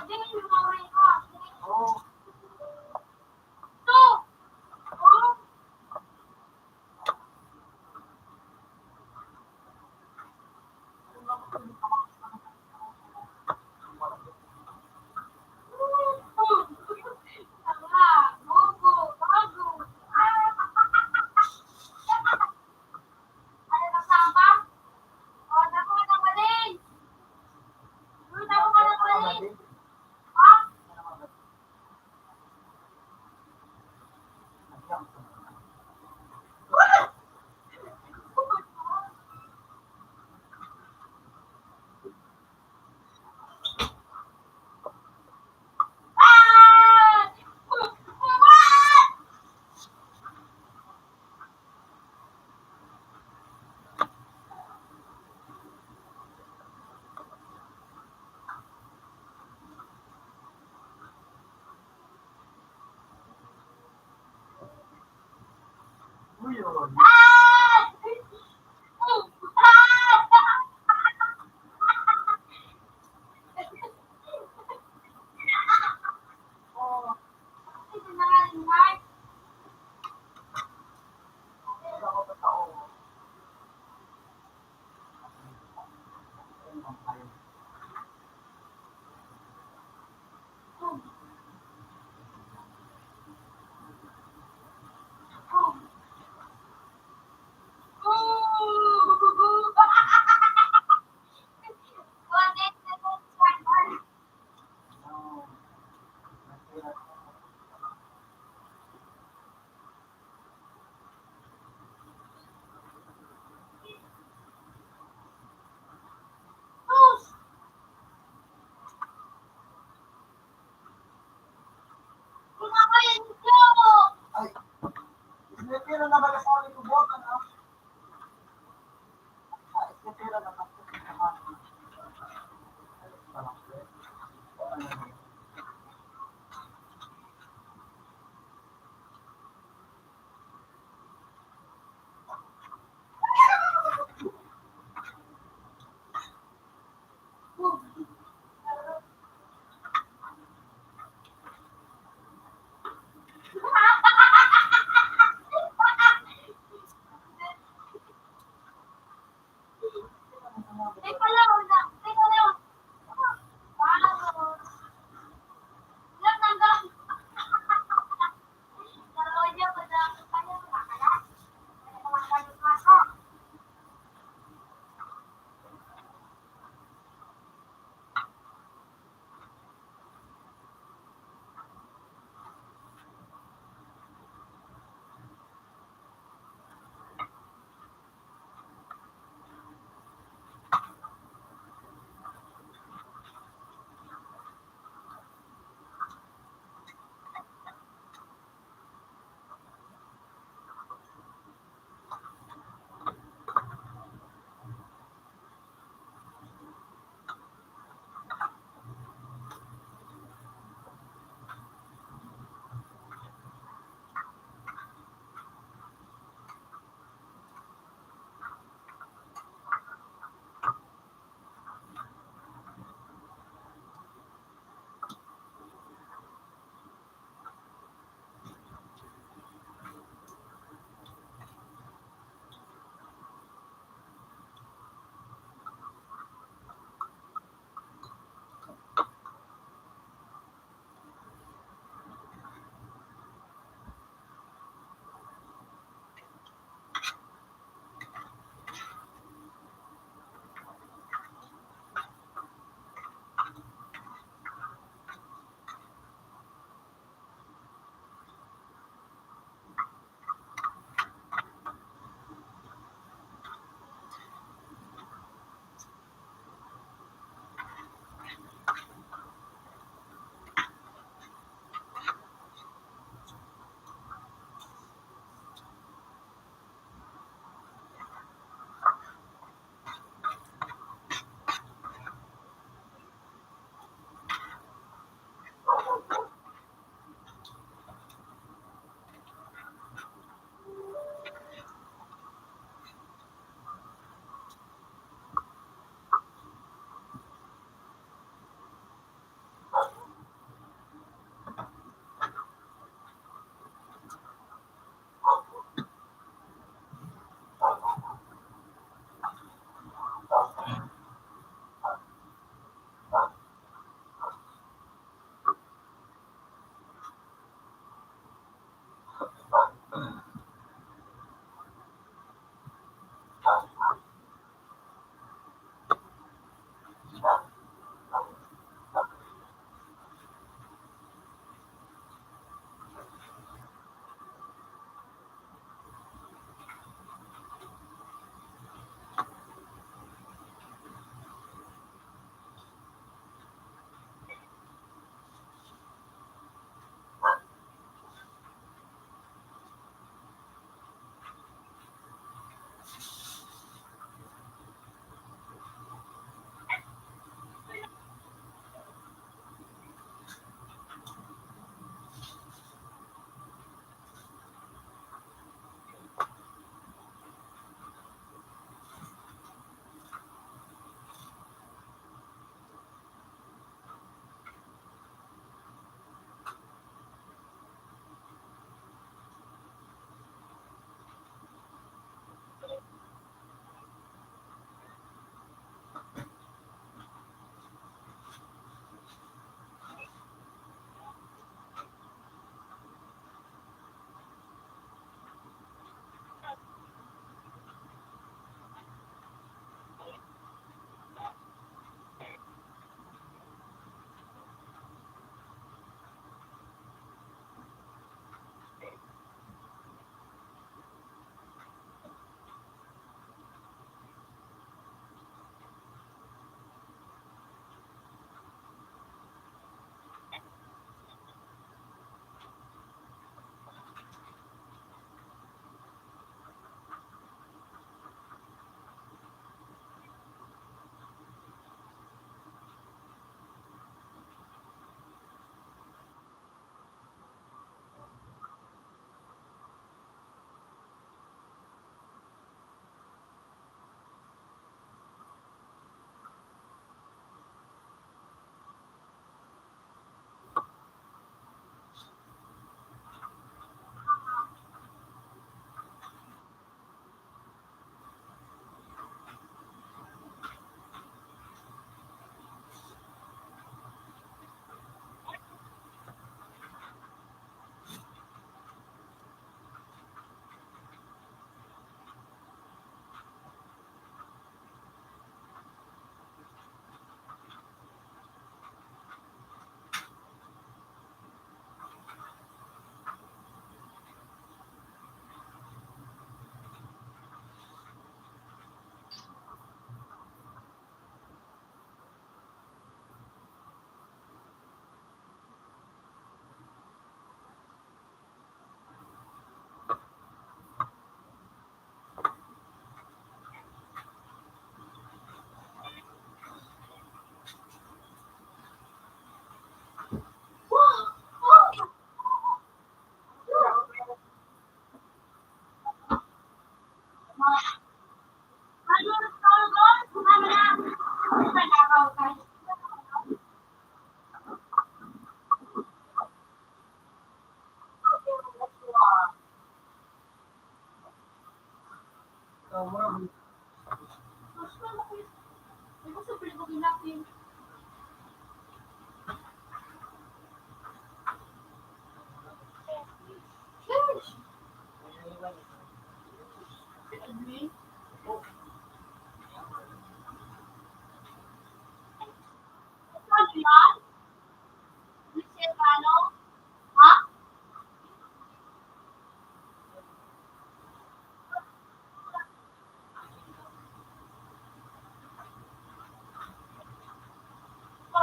Hindi, lumawin ka. Oo. Ito! Oh! Tama, bobo, bago. Ano kasama? O, dako ka ng malin. Dako ka ng malin. Ha? Ah! Uy, yun. Ah! Oh. Ito na nga rin, Mark.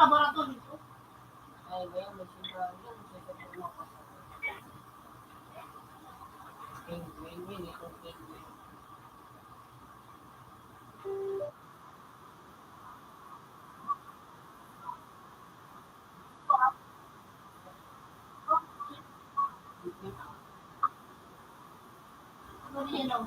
laboratory ko. Ay, ba yung machine learning? Penguin, itong penguin. Ano rin yun, oh.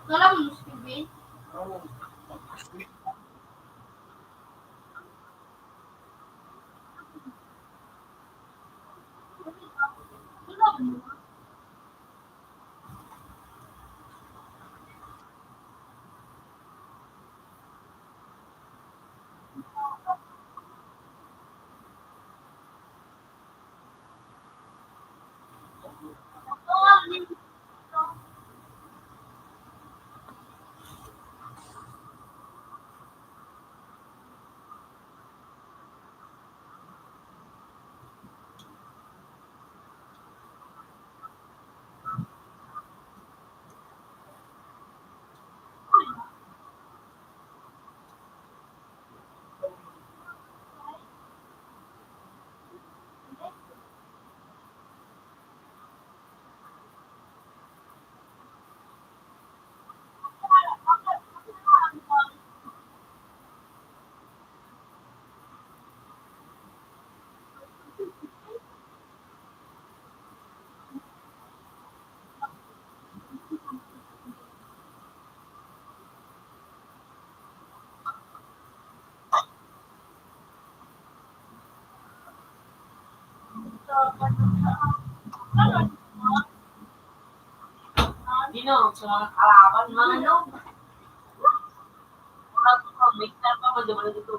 Wala mo nung Steven? Wala mo. Dino, sa mga kalaban, mga ano? Wala ko pa, may time pa, magdamali dito.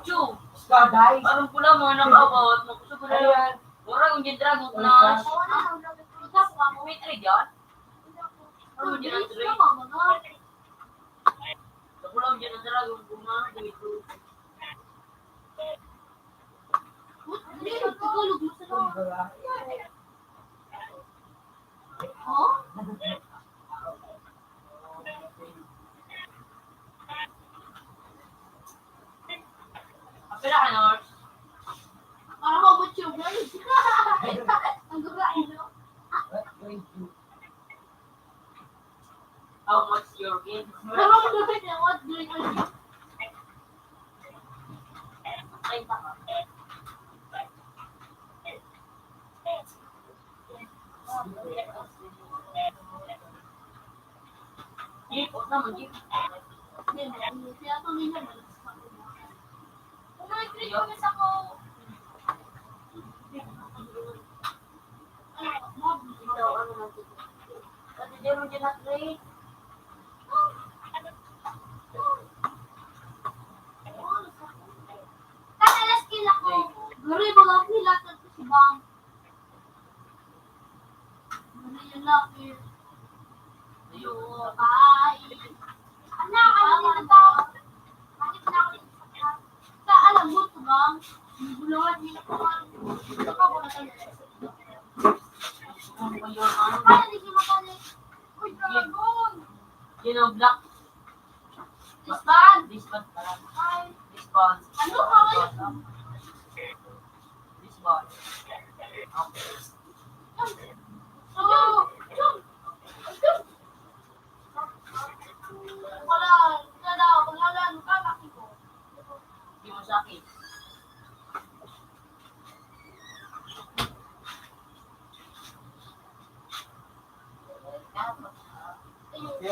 Chu, Skaday. parang pula mga nakabot, nakuso ko na yan. Orang yung dragon na, may trade yan? Ano mo dyan ang trade? Nakulang dyan ang dragon kung mga dito. Kapila ka, Nors? Parang mabot yung guys. Ang gurain, no? How much your game? Pero ang gurain niya, what doing on you? Ay, taka. Jeep, huwag naman, Jeep. Hindi, kaya ito niya malas ako. Kung nag-trade kami sa ko, Ikaw, ano natin? Kasi dyan mo dyan na-trade. kasi na skill ako. Guri, mga pilatod ko si Bang. Guri yung lucky. Ayun, bye. Anak, ano na to? Hanip na ako dito sa kanya. Alam mo ito, Bang? Bulungan niya ko. Baka ko na tayo. Ano ba yun? Ano? Kaya hindi siya makalit. Uy, dragon! Yun ang black. Disband! Disband pala. Ay, Disband. ano ka kayo? Disband. Okay. Wala.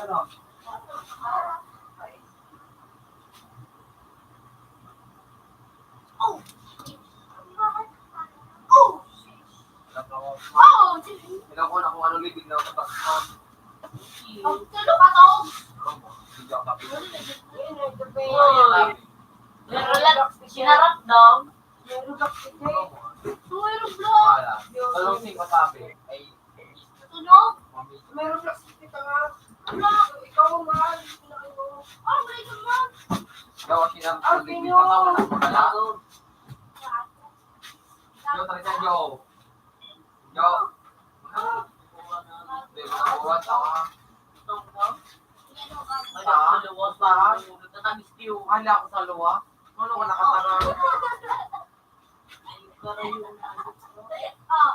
ano? Oh! Oh! Oh! Tingnan ko na kung ano libig na utak ko. Ang tulo ka to! Hindi ako kapit. Uy! Meron lang, sinarap daw. Tuwero vlog! Wala. Talong sing masabi ay Tunog! mami. Meron na si ka nga. Ano? Ikaw man. Oh, my God! Ikaw ang sinabi sa libig na tama na magala. Jo, tari sa Jo. Jo. Hindi mo nakuha ka. Hala ako sa luwa. Ano ka nakatarang? Ah!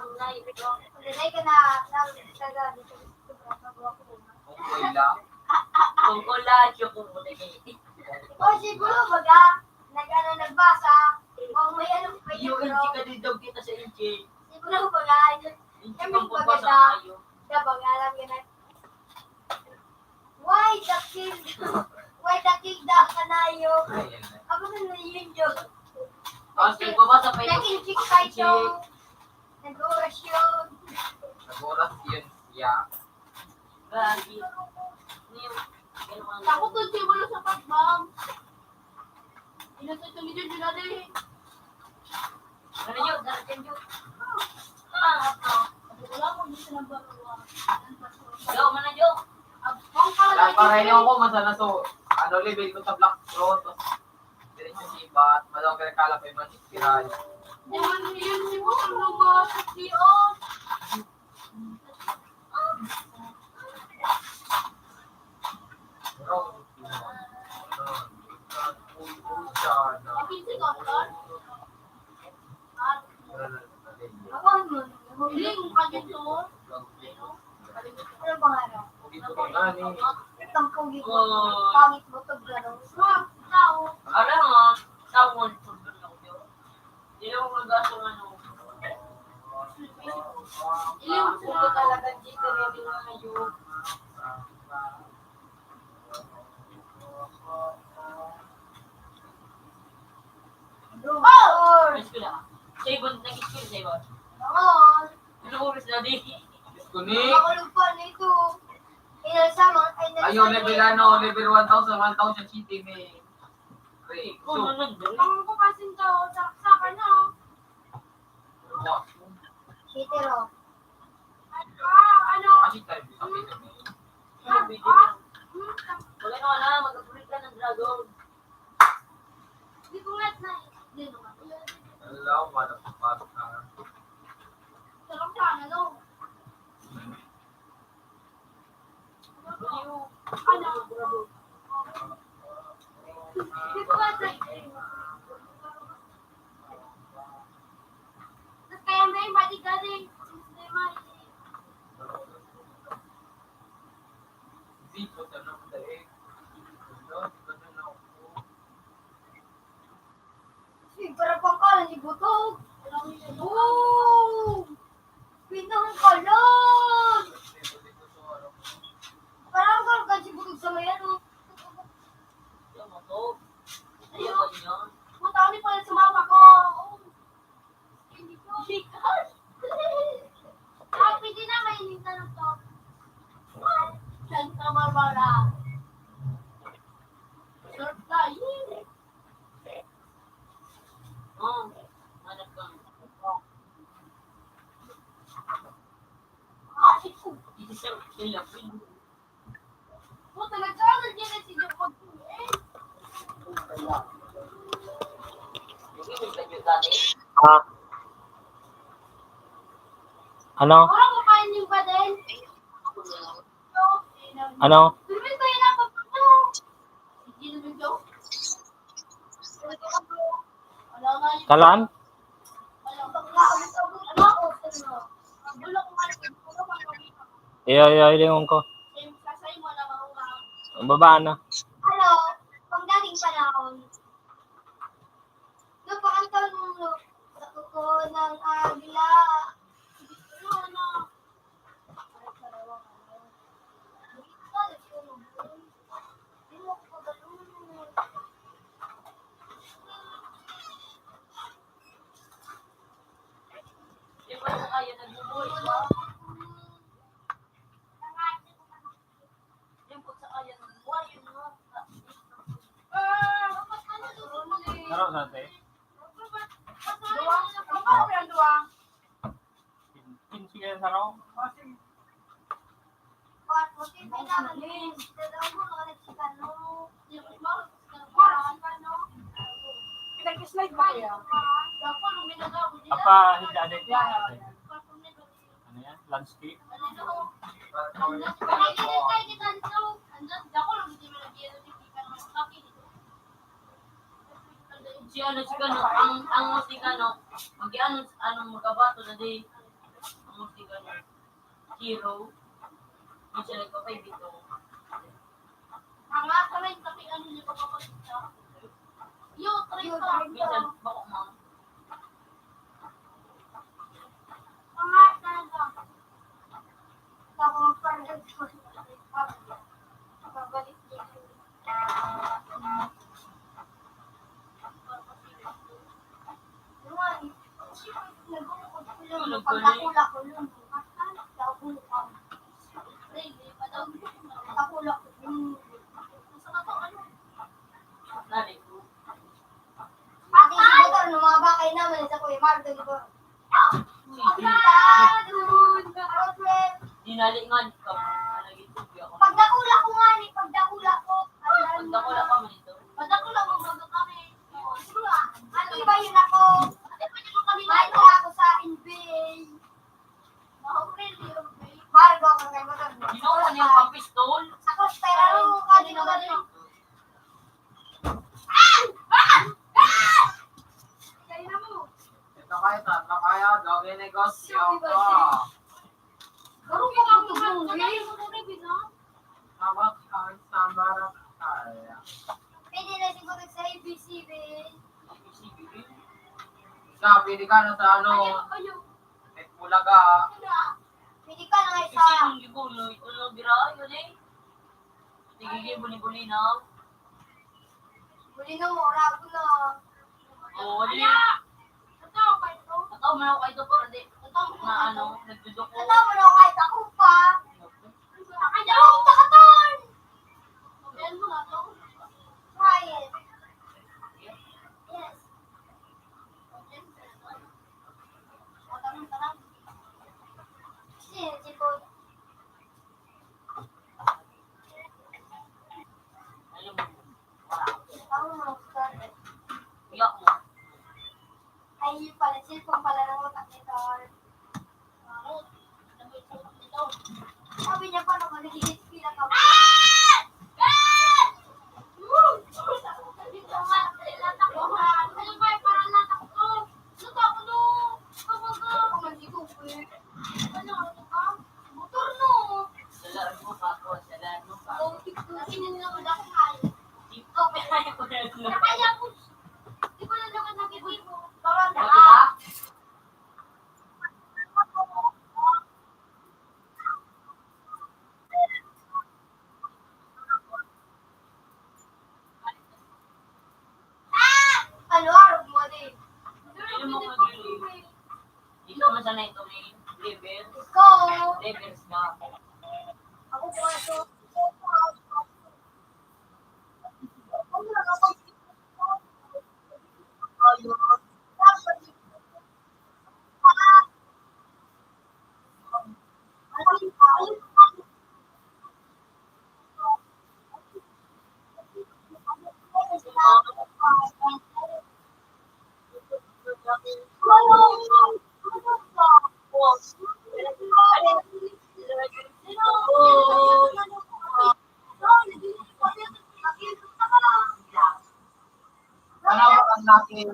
Nalagay ka na ng taga dito sa magawa ko. Okay lang. Kung collage yung kumulagay. O siguro baga, nagbasa, kung may ano pa Yung yun, inchi ka din daw kita sa inchi. siguro baga, Inchi Kami pang pagpasa pagkata. kayo. Dabang alam yun na, why the king da kanayo? Ayan. Ako na yun yun. Sige, bumasa pa yun. Nag-inchik kayo, nag-orasyon. Naguras yun siya. Gagi. Ako to siguro sa pagmam. Inasay tumidyo dyan natin. Ano yun? Darating yun. Ah, ito. Wala mo dito ng baruwa. Yo, mana yo. Abang ka Lang pareho ako masana so ano level ko sa Black Road. Diretso sibat, madawang kala pa yung inspiral. Di man yun si mo, lumasok siyon. Kapit si Kaplan. Ako nun, huling ka dito. Ano pangalan? Itang pugi ko. Pangit mo to gano'n. Swak, tao. Alam mo, tawon po doon ako yun. Hindi ako mag-aso ng ano. Ilim Ako talaga dito rin yung ngayon. Oh! May school ah. Sa ibon, nag-school sa ibon. Noon, Ano oras na di? Kunik. makulog pa nito. Inalsama, ay Ayo level ano, level 1000 city may. Kung ano nandun. Ang ko kasi daw, sa kanya. Kitero. Ano? Kasi tayo sa video. Sabi din lang. Wala na wala, mag-ulit ka ng dragon. Hindi ko nga na. Hindi naman. Hello, wala pa pa. Sarap ka na, no? Ano? Hindi ko nga na. Tapos kaya may mati galing. Hindi may. Zipo tanong dahil. Para pang kalan ni Butog. Oh! Pinang kalan! Parang kalan ka si Butog sa mayan, oh. Yung mo to. Ayaw ba niyo? Punta ko ni pala sumama ko. Oh. Hindi ko. Bikas. Happy din na may ininta ng to. Santa Barbara. Surf tayo. Oo. Hanap kang. Ah, ito. Isisip sila. Puta, nagkakaroon din na sila pag-uwi. Yung ibig na yun dati. Ano? Parang kumain yung ba din? Ano? Tuloy ko yun ako pa to. Hindi naman daw. Wala nga yun. Kalan? Wala. Ano ako? Ano? Ang gulo ko nga. lingon ko. Sasay mo na mahungang. Ang baba na. Hello, pang dating panahon. Napakanta mo sa kuko ng agila. Ano? Hindi mo ko pagalimutan. Di ba yung kaya nagbubuhay ba? Yung po sa kaya nagbubuhay, yun nga. Naro sa te. Kinsi kaya sa raw. Pinag-slide ba kaya? Apa hida de. Ano yan? Landscape. Si ano, si Kano, ang mustikano, anong magabato na di, ang mustikano, hero, yung siya nagpapay dito. Minsan, bako mo. Nari ko. Ate, siguro, nung mga bakay naman, sa Kuya Mardo, di ba? Dinali nga ka mo, nag-itubig ako. Pagdakula ko nga ni, pagdakula ko. Pagdakula ka man ito. Pagdakula mo, bago kami. Ano ba yun ako? Mahal ako sa NBA. Margo ako kay Margo. Ginawa niya yung pistol. Ako, pero ka, di naman yun. Ito kayo, tatlo kayo. Doggy negosyo ko. Marunong ka lang tumugi. Hawak ang sambarak kaya. Pwede na siguro sa ABCB. Ikaw, pili ka na sa ano. Bulaga. Pwede ka na Kasi isa. yung gibulo, ito lang bira, yun eh. Tigigil, buli-buli na. Huli na mo, rago na. Oo, wali. Tatawa ka ito? Nataw mo na ako ito para di, na ano, nagdudoko. Tatawa mo na kahit ako pa. Kaya ako takaton! Sabihan mo na ito. Quiet. Yes. Tanong. Si Boy. Ayun mo. Ako mo, sorry. Iyak mo. Ay, pala, cellphone pala ng utak nito. Sabi niya pa naman, nag-i-HP lang ako. Salaan mo pa ako, salaan mo pa ako. Ito, pinaya ko na lang. O, diba? Ano, arog mo din. Ano mo ko yun? Dito mo sana ito may level. Ikaw, Levels ka. ako po ito. Ano ang natin?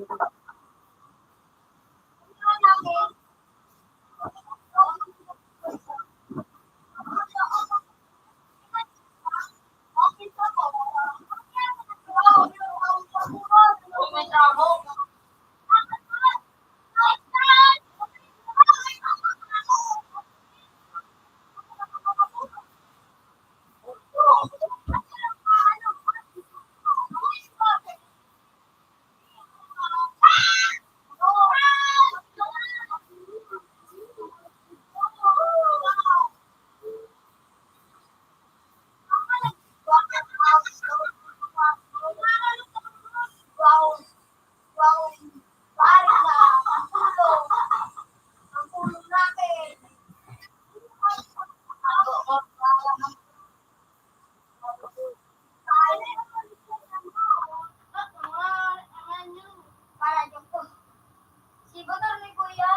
Motor ni Kuya.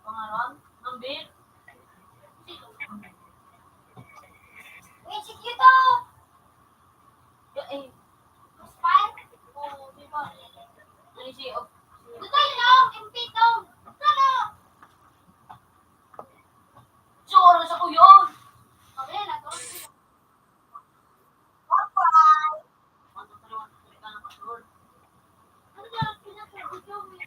Pangalan? Nambit? Wait, si Kito. Ya, eh. Spire? Oo, di ba? Ano siya? Tutay lang, MP to. Tara. Sure, sa ko yun! Okay, nato. Ano ka naman? Salita ng pastor. Ano na, pinag-video mo.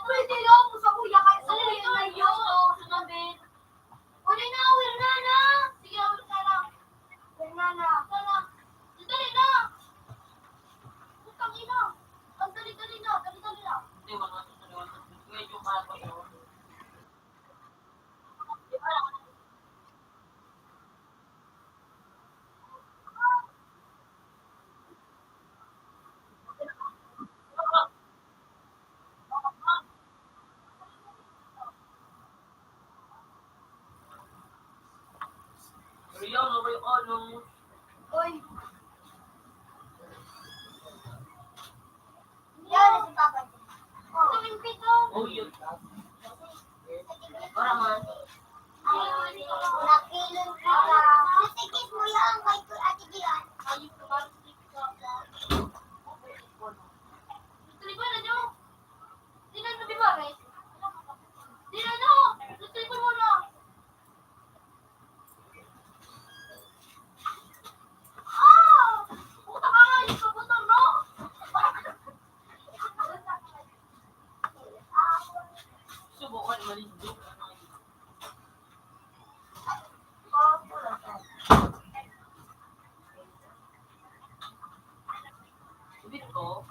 Pwede lang mo sa kuya kahit sa kuya na yun. Nambit? Uli na, uwi na na. Sige, uwi na lang. Uwi na na. Sana. Dali na. Putang ina. Ang dali-dali na. Dali-dali na. Hindi, wala sa saliwan. Medyo para ko yun. Pero yun, ano ba yung ano? Uy. Yan, si Papa. Oh. Ang pito. Oh, yun. Para man. Nakilong kita. Natikit mo yan kay Ate Gian. Ayun ko ba? Telefon na nyo. Di na nabi ba, guys? Di na no. Telefon mo na. Ah! Puta ka nga, yung kabutan mo. Subukan malindo. Subit ko.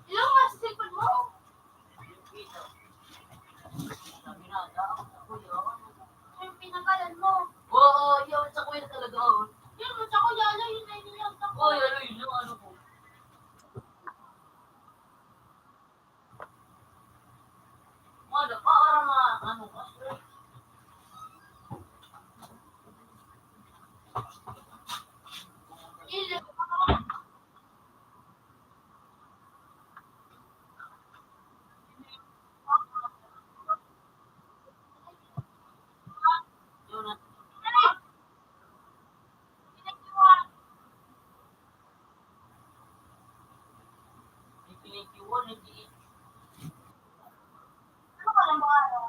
Ilang nga sa cellphone mo? Sabi na, dapat ako yun. Yung pinanggalan mo. Oo, yun sa kuya talaga. Yun, sa kuya, ala, yun na yun sa Oh, ano yun yung ano ko. Ano, para ano ka? Ilang. Yun na. Ikinikiwan, hindi. Ano ka lang mga ano?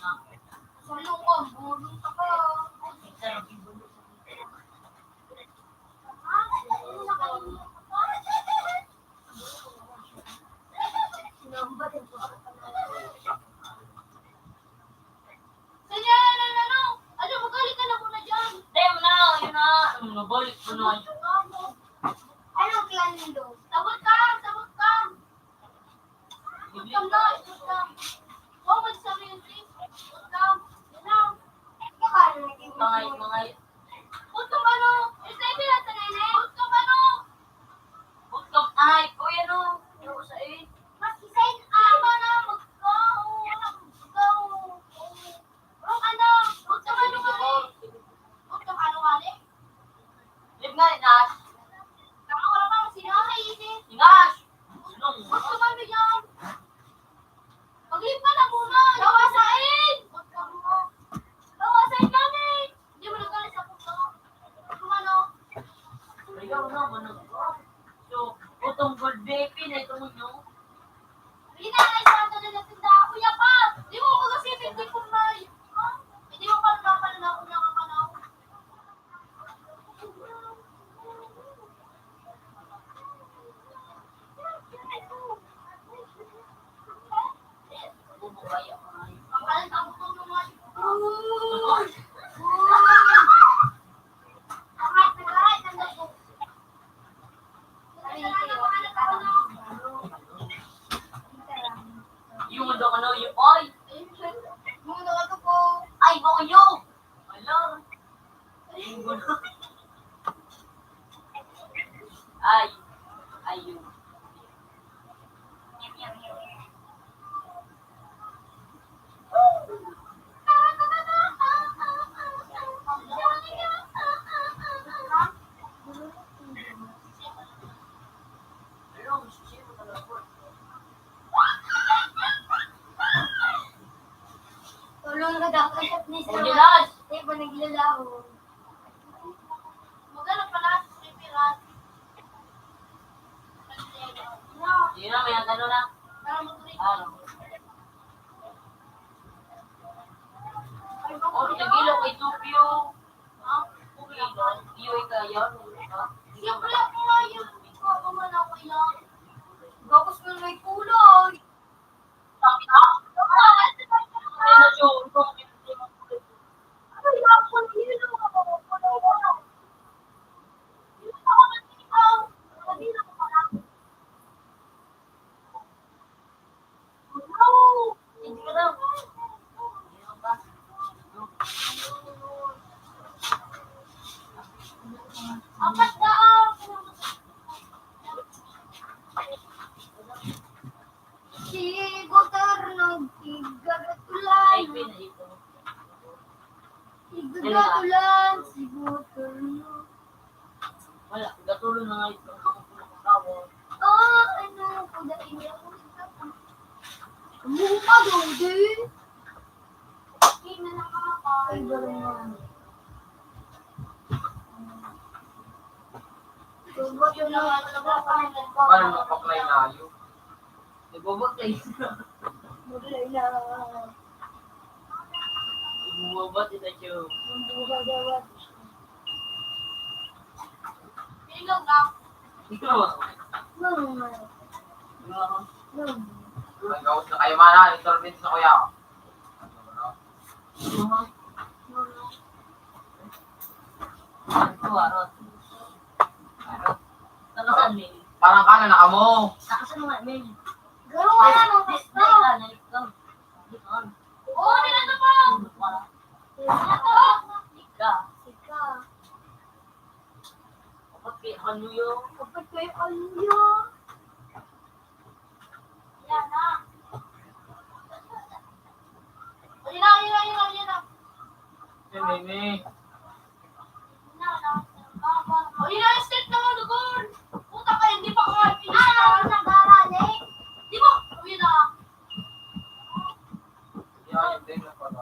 na. Sulong ko, bumulong ka. Sarap yung bulo. Kanya, ano? Ano, magaling ka na muna dyan. Dem na, yun na. Nabalik ko na. Anong clan nilo? Sabot ka, sabot ka. Sabot ka, sabot ka. Oh, magsabi yung please. Sabot ka. Yan na. Mga Sabot ka ano? SIP lang sa nene. Sabot ka ano? Bukam ay, kuya no. Yung sa eh. Mas isayin, ama na, mag-go. Mag-go. Bro, ano? Sabot ka ano ka eh? Sabot ka ano ka eh? Lip nga, Nash. Nakakala ka, sinakaisip. Nash! Sulong. Sabot ka ano yan? Mag-leave ka na muna. Lawasain! Sabot ka muna. Lawasain namin. Hindi mo nagalit sa puso. Ano? Ikaw na, manag. So, utong gold baby na ito mo nyo. Hindi na, naisado na natinda. Kuya pa! Di mo mag-asipin, di ko na. Hindi mo pa napala na ako nakakanaw. Bubukaya ka na. Ang kalit ang butong ng mga... Yung mundo ka na, yung oy! Ay, boyo! Alam! Yung gulo. Ay! Ayun. Alam, sisiyo ka na po. Tulong ka daw kasi ni Oh, Jonas! Hindi pa naglalaho. Magano pala sa Pipirat. Yun na, may nagano na. Para matuloy. Ano? Oh, nagilo kay Tupio. Iyo ikaw Siyempre ako nga yun. Ikaw ako man ako ilang. Gapos mo may kulay. Sabi na. Ay, na siya. Ano yung ako nila ako? Yun ako nagtikaw. Sabi na ko pala. No! Hindi ka daw. Apat daw. Si Gotar nagtigagatulan. Ay, pin ito. Tigagatulan. Si Gotar. Wala, gatulo na nga ito. Ako. Ano? Kudain niya ako. Mukha daw din. Hindi na nakakapay. Ay, gano'n. Subot yung naman Paano mapaklay na yun? Nagbabaklay. Maglay na. Bumabat ito siya. Ang buga dawat. Pilog na. Ikaw. Naman. Nag-out na kayo mana, intervene sa kuya. Ito, arot. Arot. Nakasan, Mel. Parang ka na naka mo. Nakasan nga, Mel. Garo ka na ng Display gusto. ka, nalikam. Dikon. Oo, nilata pa. Nilata. Ika. Sika. Kapag pihan mo yun. Kapag kayo alyo. Yan na. Ayun na. Nini. Ayun na, step na mo, Lugol. Puta ka, hindi pa ka finish. Nag-aralik. Di mo, ayun na. Yan, hindi na pala.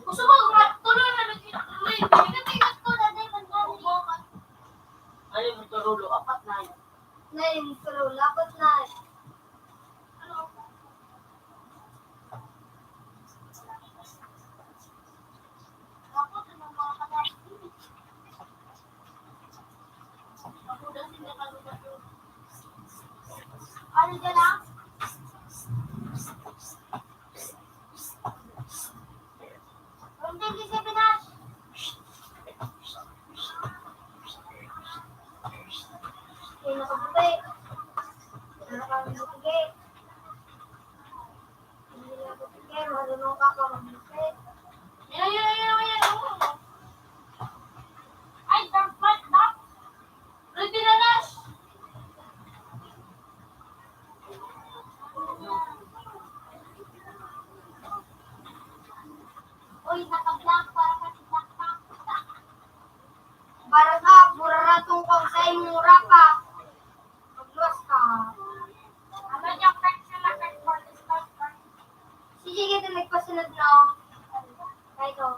Gusto mo, tuloy na nag-tuloy. Tingnan ko na din ang bubukan. Ano yung turulo? Apat na yun. Ngayon, pero lapot na. Ano? Marunong ka ka mag-isip. Yan. Ay, dark. Ready na, Nash! Uy, naka-black para kasi black. Para ka, mura ratong kong sa mura ka. Magluwas ka. Ano yung text sila text for this last time? Sige, kita nagpasunod na. Ito.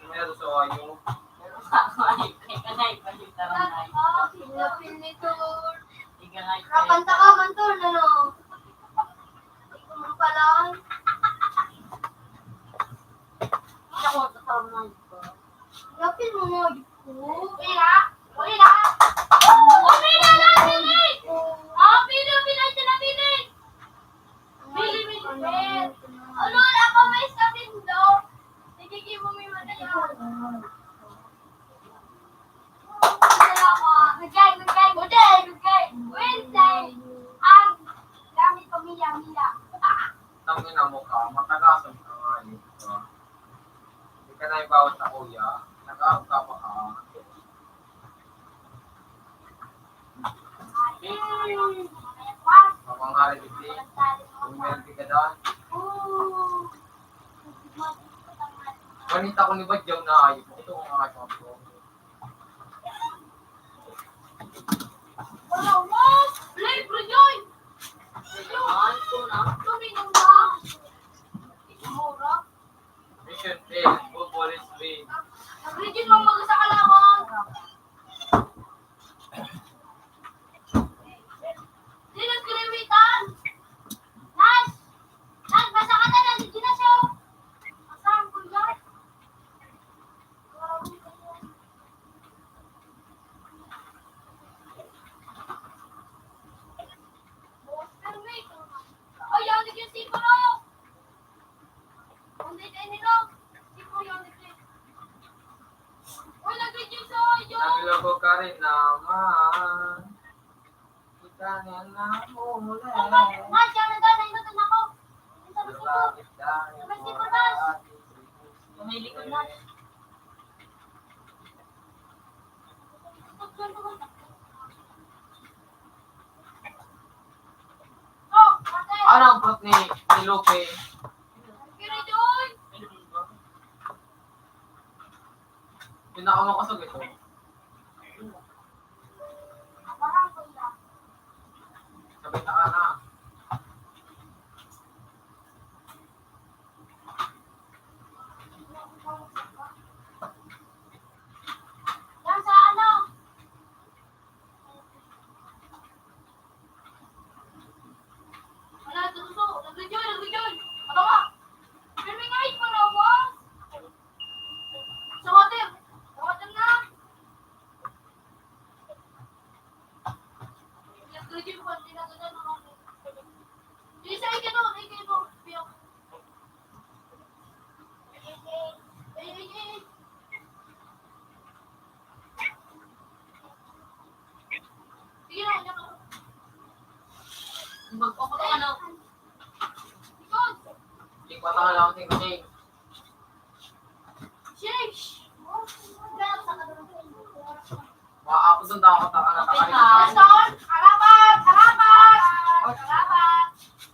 Meron sa ayo. Sinapin nito. Igalay Rakanta ka man to, ano? Ikaw mo pala. Ako, tatamay ko. Sinapin mo mo. Uli na! Uli na! Uli na lang, Pili! Pili siya na, Pili! Pili. Ano, ako may sabihin do. Nagiging mo may madali. Gugay. Wednesday. Ang gamit ko Mila. Tangin na mo ka, matagasan ka nga yun. Hindi ka na ibawat na kuya. Nag-aarap ka pa ka. Mapanghari hindi. Kung meron di ka daan. Ganita ko ni Badyaw na ayos. Ito kung mga ko. Wala mo! Libre yun! Tuminom na! Mura. Mission failed. Football is played. Nag-region lang mag sa kalaman. Sino skriwitan? Nas! Basa ka na lang. Hindi na siya. Asahan ko yan. Ay, yanig yung sipo na. Hindi tayo nila. Sipo yanig din. Uy, nag-region sa iyo. Nagloko ka rin naman. Kita na na huli. Mas, yan na tayo. Nainutan ako. Ito na sipo. Bakit dahil May sipo mo na. ating Pumili ko na. Oh, ate. Ano ang plot ni Lupe? Kira doon. Pinakamakasog ito. Parang ko lang. Sabay na ka na. Yan sa ano? Wala, tuso. Nag-rejoin. Ano ka? Pero may kahit pa naman. Sa hotel. Sa hotel na. Nag-rejoin ko. Hindi na ganyan ang hotel. Hindi sa ikaw. Piyok. Ay. Sige na, yan ako. Mag-off ka ano. Ikot! Hindi ko lang lang ting kasi. Sheesh! Ganap sa kadulong. Maapos doon daw ako taka na Okay taka. na. Pastor! Harapan!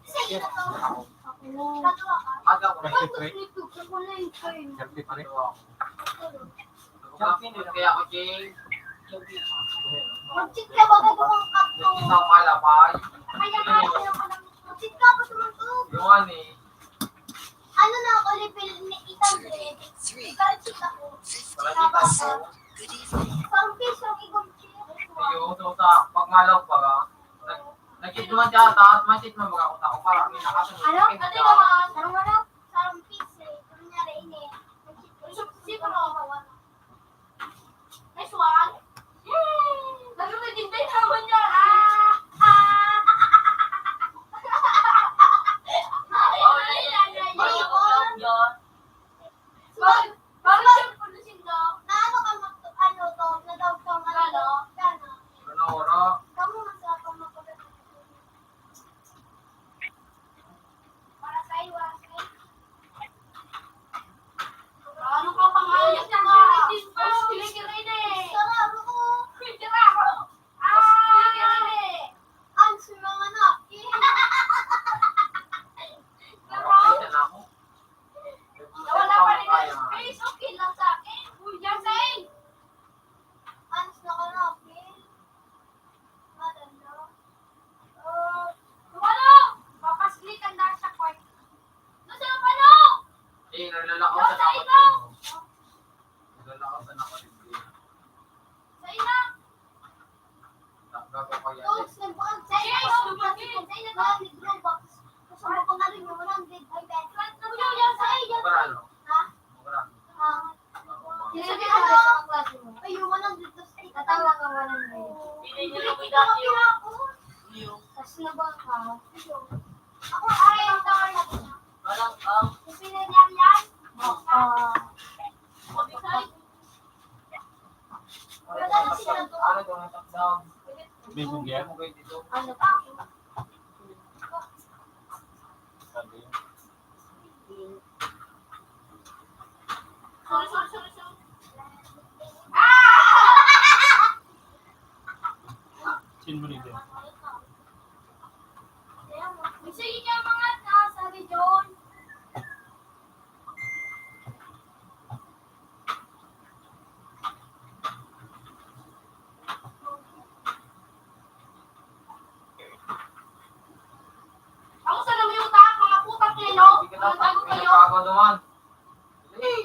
Sige na to. Katuwa ka? Aga ko na. Siyempre pa rin. Kaya ako, Jay. Mag-cheat ka ba ka kung kapto? Yung isang malapay. Kaya nga, mag-cheat ka ba tumutog? Yung ano eh. Ano na ako, lipil ni Itang Dre? Ikaw-cheat ako. Palakitan ko. Good evening. Pang piso, ikong-cheat. Yung so sa pagmalaw pa ka. Nag-cheat naman siya taas. May-cheat naman ako para minakasunod. Ano? Ate naman, sarang ano? Sarang piso eh. Kunyari ini. Sino na ako? Nice one. Yay! Nagre-regindate naman niya. Yun. Bakit siya produsin daw? Na ano ka ano to? Na daw to ano? Gano? Ano ora? Kamu masarap ang magpapagawa. Ako ay ang tawag na niya. Walang ang Pipili niya yan. Wala na sila to. Ano to, top-down. Bibig yan. Ano kayo dito? Ano pa? Sabi. Sorry. Chin mo rin din. Sige ka mga sabi John. Ako sa namiyuta, mga putang kilo. Hindi ka Mga dapat tago kayo. pinagkagawa naman. Eh,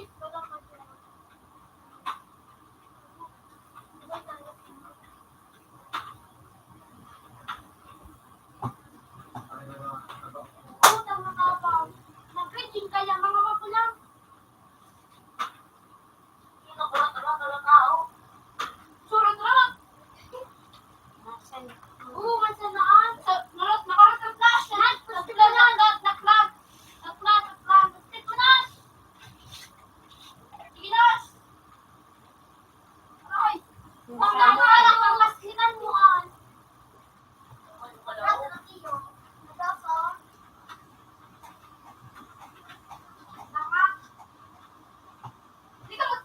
Putang matapang. Nag-grading kaya mga mapulang. Surat-surat. Oo, mansanaan. Nakarat-flash. Naklag. Sige na. Ay. Pagkakalang ang masinan mo an.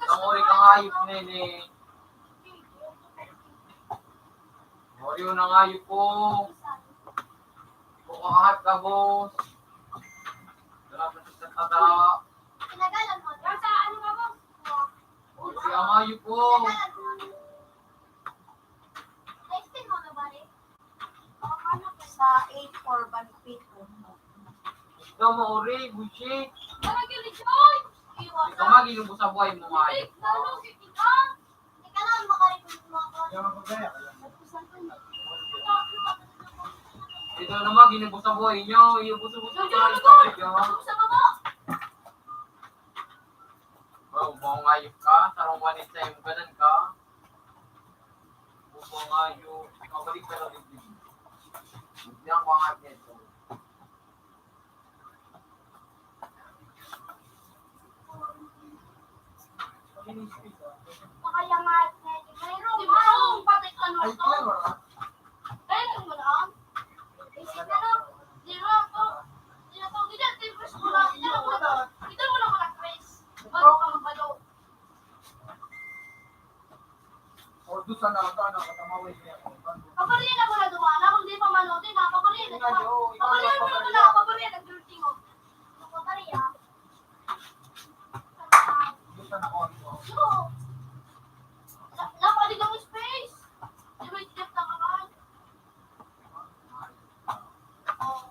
Kamuri kang hayop, nene. Kamuri yun ang hayop ko. Kukahat ka, boss. Dapat sa tada. Pinagalan mo. Yung sa ano nga mo? Kamuri ang hayop ko. Na-explain mo na ba rin? Sa 8-4 banpit. Ikaw, Mauri, bullshit. Parang yun ni Joy. Iwas. Ikaw nga, ginubo sa buhay mo, hayop. Lalo, kita. Ika lang, makaripin mo ako. Ito naman, ginubo sa buhay nyo. Iubuso-buso Yung ka. Joy, Ikaw, ano sa baba? Bro, buong hayop ka. Sarong wanit sa'yo, ganan ka. Buong hayop. Mabalik ka lang din. Hindi ang pangat nito. Kaya nga, mayroong mayroong patik ano to. Kaya mo lang. Isip na lang. Zero to. Zero to. Tipos mo lang. Ito mo lang wala Chris. Bago ka mabalo. Paborito mo na dumana. Kung di pa manote na, paborito. Paborito mo na. Paborito. Nag-dirty mo. Paborito. Yo! Napali ka mo space! Di ba i-step na kaman? Oh.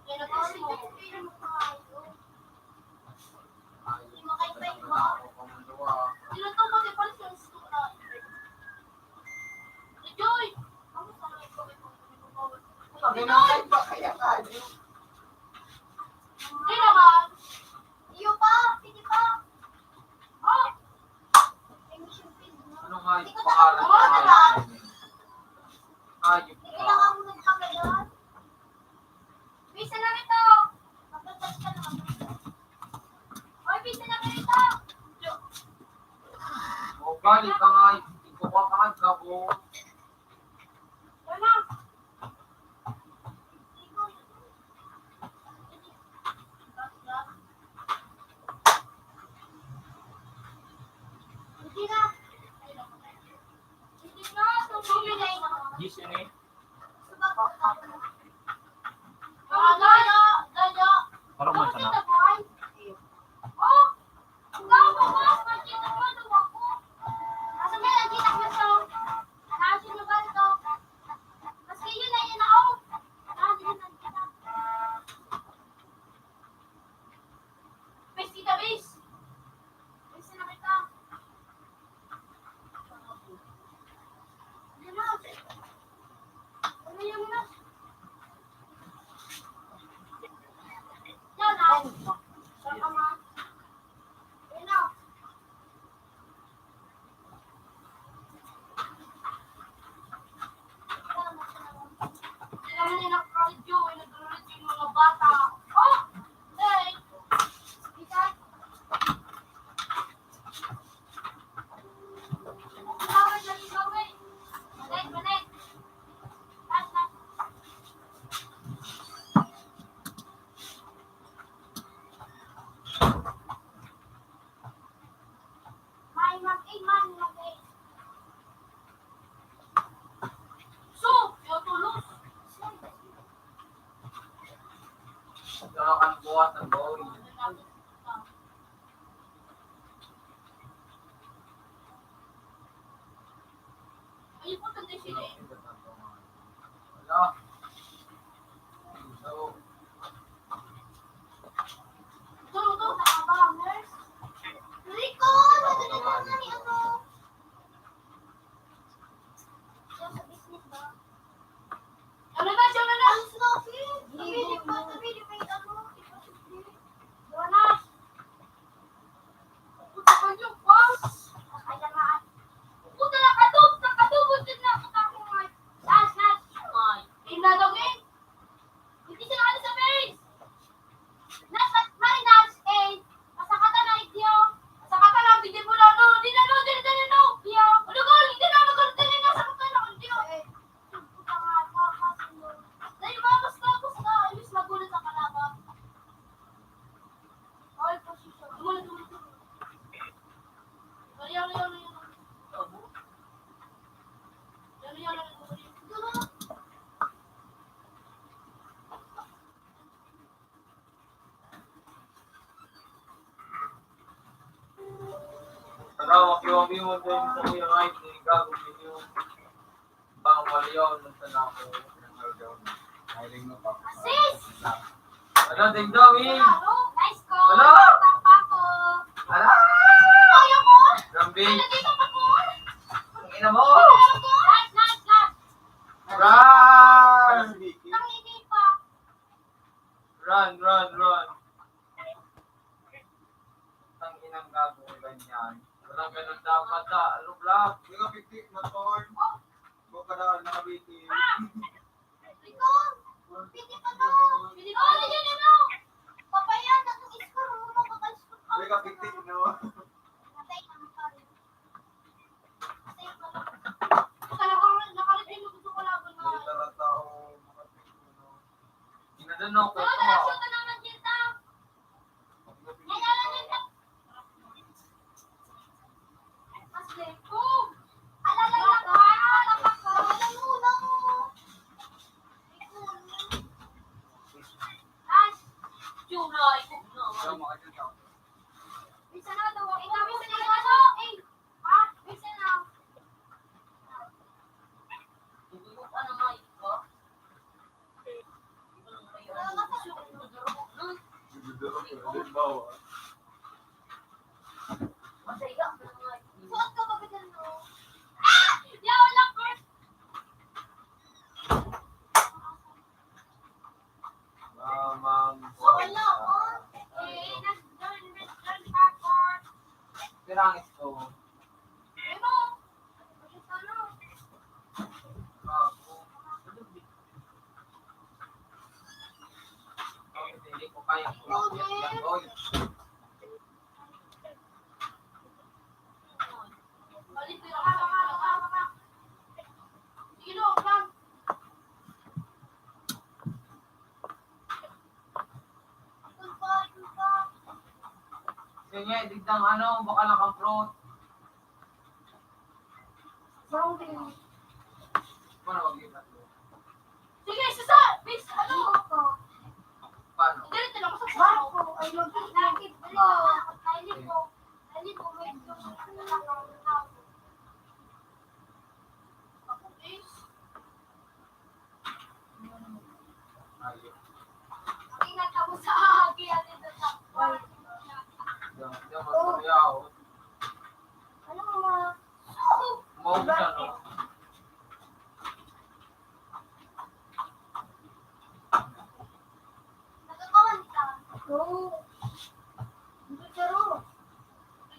Yan na kasi mo. Hindi makaipay mo. Sino to mo? Di pala siya gusto na. Joy! Ano sa mga Joy! Hindi naman. Iyo pa! Sige pa! Oh! Anong hayop pangalan Oo, sa diba? hayop? Hayop Hindi ka. kailangan mo nagpagalan. Bisa na rito! Magdagdag ka naman. Oy, bisa na rito! O, galit ka nga. Ikukakat ka po. Yun na! Hindi na! Hindi na! Tumibigay na! Yes, yun eh. Daya! Parang man sana. Oh! Ang gawa ko! Bakit naman ako? Asa may nagkita ko sa... Ha? Pero kan buhat ng boy. Ayun po, tanda sila eh. Wala. So, Ito, nakaba, nurse. Rico, nadalitan na ni ano. Sa business ba? Ano na, siya na na. Ang snowy. Sabili pa, sabili may ano. Jonas. Puta ka niyo, boss. Kaya nga. Puta na, nakatubod din na. Puta ko nga. Nas. Ay, Tingnan daw eh. Hindi sila kani sa face. Nas, masakata na ityo. Masakata na, bigyan mo na, no. Di na, no. Iyo. Ulugol, hindi na, dili na sa mukha na, ityo. Puta nga, papasin mo. Dahil basta. Ilis magulat sa kalaban. All position. Dumunod. Yan. Kalau makiwami mo din sa kuya kahit ni gagawin din yung bawal yun ng tanako. Hiring mo pa. Sis! Ano, ding dawin? Nice ko. Wala! Tapa ko. Ala! Kaya ko. Rambi! Nalagay ka pa ko. Ang ina mo! Last. Run! Hindi pa. Run! Ang inang gagawin ganyan. Walang ganun dapat Ano, Black? Hindi ka pitik na torn. Buka na nakabiti. Rico. Piti pa to. Piti pa. Oh, yan ano. Papaya, nag-score mo makaka-score ka. Hindi ka pitik, no? Natay ka pa rin. Natay ka pa. Talagang nakarating mo gusto ko laban na. Hindi talaga tao makapitik, no? Ginadano ko Pero ito. na-shoot na naman kita. Junay, Kaya makakita. hindi ko pa na mic ko. Masaya ka na mic. Tirangis ko. Hindi ko kaya yan, boy. Sige, digdang baka nakaprot. Paano mag-ibat mo? Sige, sisa! Bis, ano? Paano? Ganito lang ako sa Marco. Ay, mag-nakit ko. Ay, ko. May ako, bis. Ayun. Ingat ako sa akin. Dito sa kwarto. Diyan magsayaw. Ano mo? Mawag siya, no? Nagkakawan ka? Oo. Nagkakaro.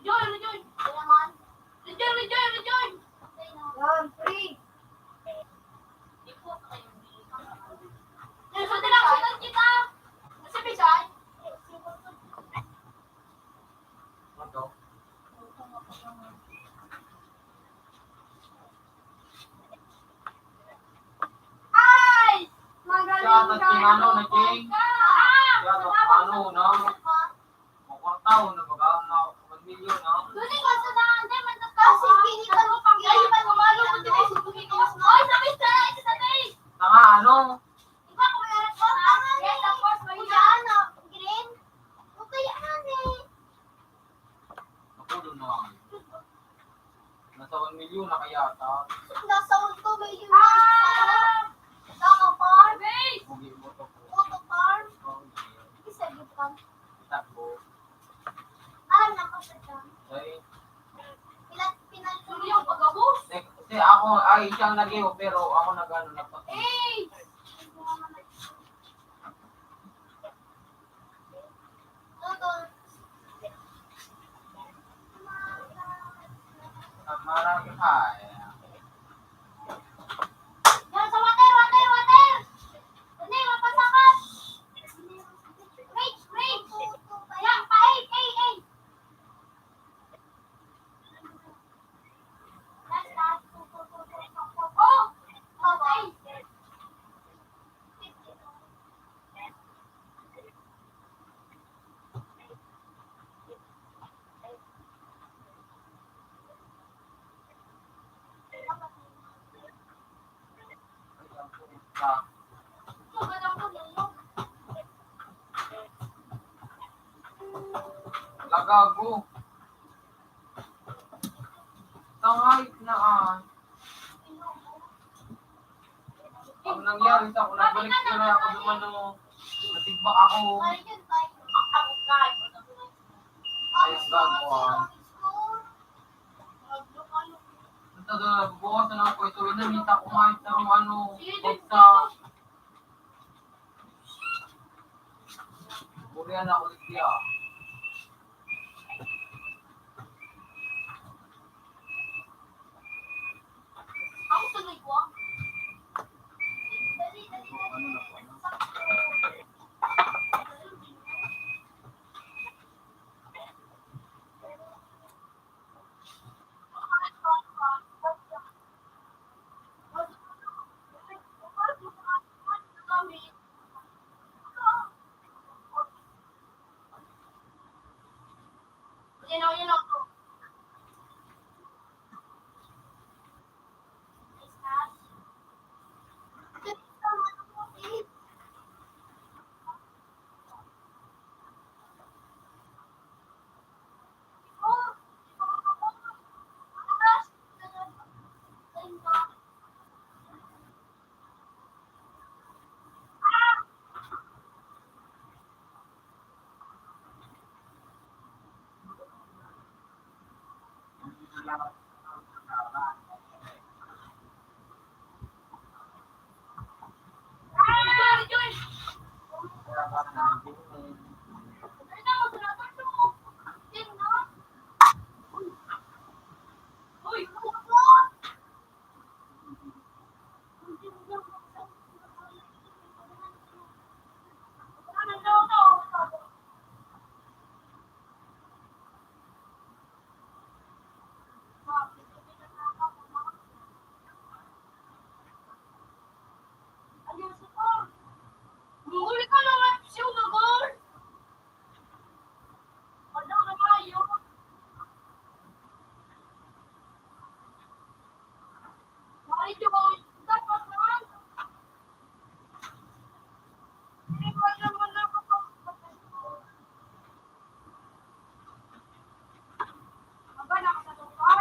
Rejoin! Kaya naman. Rejoin! Yan, free. So, tinaksutan kita. Kasi Bisay. Ano? Ay! Magaling Siya, at kinano na, Jing. ka. Siya, at no? Makartaw na baga, 1 million, no? Duli ka sa daan, di man kasi pinipan mo pang gayon pa gumalo mo din sa tumiwas mo. Oy, sabi sa base. Tanga, Iba ko meron ko. Yes, of course, may ano. Nasa ulto, may yun. Naka farm. Pugi mo to po. Auto farm. Oh, Isa yun ka. Takbo. Na kasi ka. Okay. Pinatuloy yung pag-abos. Kasi ako, ay siyang nag-iho, pero ako nag-ano, nagpatuloy. Eh! Marami ka. Yan, sa water! Hindi, mapasakat! Rage! Yan, pa-8! Oh! Okay! Gagago. Tangay na Ang nangyari sa ako, nagbalik ko na ako naman nung natigba ako. Ay, gago Ito na, bukas na lang po ito. Inamita ko kahit na basta. Burihan ako ulit siya. Ako tuloy ko. Ano na po, ano? You know. Muli ka naman siya magol. Wala na kayo. Bakit yung dapat naman? Hindi ko naman nakapagpapas ko. Aba, nakasagot ka?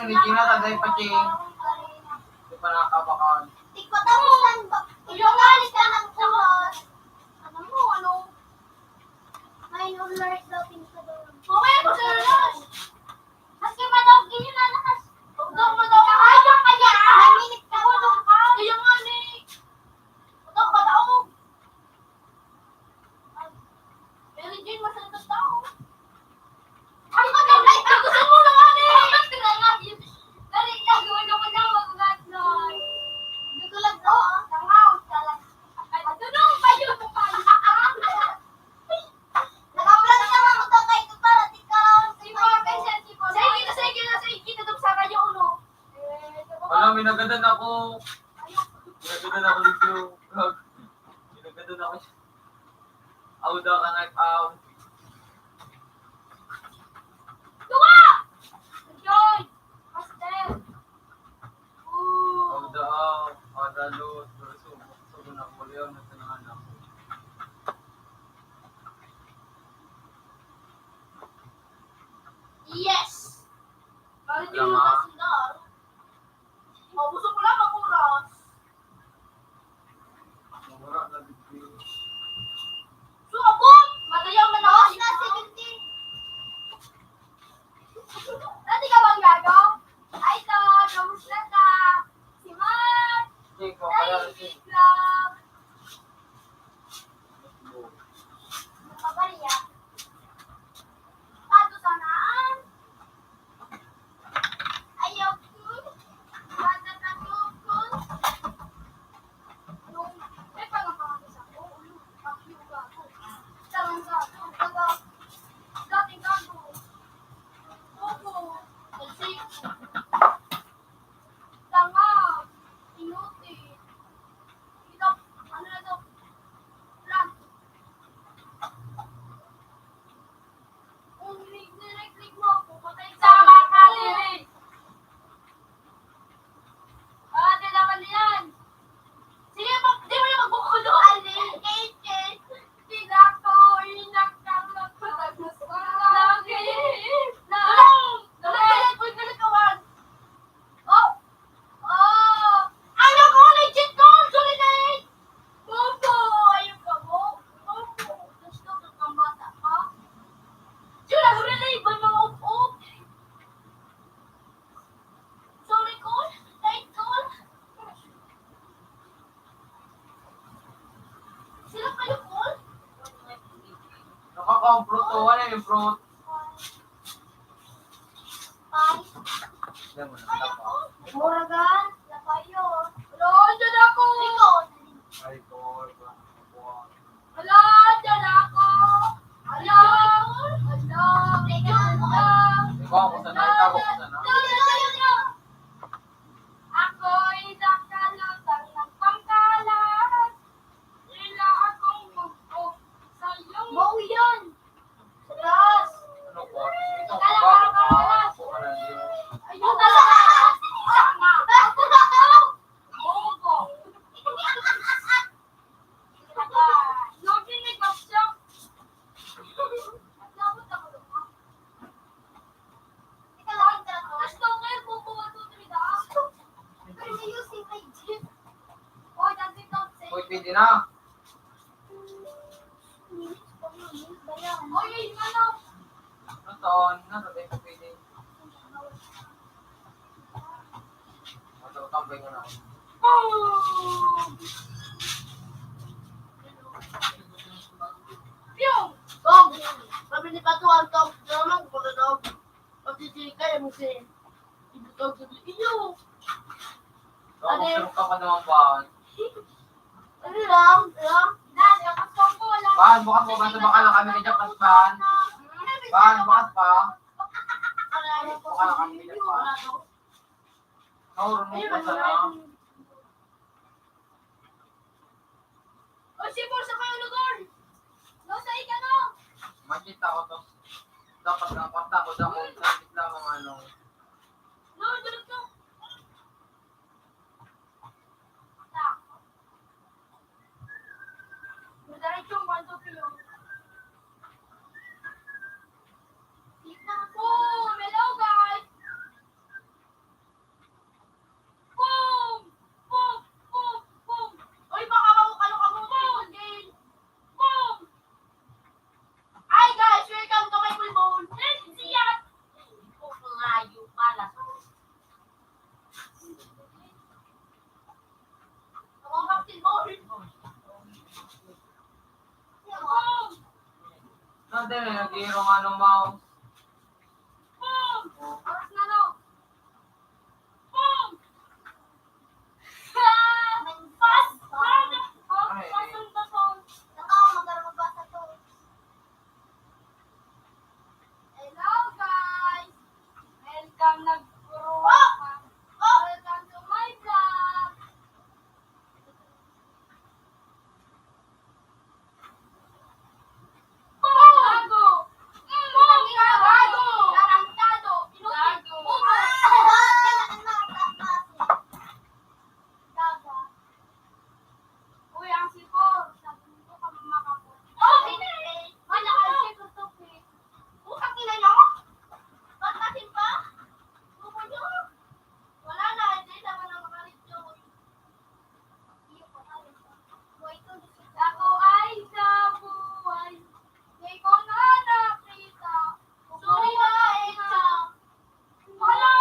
ni Gina, taday pa Ching. Hindi pa nakakabakan. Tigpatamusan ba? Ilungalis ka ng oras. Ano mo, ano? May alert daw pinsa doon. Okay, ko sa oras. Maski manawag yun na nakas. Udong mo daw. Kaya kaya. Naminit ka mo doon ka. Kaya nga ni. Udong ka daw. Pero Jane, masalit tao. Ay, ko daw. Ay, gusto mo na nga ni. Tingnan nga. Dali, gawin ka pa na mag-gat na. Dito lang to. Tangaw. Ano na ba yun? Naka-vlog siya mga utangay ko para di ka Sige na daw sa radyo uno. Wala, minagadan ako. Minagadan ako dito. Minagadan ako. Auda ka knife out. Tuwa! Enjoy! Master! Auda out. Auda loot. Sugo na ko liyaw na tanahan ako. Yes! Bakit Wala, yung ma. kasindar? Gusto ko lang mag-oras. Mura na dito. So, abot! Matayaw na ako. Na, 70. Dati ka bang gago? Ay, to, kamusta ka? Si Mark! Ching, kaya Ay, Ching. Club! Nakabaliya. Pato sanaan? Ayaw ko. Bata na tukol. Nung, may pangapangagas ako. Ulo, pakyo gago. Sarang gago. Baga, dating gago. Opo. Kasi, tanga. Inuti. Ito, ano na to? Plan. Kung nireclick mo ako, patay ka. Sama ka, Lily! Di naman yan. Sige, di mo na magbukulo. Alin, Kate. Di na ako inakang magpatagos ko. Lagi. Nalagkawan. Oh! Oh! Ano ko? Legit ko! Sorry na eh! Bobo! Ayun ka mo? Bobo! Gusto ka kang bata ka? Sila, sorry na iba mga up-up. Sorry ko. Tight ko. Sila kayo ko? Nakaka-fruit to. Ano yung fruit? Ay, Yan mo na. kayo Tapa. ko? Muragan. Sila kayo. Wala, dyan ako. Ay, core. Wala, dyan ako. Wala. Wala. Ikaw ako sana. Ikaw ako sana. Ako'y nakalutang ng pangkalas. Ila akong bugok sa iyong... Mau yan! Gas! Ano ko? Ito ko ba? Ako ka na yun. Ayun na lang! Bobo! Nakinig ka siya. Naglawat ako doon, ha? Ika lang, gusto ko yung bobo 1, 2, 3 daas. Pero may using my jeep. Oy, that's it, don't say. Uy, pwede na. Oy, ano? Ano taon? Nasa tayo ko pwede. Matutambay ko na ako. Yung! Tong! Sabi ni Pato, ang tong, naman ko na daw. Pagsisikay, mo si... Ibutog sa iyo. Kapag ka pa naman ba? Ano lang? Dahil, ang tong ko wala. Ban, bukas mo ba sa baka lang kami ni Japan, Ban? Ban, bukas pa. Bukas lang kami ni Japan. Naurun mo pa sana. O, sipor sa kayo lugar! No, sa ika no! Makita ko to. Dapat nga pata ko dahil sakit lang ang ano. No, dulot no! Tak. Madaritong 1, 2, 3 yung... Oh, hello guys! din eh, nag-iiro nga ng mouse. Oras na no. Hello guys! Welcome Welcome to my vlog! Gago! Gago! Tarantado! Gago! Gago! Uy, ang sipor! Sabi mo ka makapot. Oh, hindi! Wala ka sipor to, eh. Utang ina nyo? Ba't natin pa? Buko nyo? Wala na, hindi naman ang makalit yun. Ako ay sa buhay. Di ko na nakita. Sorry na, Echa. Wala.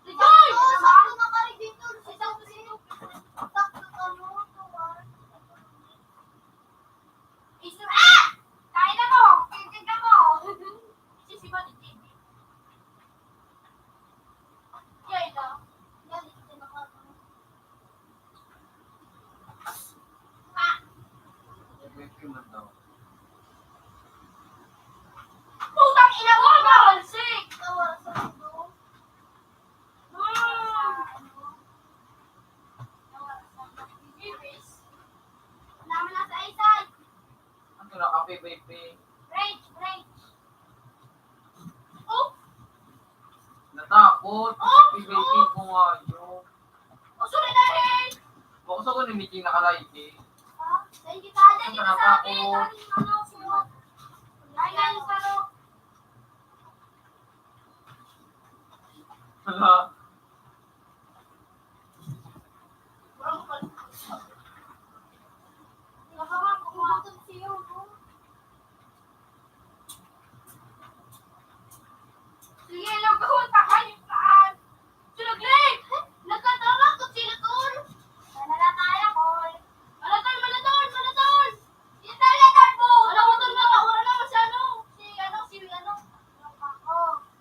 Rejoy! Sakto na ka rin dito. Sakto sino? Sakto ka mo. Kain na mo! Kikin ka mo! Isisiba ni TV. Yay na. Yan, ito na ka. Putang ina mo! Bawal sick! Bawal sa mundo. Naman na sa isay. Ano na kape, baby? Rage! Oh! Natakot. Kape, ko nga yun. Oh, sorry na rin! Bukas ako ni meeting nakalaiki. Ha? Dahil kita sa akin. Ay, ngayon sa ro. Hala. Nakaman, kumakot siyo, no? Sige, lang ko, takan yung paan. Sulaglig! Nagkatawa ko sila, tol. Manala tayo, boy. Malatol! Yung talagan mo! Alam mo, tol, wala naman siya, no? Si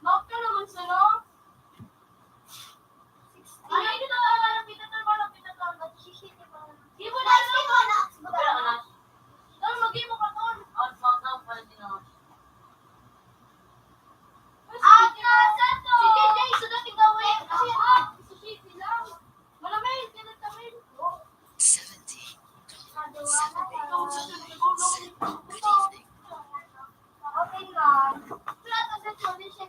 Bakto naman siya, no? Ano yung dito, malapit na tol. Di mo na, no? Tol, mag-imo ka, tol. Si DJ, sudating gawin. Kasi si Shifi lang. Malamig, tinatawin. 17. Good evening. Okay lang. Wala ka sa tuloy siya.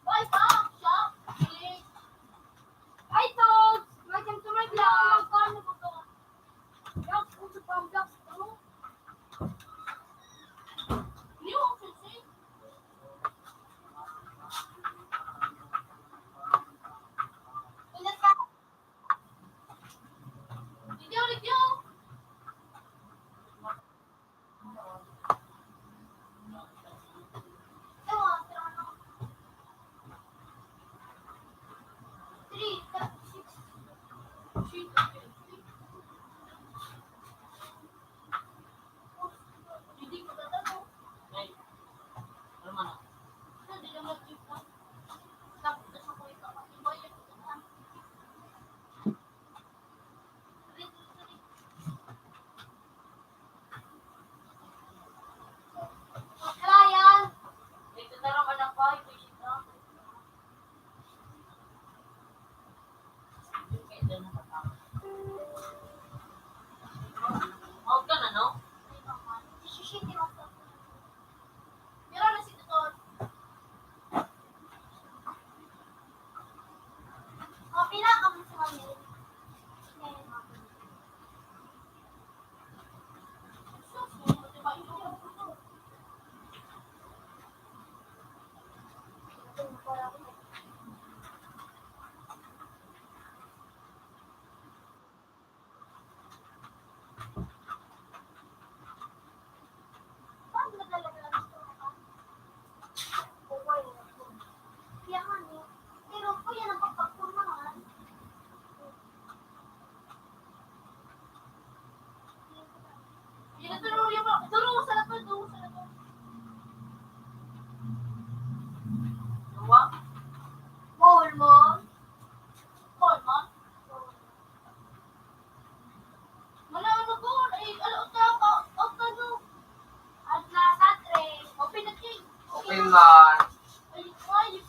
Bye, Pop! Shop! Hi, Togs! Welcome to my vlog! Paano mo to? Vlog, puso pa ang vlog. Ano? Hindi mo ako kasi. Ingat ka. Review! Yun na turo yung turo sa lato, turo sa lato. Dua. Mall mo. Mall mo. Mana ano ko? Ay, ano ka pa? Open no. At na sa tre. Open na king. Open man. Ay, ay, yung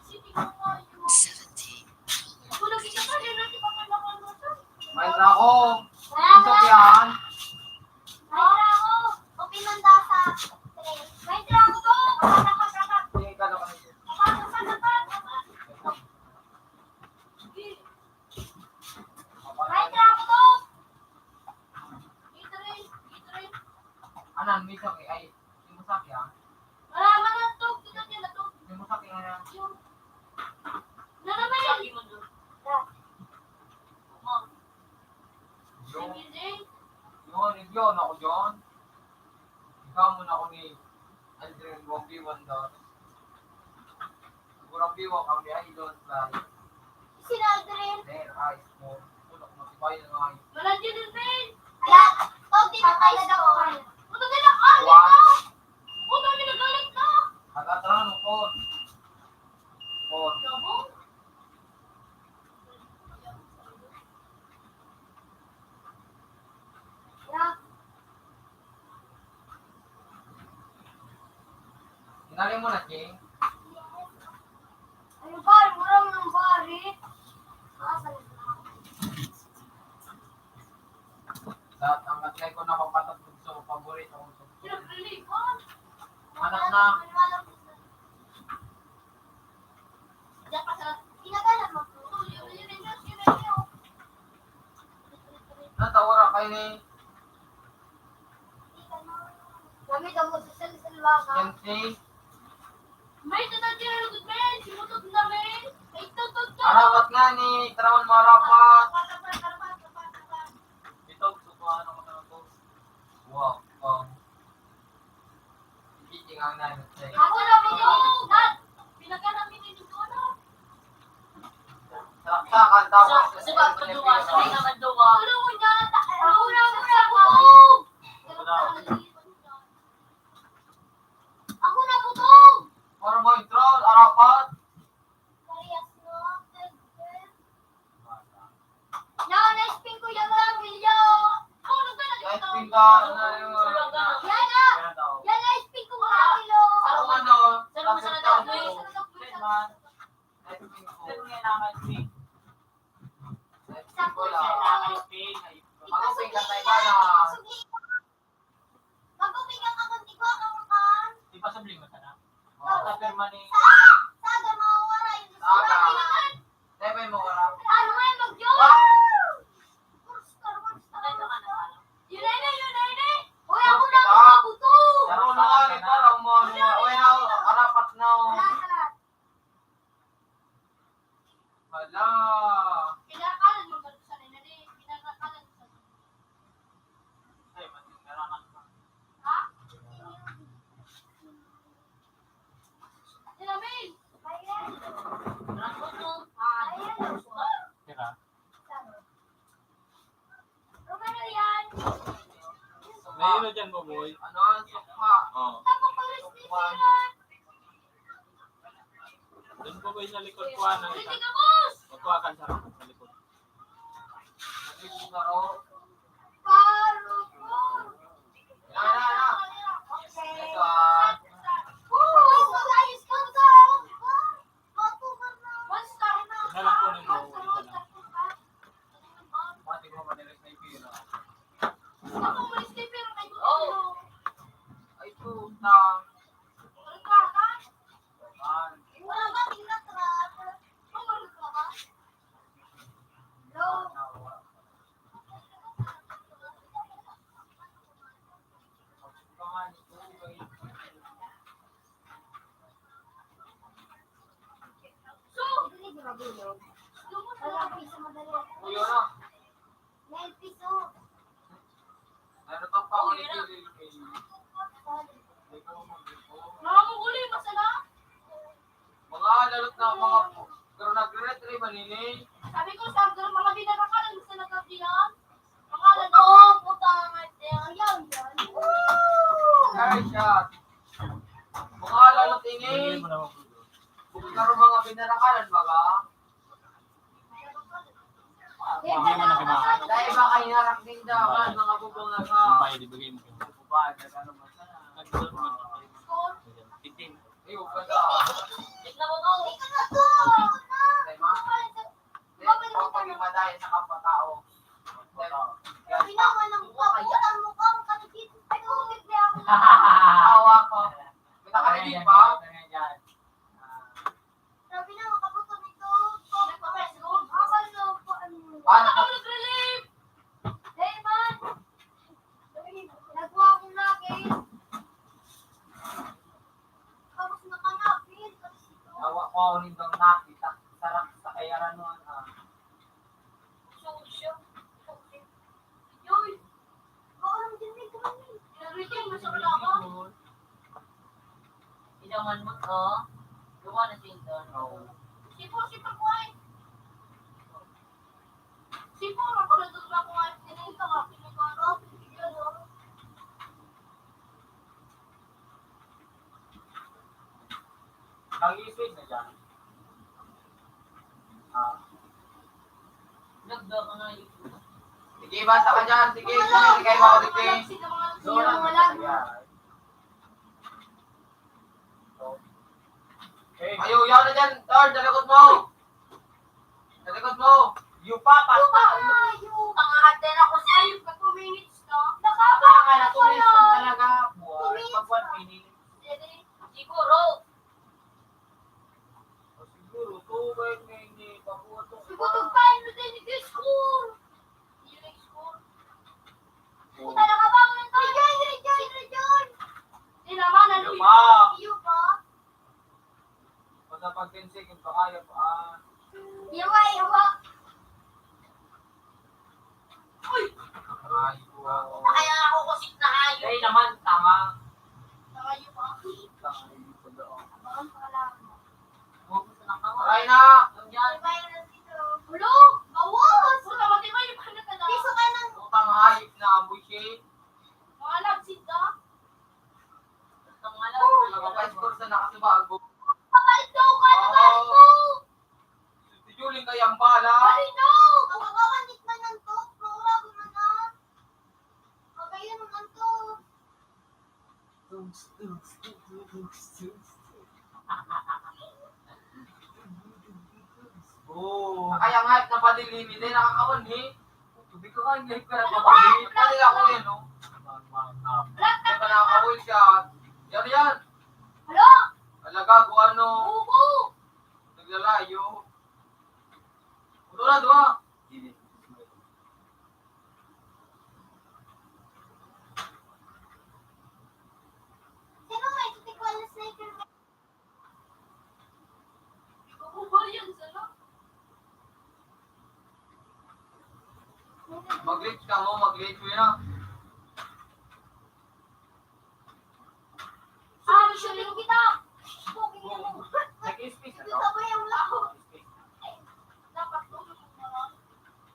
city ko nga yun. 17. Kung nakita ka rin natin papalaman mo ito. May ako. Isok yan. May trago. Open man daw sa tre. May trago to. Kakak. Hindi ka naman. May trago to. Ito rin. Ito rin. Anan, may sakit. Ay, hindi mo sakit yan. Malaman na to. Kita niya na to. Hindi mo sakit nga yan. Yung. Na naman. Sabi mo doon. Yung, Amazing. yung review ako dyan. Ikaw muna ako ni Aldrin, 1v1 doon. Sigurang biwa kami ay doon sa Sinaldrin. There, ice mo. Tulok mo si Bayan ng ay. Malandi din rin. Ala. Pag tinatay daw. Puto din ang alit Wow. na. Puto din ang galit na. Kagatrano po. Po. Yabo. Ya. Sinali mo na, Ching. Ano ba? Murang ng bari. Lahat ang katlay ko na papatat sa paborito kong suko. Sinagpilipan. Hanap na. Diyan ka sa ginagalan mo. Yun. Natawara kayo ni Kami daw mo sa salsalwaga. Sensei. May tatati na lugod men. Simutod na men. May tutod ka. Arapat nga ni Trawan Marapat. Ito, suko ano ko na to. Wow. Ikiting ang namin. Ako na po yung pinagkanamin ni Dukono. Saksakan tapos. Sebab kedua, saya naman dua. Tulong ko niya. Ako na butog. Ako na butog. Para mo intro, arapat. Parehas no. Yan, na-spin ko yung lang, Wilyo. Ako na ba Guys, nagkataon? pinta na yung. Yan na. Kaya daw. Yan, na-spin ko mga kilo. Ano man doon? Saan mo sa nadagay? Man. Guys, pinta ko. Sino nga naman si? Guys, ko lang. Nakakipin. Mag-uping ka tayo ba na? Mag-uping ang kakunti ko, kamukan. Di pa sa bling na. Oh. Tapirma ni Saga, mawawala yun. Saga. Debe mo ka lang. Ano nga, mag-joke? Yun na, yun na. Uy, ako na, mga buto. Laro na nga ni para mo. Uy na, arapat na. Salat. Hala. Pinakalan mo ba sa nila ni? Pinakalan mo sa nila. ay matingaranan pa. Ha? Sinamil. Ayan. Ayan. Tira. Romero yan. May ilo dyan mo boy. Ano ang sukma? Oo. Tapos pag-restiran. Doon po boy sa likod kuha ng Hindi isa. ka, boss. Magkuha ka sa likod. Nagsisaro. Paro ko. Okay. Ito ah. Ayos ka ka. Matubar na. One star na. Nalang kunin mo, ito na. Pati mo madalas na ipira. Ako mo yung sticker, may gusto. Oh. Ay, puta. Ano ka, ka? Man. Wala ba, tingnan ka. Ano ka ba? Hello? So, hindi di magulog. Wala piso madali. Uyo na. 9 piso. Ano pa pa ako ni Kilil kay... Mga muguli, masala. Mga lalot na mga... Pero nag-regret rin manini. Sabi ko sa mga binarakalan, gusto na kapiyan. Pangalan, oh, puta nga. Ayaw yan. Ay, shot. Mga lalo tingin. Bigyan mo naman po. Bukod na rin mga binarakalan, baga. Bigyan mo na kinakaan. Dahil ba kayo harap din daw, mga bubong na ka. Bayad, ibigay mo. Bubad, nagano man sana. Nagdun mo. Titim. Ayun, kada. Tignan mo to. Ikaw na to! Dahil ma. Dahil pagpagimadayan sa kapatao. Sabi naman ng kaputan mo kang kanigit. Ay, kumigit niya ako. Awa ko. Kita ka rin pa. Sabi naman kaputan ito. Akal na po. Paano ka? Relief! Hey, man! Nagawa akong lakit. Tapos nakanapin. Awa ko ako rin daw nakita. Sarap sa kayaran mo. Susyo. Yoy! Baka lang dinig kami. Narinig mo sa kalaka. Idaman mo to. Gawa na din doon. Sipo ko ay. Sipo, napagandun na ko ay tinita ka. Pinagano. Ang isig na dyan. Nagda ka na yung Sige, basta ka dyan. Sige, sige, kayo ako dito. Sino mga lag? Ayaw, yaw na dyan. Third, dalikot mo. Dalikot mo. Yupa, pasta. Pangahatin ako sa iyo. Ayun ka 2 minutes na. Nakaka na Nakakala ko tulis yan. talaga. Buwan, pag 1 minute. Siguro. O siguro, 2 by minute. Pabuto. Siguro kain mo din yung school. Yung school. Puta na kabangon ng tayo. Rejoin. Di naman, ano yun? Yupa. Iyo pa. Basta pag 10 seconds pa kaya pa. Iwa. Ay, wow. Kaya ako kusit na hayo. Ay naman, tama. Nakayo pa. Tama, dito daw. Baka pala. Gusto ng kawa. Ay na. Yan. Ulo! Bawas! Puta, matibay yung paano ka na? Piso ka ng Utang hayop na ambushi. mga labsid ka. Gusto nga lang. Nagpa-score sa nakasubago. Papalit daw ka na galing mo! Si Juling kayang bala. Marino! Magkakawanit na ng to. Maurago na na. Magayon naman to. Oh. Kaya nga na padilimi din nakakawan eh. Hindi ko kaya ngayon ka nagpapagilimi. Pali ako yan, no? Kaya pa nakakawin siya. Yan. Hala! Alaga kung ano. Bubo! Naglalayo. Ito na, dua. Sino may tutikwan na sniper? Bubol yan sana. Mag-glitch ka mo, mag-glitch mo yan. Shooting kita! Poking mo. Nag-space na Ito to. sabay ang lako. Dapat tulog mo na.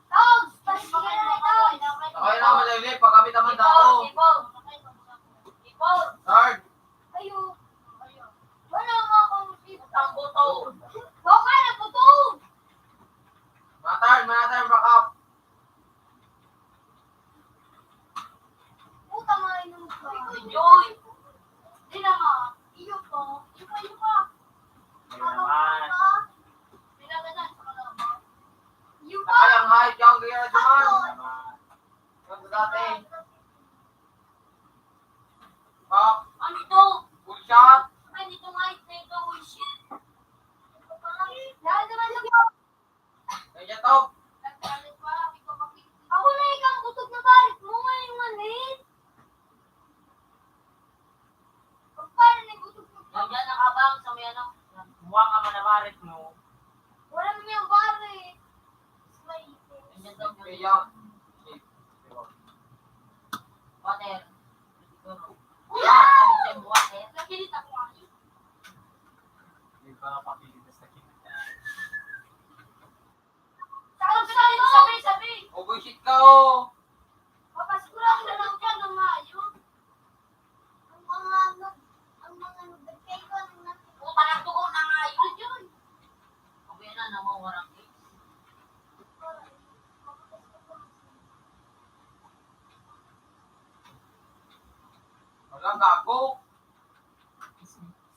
Togs! Tapos mga Togs! Okay na, malili. Pagkamit naman daw. Ipol. Third. Ayo. Wala nga akong Ang buto. Baka na putog! Matar, back up. Puta nga inom ka. Joy. Di na nga. Iyo pa. Iyo pa. Naman. Pinaganan sa kalama. Iyo pa. Nakayang height yung kaya naman. Yung dati. Back. Ano ito? Full shot. Ay, dito nga ito. Oh, shit. Lahat naman sa Kaya top. Ako na ikaw, kutog na barit mo ngayong manit. Paano na kutog mo? Nandiyan ang abang sa may ano. Kumuha ka man na barit mo. Wala naman yung barit. Nandiyan daw. Kaya. ka gago.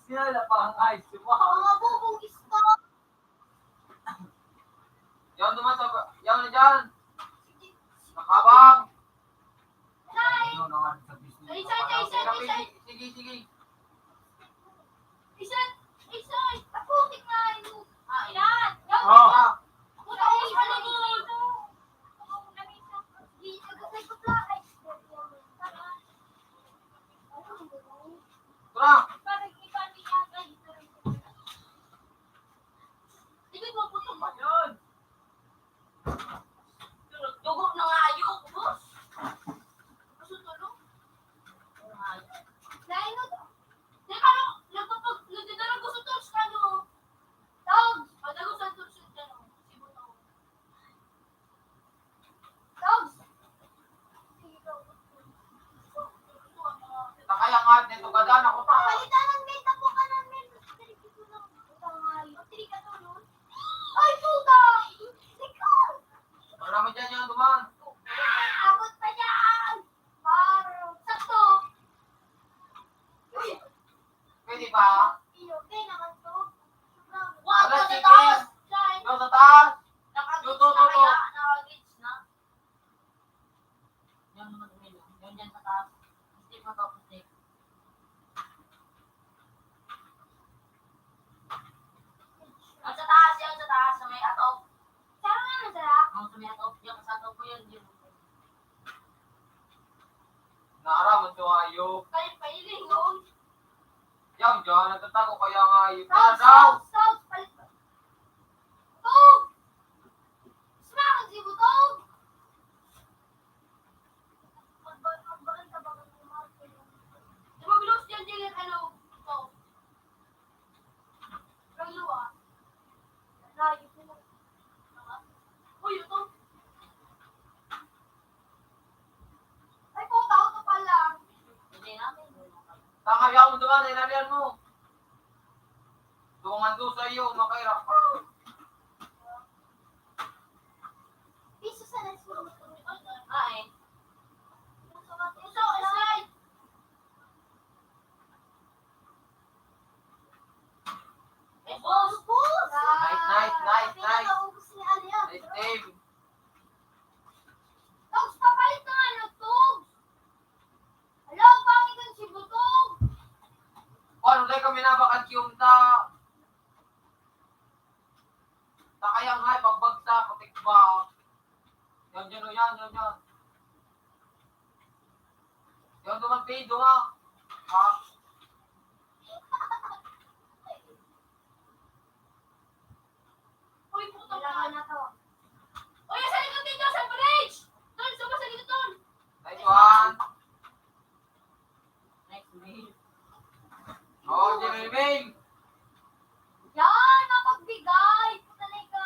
Sila pa ang ayos. Mga bubong isko. Yan naman sa... Yan na dyan. Nakabang. Nay! Ano naman sa business? Sige, sige. Isa! Taputik na yun. Ilan? Oh. Puta ko sa paligid. Tara. Yun. Dugog na nga ayok, boss. Gusto tulong? Ay, Nainod. Teka lang, nagdadarang gusto to sa ano. Tawag. Padagusan to sa ano. Sibutong. Tawag. Nakaya nga dito ka dyan. Ako pa. Palitan ng menta po ka ng menta. Tiri ka to nun. Ay, puta! Teka! Wala mo dyan yung duman. Abot pa dyan! Parang sakto. Pwede ba? Okay naman to. wag Wala, ka sa sige. taas. Try. Yung sa taas. Nakagits Tuto, na tuto. kaya. Nakagits na. Yan naman uminom. Yan dyan sa taas. Stick mo to, stick. Yan sa taas, yan sa taas. Sa may atop. Saan nga masarap? Ang sa may atop. Yung sa atop ko yun. Yun. Naaraman to ayok. Kalit pa iling noon. Yang dyan. Nagtatago kaya nga ayok. Stop, Tara daw. stop, stop. Palit pa. Tog! Smakan si Butog! Magbalan ka ba ng market? Di ba bilos dyan dyan ano? Ito. Kayo ah. Layo po. Uy, ito. Ay, puta, ito pala. Hindi namin. Tanga yaw mo duman. Inalian mo. Tungan doon sa iyo. Makaira. Piso sa next one. Ah eh. Puso, slide. Eh, boss. Puso! Nice. Pinakaubos ni Alia. Nice Dave. Togs, papalit na ano, Togs! Hello, pangit ang si Butog! Ano tayo kami nabakan yung ta. Takaya nga. Pagbagsa. Patikba. Yan dyan o yan. Yan dyan. Yan duman pido nga. Ha? Uy, putang na to. Uy, sa likod dito, sa bridge! Tol, sama sa likod, Tol! Nice one. Next meal. Oh, Jimmy Bing. Yan, mapagbigay! Putalay ka!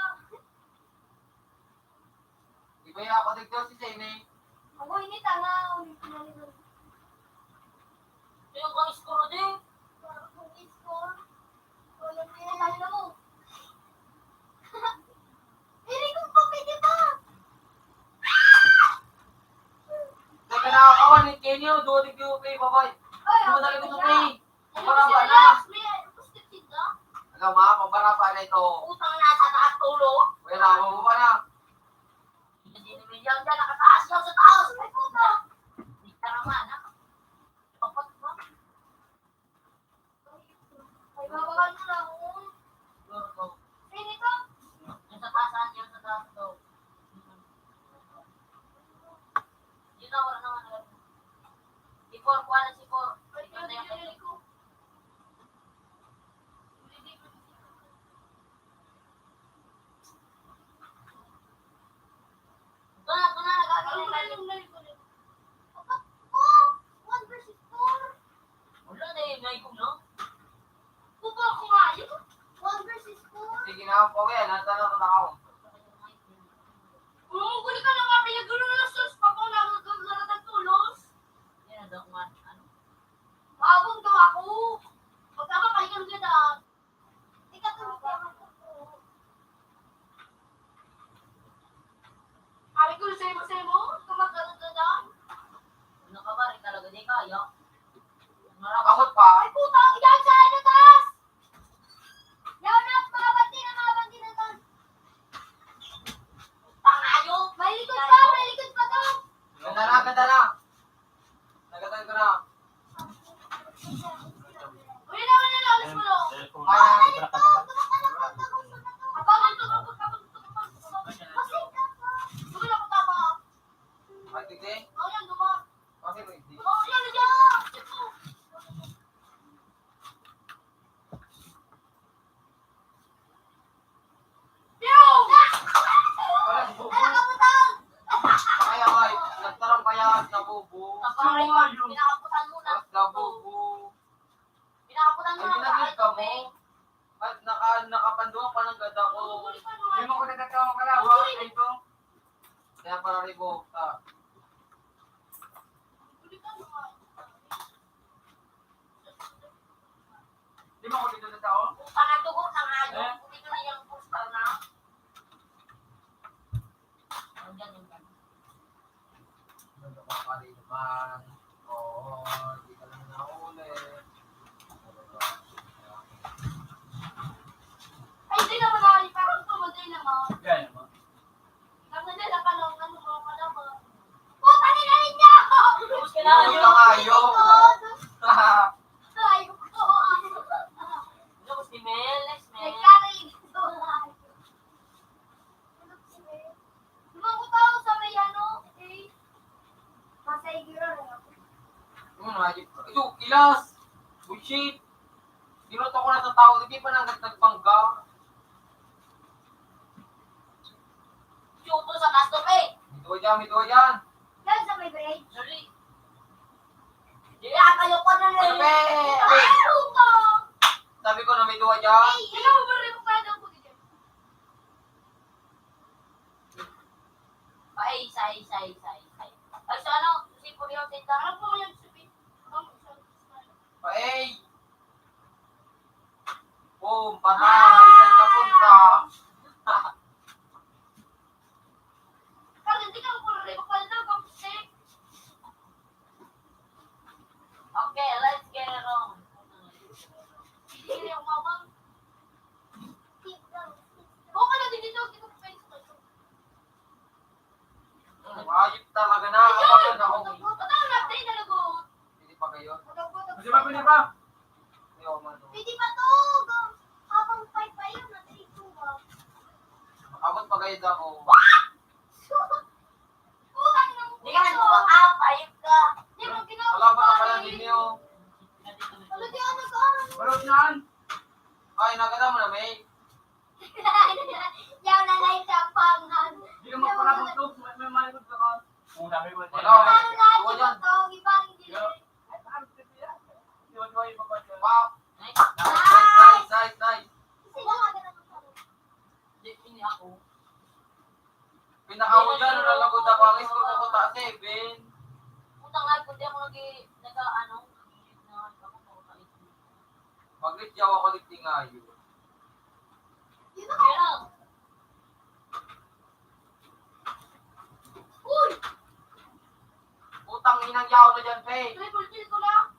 Iba yung ako dito si Jenny. Ako ini tanga, ulit ko na nito. Yung kang iskuro din. Kung i-score, wala mo yan. Tayo mo. Hindi ko pa pwede ba? Teka nakakawan ni Kenyo. Duwalig yung play. Bye-bye. Ay, Duwalig ko siya. play. Ano Pabara si pa na. Alex? May positive ka? Alam mo, pabara pa na ito. Utang nasa taas tulo. Wala, mababa na. Hindi naman yan dyan. Nakataas yan sa taas. Ay, puta! Hindi ka naman. Papat ba? Ay, bababa na lang. Siguro to. Sino ito? Yung sa taasan. Yung sa taas to. Yun na, wala naman. Si 4, kuha na si 4. Ay, hindi ko. Ito na, nagagaling Ano ka. yung nalikulit? Oh! 1 versus 4! Wala na yun. May kung no? Puto ako nga yun. 1 versus 4. Sige na ako yan. Nasa na ito na ako. Guli ka na nga, pinagulo na sus. Papa, nagagalat ng tulos. Yan na daw kung ano. Maabong daw ako. Pagkakapahingan ka na. Ikaw tulog ka naman ako. Kami ko sa'yo mo. Kumagalat ka na. Ano ka ba rin talaga? Di kaya. Nakakabot pa. Ay, putang yan sa ano, taas! Yan na, mga banti na taas. Pangayo! May likod pa to. Ganda na, ganda na. Nagatan ko na. Uy, naman na, alis mo, no? Cellphone. Kaya, Sobra ka pa. Abangan to, Dulo ko tama. ay, tigre. Oh, yan, duma. Kasi mo, hindi. Oh, yan, yan. Pew! Wala, si Bubu. Ano ka butang? Kaya, ay, nagtarong kaya na Bubu. Pinakaputan mo na. Tapos na Bubu. Pinakaputan mo Ay, na. ginagit ka mo. At nakapanduang pa ng ganda ko. Hindi mo ko nagkatawang ka lang, ha? Ito. Kaya para ribo. Hindi mo ko dito na tao? Pangatugok ng ayo. Dito na yung postal na. Andyan yung ganun. Ano ka pa rin naman? Oo, hindi ka lang nahuli. Ay, hindi naman nakali. Parang tumaday naman. Gaya mo. Nagmadala ka lang. Ano mo ka naman? Puta nila ninyo! Tapos Hindi ka kayo. Ayaw ko. Tapos ni Mel, next Mel. Nagkakain ito. Lumango tao sa may ano? Eh. Masay gira rin ako. Ito, kilas! Bullshit! Tinuto ko na sa tao, hindi pa nang nagbangga. Chuto sa custom eh. Ito dyan. Yan sa may break. Sorry. Yeah, kayo pa na Ano rin. be? Ay, puta! Sabi ko na may duwa dyan. Ay, ikaw ba rin mo kaya ko dito? Ay, say. Ay, so ano? Si Puriyo Tita. Ano po yung sabi? Hey! Boom! Patay! Saan ka punta? Kasi hindi ka mo rin mo kaya daw kung sick. Okay, let's get it on. Hindi yung mamang. Okay na din dito. Dito ko Facebook. Ayip talaga na. Kapag na ako. Patang natin na lagot. Hindi pa kayo. Pwede ba, pwede ba? Hindi ako man. Pwede pa to. Habang 5 pa yun, natin ito ba? Abot pa kayo ako. Putang na mo. Hindi ka nag-up, ayip ka. Hindi mo ginawa. Wala pa na pala ninyo. Wala di ako nag-aaral. Balot naan. Ay, naganda mo na, May. Yaw na lang sa pangan. Hindi ka magpapagtog. May malikod ka ka. Kung sabi ko, Wala. Ano na Duwa ito dyan. to? Ibang hindi. Hindi mo ba yung papatya? Wow. Nice. Nice. Sila ka na naman. Hindi ako. Pinakaw dyan, nalagod ako. Ang iskot ako ta 7. Utang nga, kundi ako nag-ano. Maglit-yaw ako dito nga yun. Pero, Uy! Utang inang yaw na dyan, Faye. Triple kill ko na.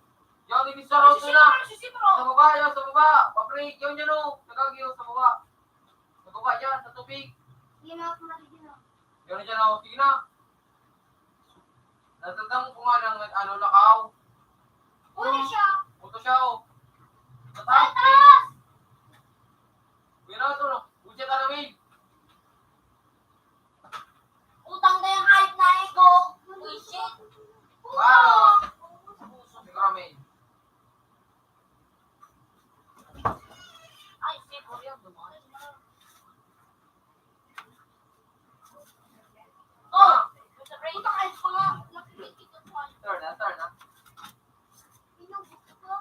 Yaw ni Mr. Rosso na. Si Sa Sipro. baba, yaw sa baba. Paprik, yaw niya no. Nagagaw sa baba. Sa baba dyan, sa tubig. Hindi na ako nakikita. Yaw na dyan ako. Sige na. Natatang ko nga ng ano, lakaw. Uli siya. Puto siya, oh. Sa Sa taas, Faye. taas! Kuya na ito, no. Udsya ka na, Faye. utang na yung hype na ego. Uy, shit. Baro. Sige ka, May. Ay, si Puriyo, dumaan. Oh! Sa break. Puta kahit pa nga. Nakikita ko. Turn na. Pinubuto ko.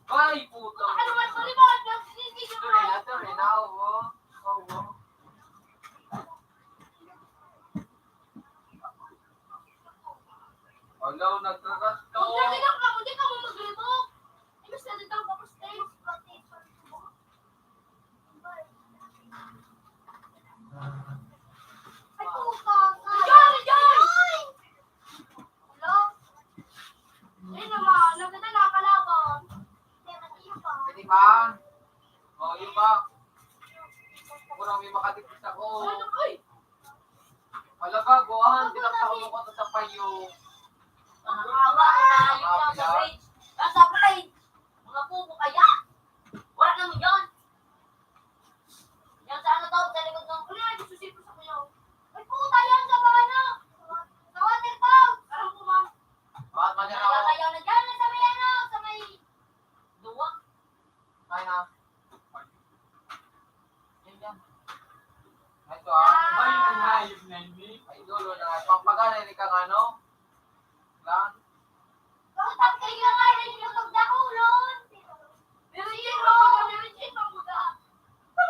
Ay, puto. Ano man sa liwan? Nakikita ko. Turn na, oh. Oh. Alaw, nagkagasto. Kung nakilang ka, hindi ka mo mag-remove. Imbes na dito ako stay. Ay, puta ka. Diyan! Hello? Ayun naman, nagdala na kalaban. may makatipis ako. Ay! Malaga, guwahan, tinaktak ko ko sa payo. Nakakawa na yun yung garbage. Basta pre, mga pupo kaya. Wala naman yan. Yan sa ano daw, sa likod ng kuya, susipo sa kuya. Ay, puta yan sa ano? Sa water tub. Parang kumang. Bakit man yan ako? Nagkakayaw na dyan, sa may ano, sa may... Duwa. Ay na. Yan yan. Ito Ay, yung hayop na hindi. Ay, dulo na. Pampagana ni kang ano? Lan? Bakit kayo nga rin yung pagdakulon? Pero yun, Zero! pero yun, pamuga.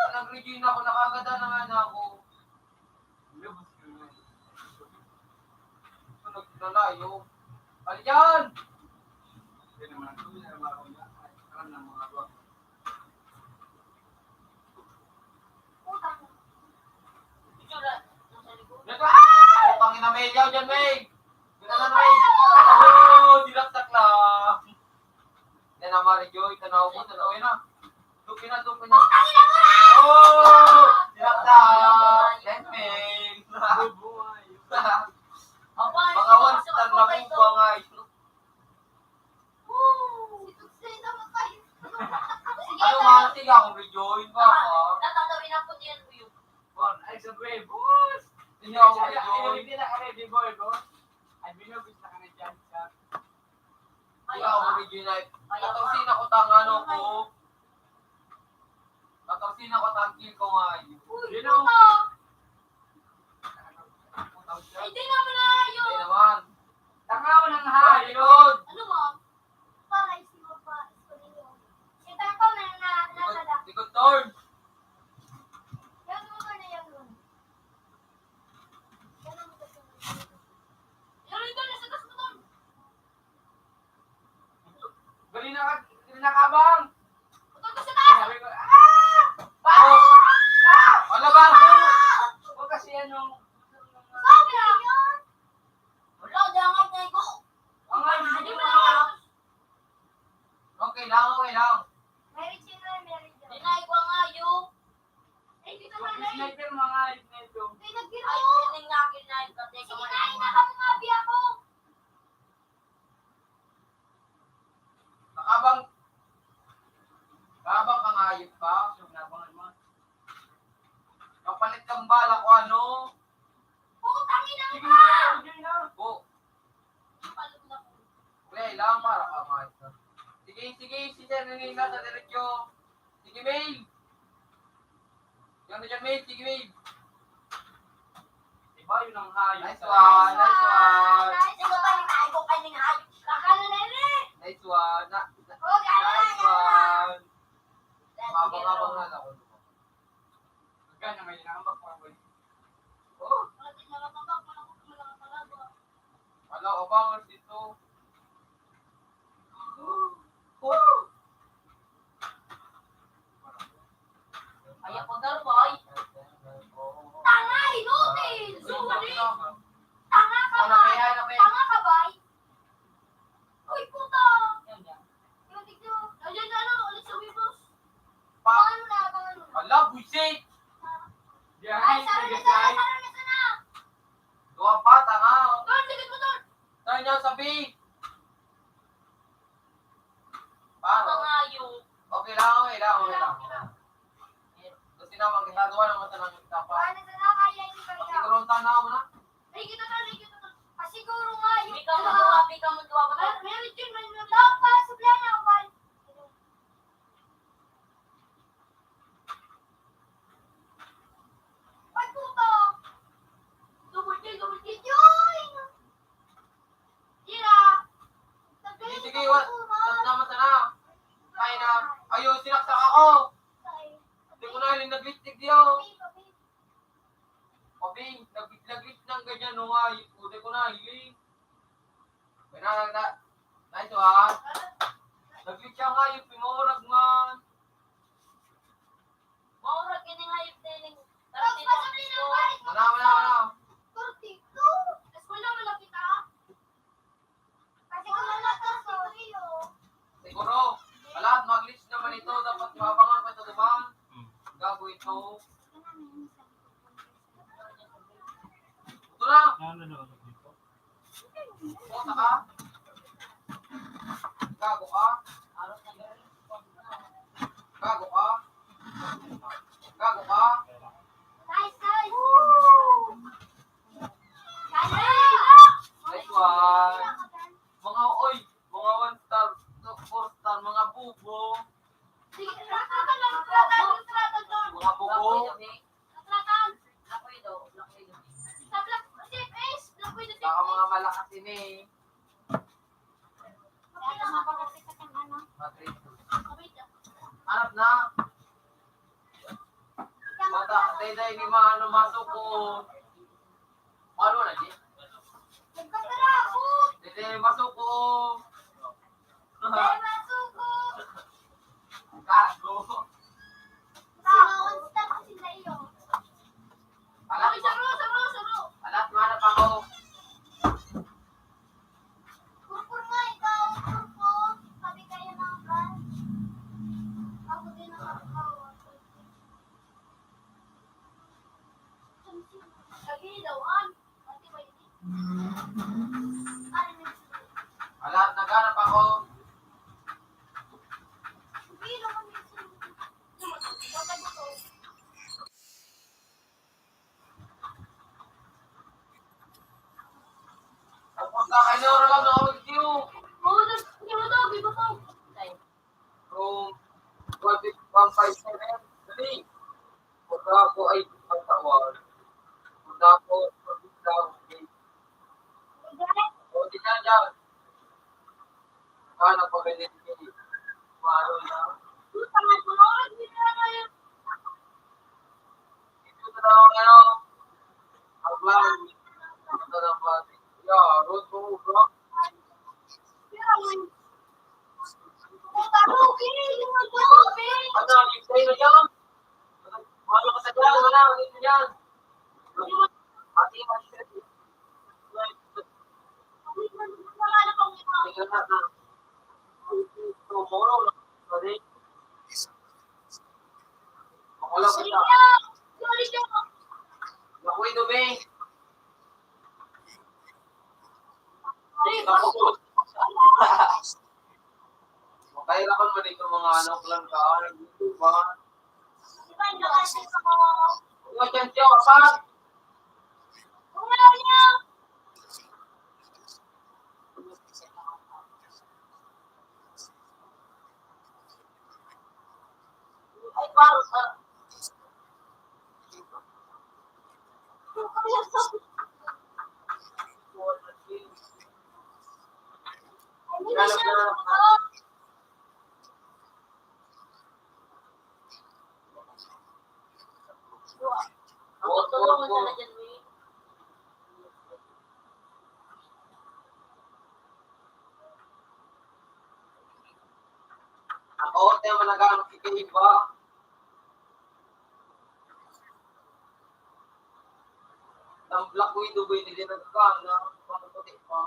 Nag-regine ako, nakagada na nga na ako. Lubos ko na. Sunog na layo. Ano yan? Hindi naman. Hindi naman ako na. Alam ng mga bak. Itsura, nasa likod. Putangin na May, yaw dyan May! Gano'n na May! Oh, dilaktak lang! Yan na Mari Joy, tanaw mo, tanaw na. Tupi na. Oh! Dilaktak! Yan May! Buhay. Aba, Mga once na nabubuha nga ito. Ano mga tiga akong rejoin ba ka? Natatawin na po diyan ko yun. Bon, ay sabay, boss! Hindi ako rejoin. Hindi na ka ready, boy, boss. Ay, binubis na ka na dyan sa... Hindi ako rejoin na. Tatorsin ako tang ano ko. Tatorsin ako tang kill ko nga yun. You know, Hindi naman na yun. Hindi naman. tangaw ng Ay, hayop! yun! Ano mo? Para isip mo pa. Ito ko na nasada. Likod turn. Yan mo na yan nun. Yan mo kasi. Pero ito, nasa gas mo doon. Gali na kabang! Utol ka sa taas. Sabi ko, ah! Oh! Ano ba? O kasi anong... Sabi na yun. Wala, jangan na ko. Ang hayop Hindi mo mo na. Okay lang. Mary Jane na Mary Jane. Dinay ko nga yung. Eh, dito Yung na na yun. sniper mga hayop na ito. Ay, nagbiro Ay, ko. piling nga kinay. Kasi Sige kung na, ano inakamumabi ako. Nakabang kang hayop ka. Nabangan mo. Kapalit kang bala ko ano. Putangin na Sige ka. na, sige na. Oh, palog na po. kulay lang para kang hayop ka. Sige, si Sir Nina sa diretsyo. Sige, May. Yan na dyan, May. Sige, May. Diba yun ang hayop? Nice one. Hindi ko tayo na ko kayo ng hayop. Kakano na yun. Nice one. Oh, gano'n na Nice yan. one. Mabang-abang na ako. Gano'n may nakambak pa boy. Oh, wala ko bang dito. Oh. Kaya ko daw, boy. Tanga, inutil. Sumali. Tanga ka Ano ba? kaya, ano kaya? Tanga ka ba? Uy, puta. Yan, yan. Yung tigyo. Ayun, ano, ulit sa Wibos. Pa. Pangan mo na, pangan mo na. Ala, buisit. Ay, Diyan, sarang sige na sana, guys. sarang na sana. Duwa pa, tanga. Doon, ligid mo doon. Saan niyo sabi? Ako Paano? nga yung. Okay lang. Kasi naman, ginagawa naman tanong yung tapa. Paano sana kaya hindi kaya? Siguro ang tanaw mo na. Ligid na doon, ligid na doon. Siguro nga, yung... Hindi ka mo duwa, hindi ka mo duwa ko doon. Meron dyan, may lang pa, subla na ako, pal. Ay, puta. Double kill, join! Tira! Sige, naman sana. Ay na, ayun, sinaksak ako. Hindi ko na yung naglistig diyo. Pabi, naglit ng ganyan, no nga. Hindi ko na, hiling. May na, nice one. Naglit siya nga, yung pingorag man. Maurag yun yung hayop na yun. Mana. Siguro, lahat mag-glitch naman ito. Dapat mabangan pa ito, diba? Gago ito. ano naman dito? Puta ka? Gago ka? Gago ka? Gago ka? Guys, guys! Nice one. Mga oy, mga 1 star, 4 star, mga bubo. Sige, tratan lang, tratan doon. Mga bubo. Tratan. Lakoy daw, lakoy daw. Sa black, safe ace. Black widow, safe Baka ace. mga malakas ini eh. Kaya tama pa kasi sa kang ano. Madrid. Wait, Hanap na. Bata, day ni maano masok ko. Malo na di. nagkatara ako. Day masok ko. Dahil masuko. Gago. Sinawon stop kasi na iyo. Alam Ay, saro. alam manap ako. Purpur nga ikaw, purpur. Sabi kayo ng brand. Ako din ang nakakawa. Lagi daw, Ate, wait. Alam naghanap ako. Hindi naman minsan. Dapat ito. Pupunta kayo na lang ako with you. Oo, hindi mo daw, di ba po? Room 157. Dali. Punta ako ay pagtawag. Punta ako pagtawag. O, di na dyan. Nagpagalit ni Maro na. Tama ko, hindi na kayo. Ito na lang ano. Aglang. Ito na lang pati. Yeah, road mo, bro. Ano, yung sa'yo na dyan? Ano ka sa dyan? Wala, dito dyan. Pati yung shit. Tingnan na na. Tomorrow, sorry. Makulang kita. Nakuha dumi. Nakuha. Makahirapan mo dito mga ano klang ka. YouTube ba? Mga chance yun, apat. Ay, parang Ako tulungan ka na dyan, May. Ako, tayo managamit si Kiba. Ang Black Widow ba hindi nagka na pangputi pa.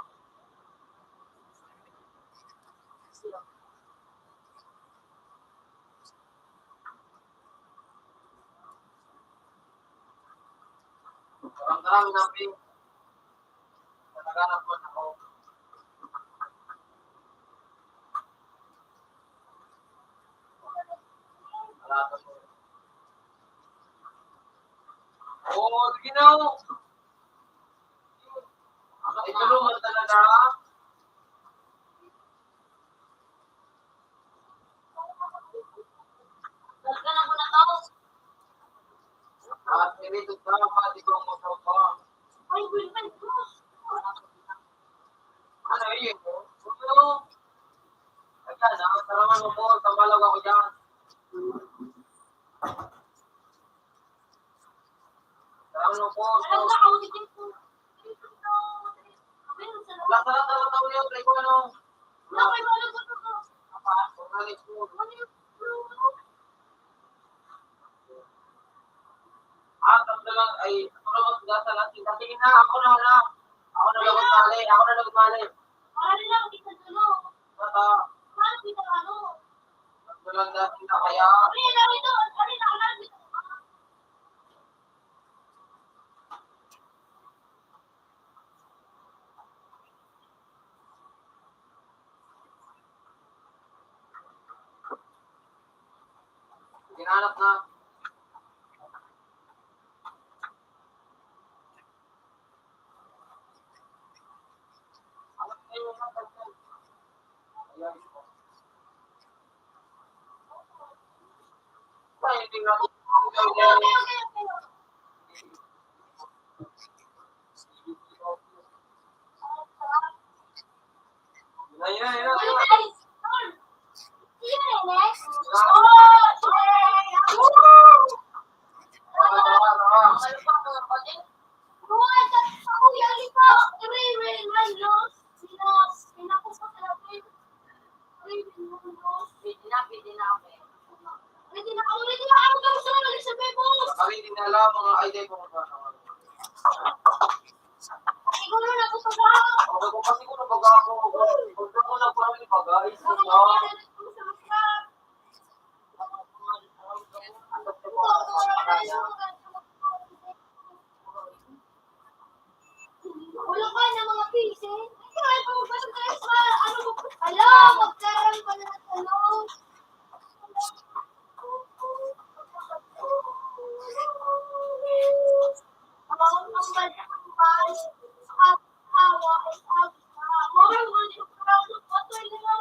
Parang namin. Naghanap mo na ako. Wala mo. Oh, sige na. Ito naman talaga. Talaga na ko na to. At nilito ka pa, di ko mo pa. Ay, Wilman, cross. Ano yun? Ano? Ayan, taraman mo po. Tamalag ako dyan. Taraman mo po. Alam ka, ako din po. Lahat yun. Try ko ano. Nakay, wala ko to. Pagkalit ko. Tatlo lang. Ay, ako na magdasa natin. Sige na, ako na. Ako na lagot mali. Para lang, kita dulo. Tata. Paano kita ano? Tatlo lang natin na kaya. Ari, laro ito. Ari, nakalaro dito. Kinanap na. Ay, hindi nga. Okay, okay, okay, okay. Ayun. Uy, guys! Tol! Sino yun, next? Oh, shit! Woo! Buwan, ako yali pa. Ray, Manlos. Sinakos ko sa lapin. Ray, Manlos. Pwede na ako. Ready na ako daw sa nalis sa bebos. Kami din alam mga idea ko kung ano. Siguro na ko sa bahay. Ako ko kasi ko nabaga ako. Huwag ko na parang ipagais. Wala ka na mga pieces. Kaya pa magpasok tayo sa ano mo. Ala, magkaroon pa na ng talong. Ang balakambal. Awa ay sabi na. Moral mo yung crowd of water nila.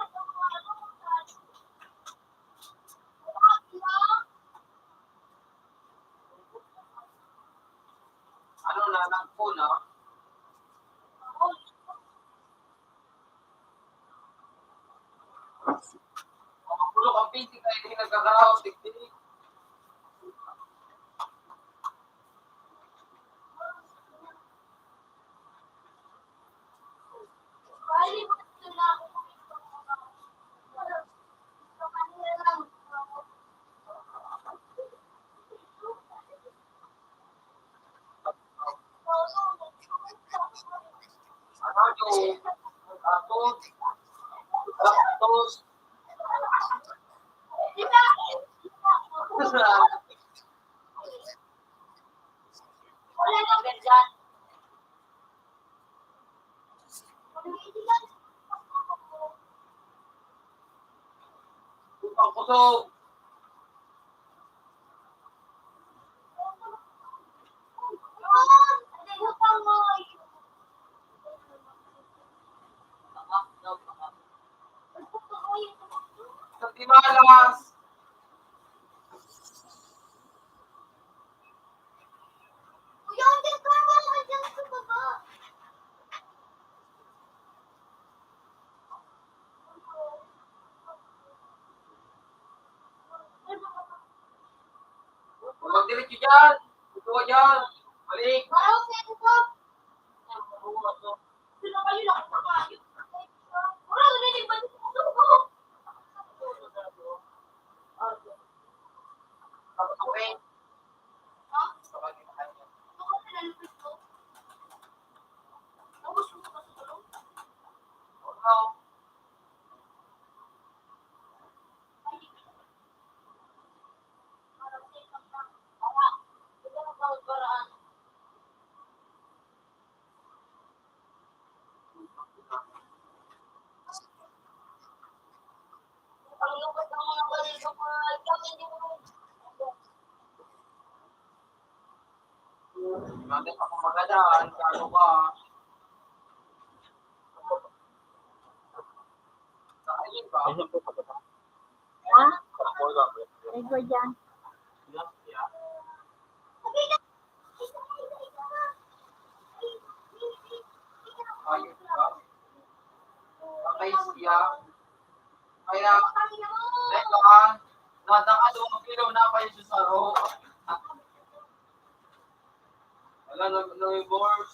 Ano na, nagpo na. Ang bulok ang pinti kayo hindi nagkakaraw. Tiktik. Bali mo sila. Sa kanila lang. Ano yung atos. Atos. Diba? Wala nang ganyan. Ang kusog. Sa timalas. Kuya, hindi ka mga dyan sa baba. Huwag diretso dyan. Ito ka dyan. Balik. Parang pwede ko. Sino kayo lang sa kayo? Wala, narinig ba dito sa baba? Okay. Ha? Ito ko nilalapit ko. Tapos mo ba sa tulong? Parang safe ang lang. Tama. Ito ang bawat paraan. Ang lupit ng mga balil sa mga kami hindi mo. Natin ako magadaan. Kano ka. Sa alin ba? Ha? Record yan. Ayun ba? Okay, siya. Kaya, neto ka. Nadang ang kilo na pa yung susaro. Wala na yung board.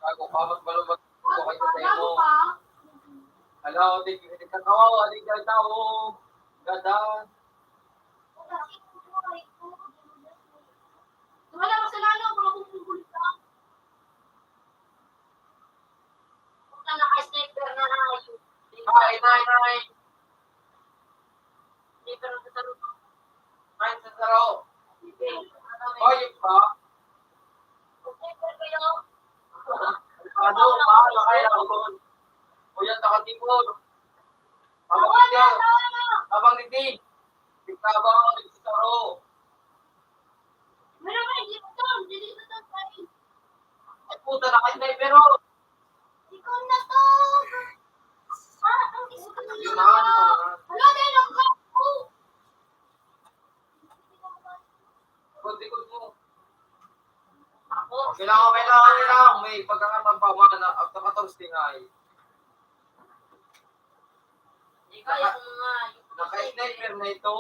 Ako pa magbalubag ko kayo sa Bago mo. pa. Hello, di ka kawawa, di ka tao. Ganda. Wala kasalanan kung ako pupulit ka. Kung naka-sniper na ayun. Hi, nay. Sniper na sa tarong. Hi, sa saro. Sige. Hayop ka? Ano, bahala kayo ako. Kuya, takatipon. Abang niya. Abang niti. Ikaw ako nagsisaro. Meron ba yung dito? Dito to, pare. Ay, puta na kayo na pero. Ikaw na to. Ang isa ka na Yun na, yun na. Hala, dahil ang kapo. Ikot mo. Kailangan. May pagkakataon pa na after 14 nga eh. Ikaw yung mga... Naka-sniper na ito.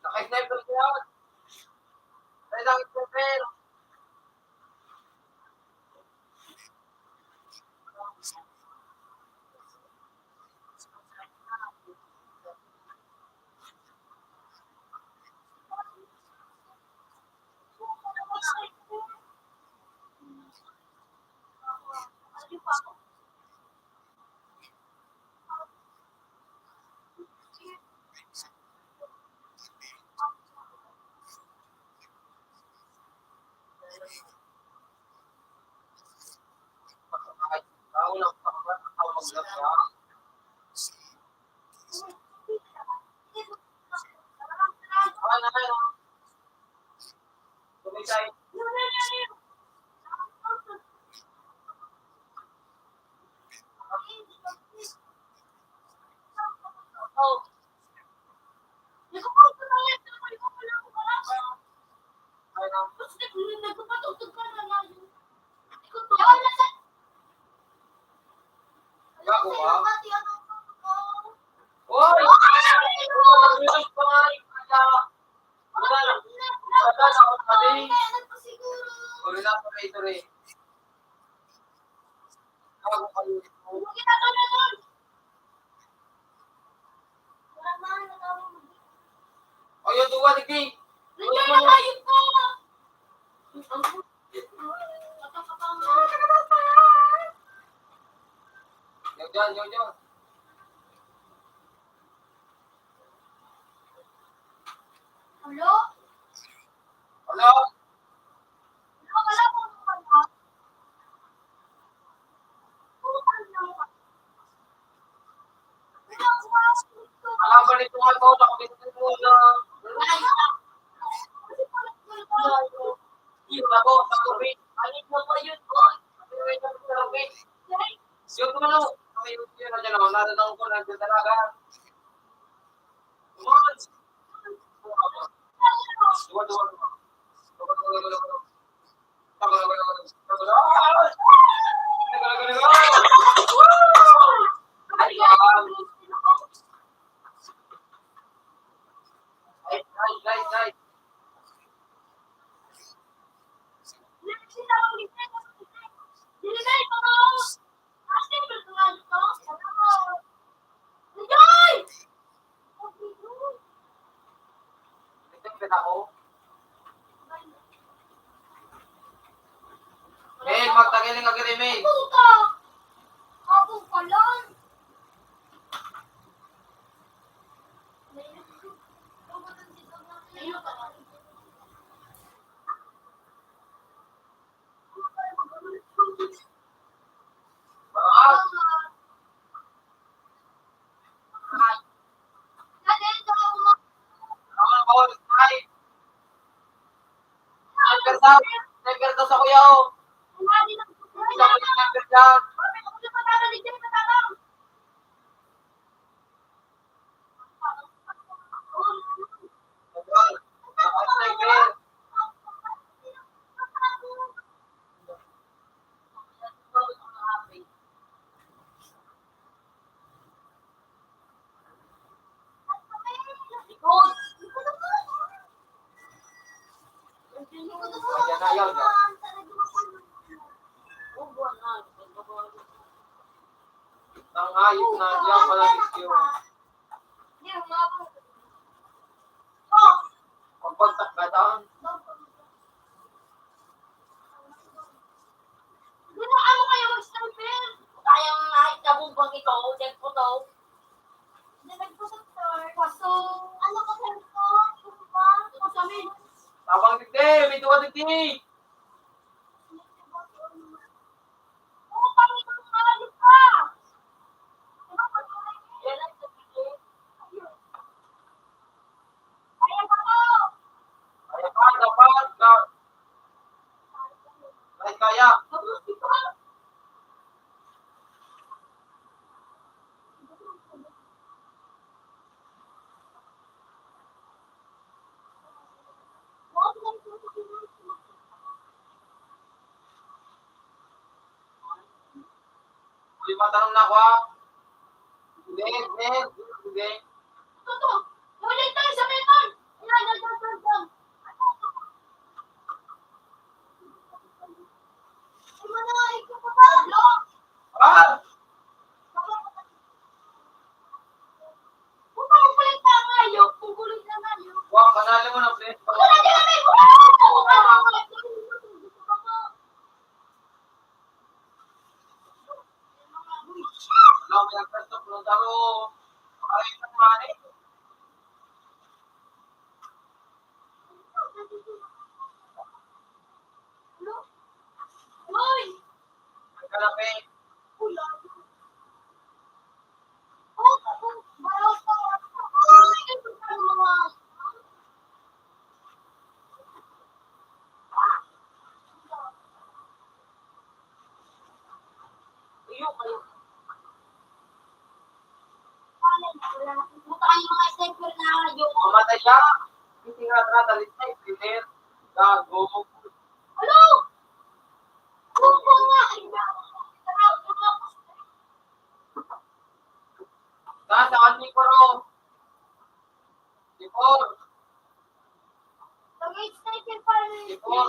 Naka-sniper ko yan. Kailangan sniper. Tao lang pagkakataon. Ano na kayo? Tumisay. Oh. Hindi ko pa ito na yan. Hindi ko pa lang wala ka. Tapos nagpapatugtog ka na lang. Hindi ko to. Yawan na sa... Gago ba? Pati ano ko. Hoy! Nag-research pa nga eh. Uli na pa ito rin. Gago kayo. Ayaw duwa ni King. Yaw dyan. Hello? Hello? Wala po wala. Alam ba nito nga ito? Nakabitin mo na. Yun ako, sa Korea. Anin mo pa yun ko? Yun ko ano? Kami yun na dyan ako. Natanong ko na dalaga. Duwan. Guys. Nagtagpit ako. Men, magtagiling agreement. Puta! Ako pa lang. Nagkarta sa kuya ko. Isang nagkarta dyan. Naka-sniper. Ayan na. Nang ayos na dyan, malapit yun. Pagpagtak ka daan. Kayang nakit na bumbang ito, dyan po to. Ano ka, sir ko? Ano ba? kami. Tabang tigde, may tuwa tigde. Oo, kami kung maayos ka. Kaya pa ko. Kaya ka, dapat ka. Kahit kaya. Tapos dito. Hindi matanong na ako ha. Hindi. Toto, ulit tayo sa meton. Yan. Ay, manaig ka pa ba? Lo! Ah! Kung pakukulit na nga yun, kung kulit na nga yun. Wah, kanali mo na, please. Wala din kami! Wala! Alam mo yung first of all, taro. Ayos ng mani. Hoy! Ay, kalapi. Wala. Oh, baraw pa. Ay, ito pa mga. Bukaan yung mga sniper na yung... Mamatay siya. Hindi nga na dalit na, clear. Gago. Ano? Ano nga? Saan ni Koro? Sipor. Tagay sniper pa rin. Sipor,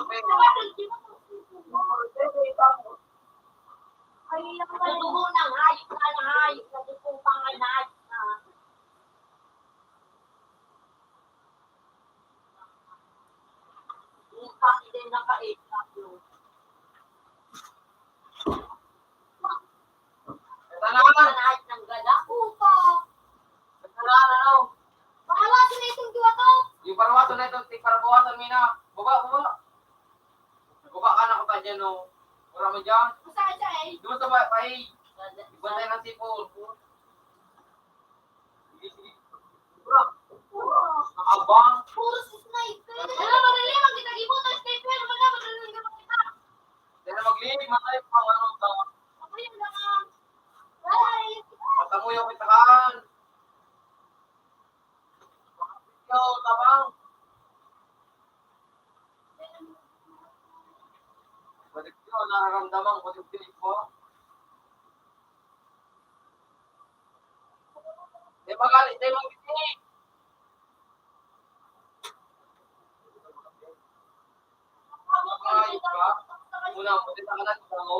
Ay, lang pala. Dugo ng hayop na dugong pangalan na. Yung pati din naka-8 yun. Tanawan. Kahit ng gala. Puta. Tanawan, ano? Paalasin na itong diwa to. Yung parawato na ito, parawato mina. Baba. Baba ka na ko tayo dyan, no? Wala mo dyan. Masakit siya eh. Doon sa bahay. Ibantay ng sipol. Sige. Bro. Nakabang. Puro si sniper. Ano, marilimang kita gibuto sniper. Wala, marilimang kita. Dahil na maglilig, matay pa ano ta. Ako yun lang. Ay, Matamuy ako itakaan. Yo, tabang. Balik ko, nararamdaman ko yung pinig ko. Di magalit, di maginig. Ay, ka? Una, pwede sa kanan sa mo.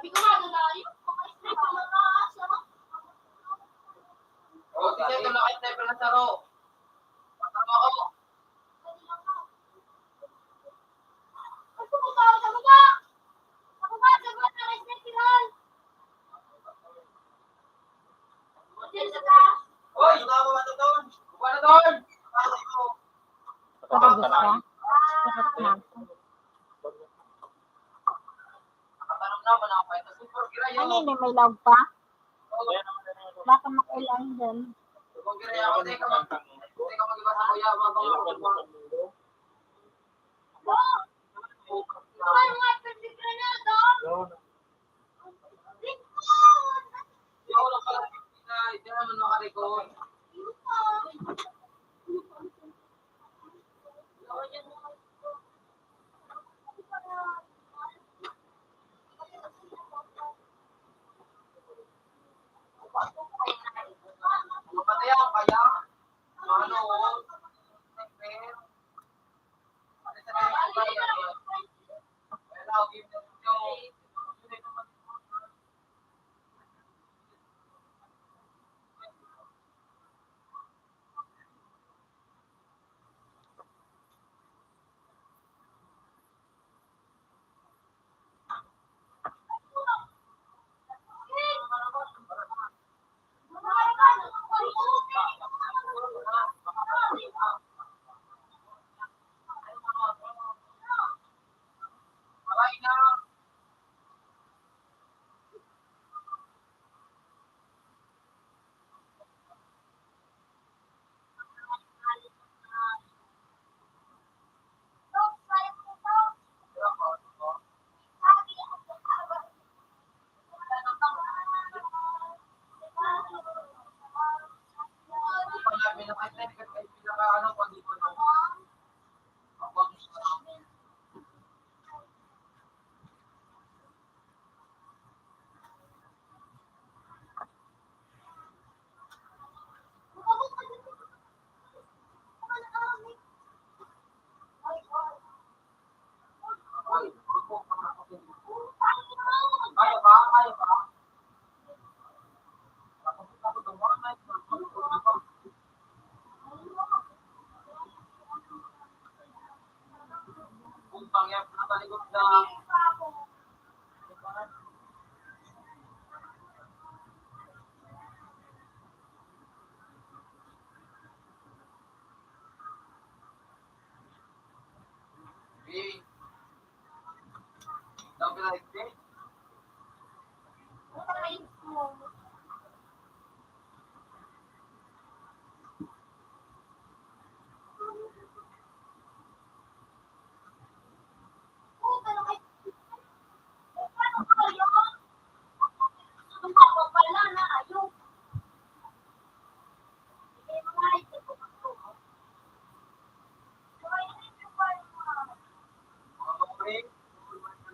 sabi ko nga, nalayo. Mga sniper na naasa. O, sige, ito na sniper na saro. Patama ko. Ay, pumunta ako sa baba. Sa baba, na sniperan. Diyan sa taas. Hoy, sumama ba ito doon? Buka na doon. Patay ko. Patagos ka? Sarap na. Nakatanong naman ako. Ito super kirayo. Ano yun, may log pa? Baka makailan dyan. Super kirayo ako. Teka mag-iba sa kuya. Ay, mga pwede granada. Hindi ako lang pala. Hindi naman makarecord. Mamatay ako kaya. Ano? Ano sa kaya? Pangyap na talikod na. Okay. Don't be like this. Okay.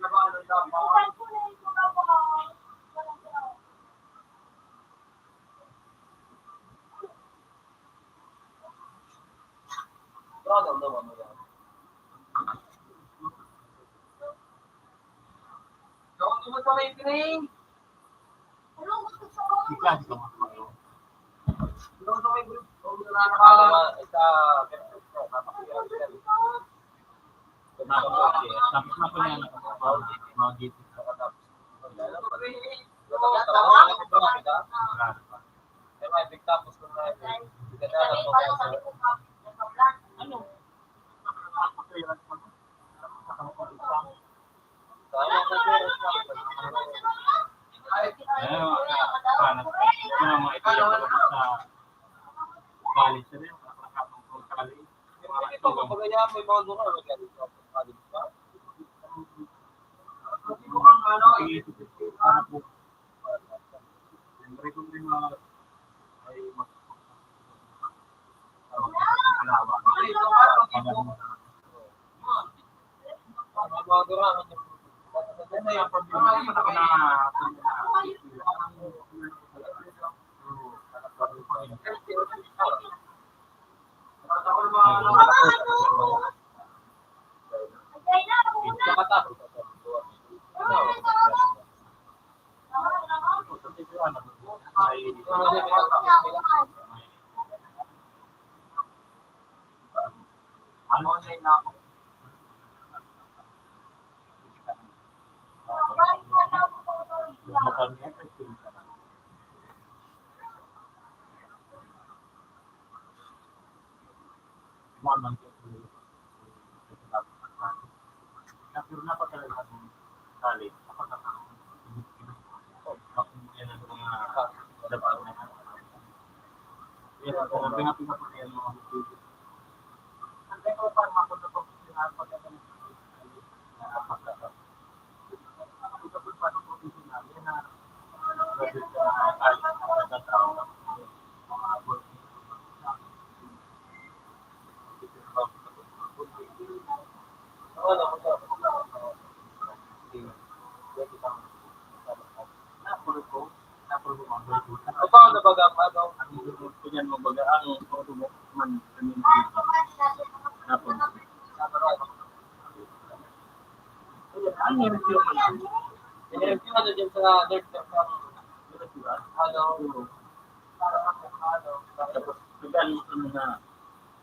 Ano ba ano dapat? No. Don't mo sa may green. Ikan sa mga ano. Don't sa may green. Don't na nakakala. Isa. Napakiyang sila. Tapos na po niya mga gate. Ano? Balik sa rin. Nakakapang kali.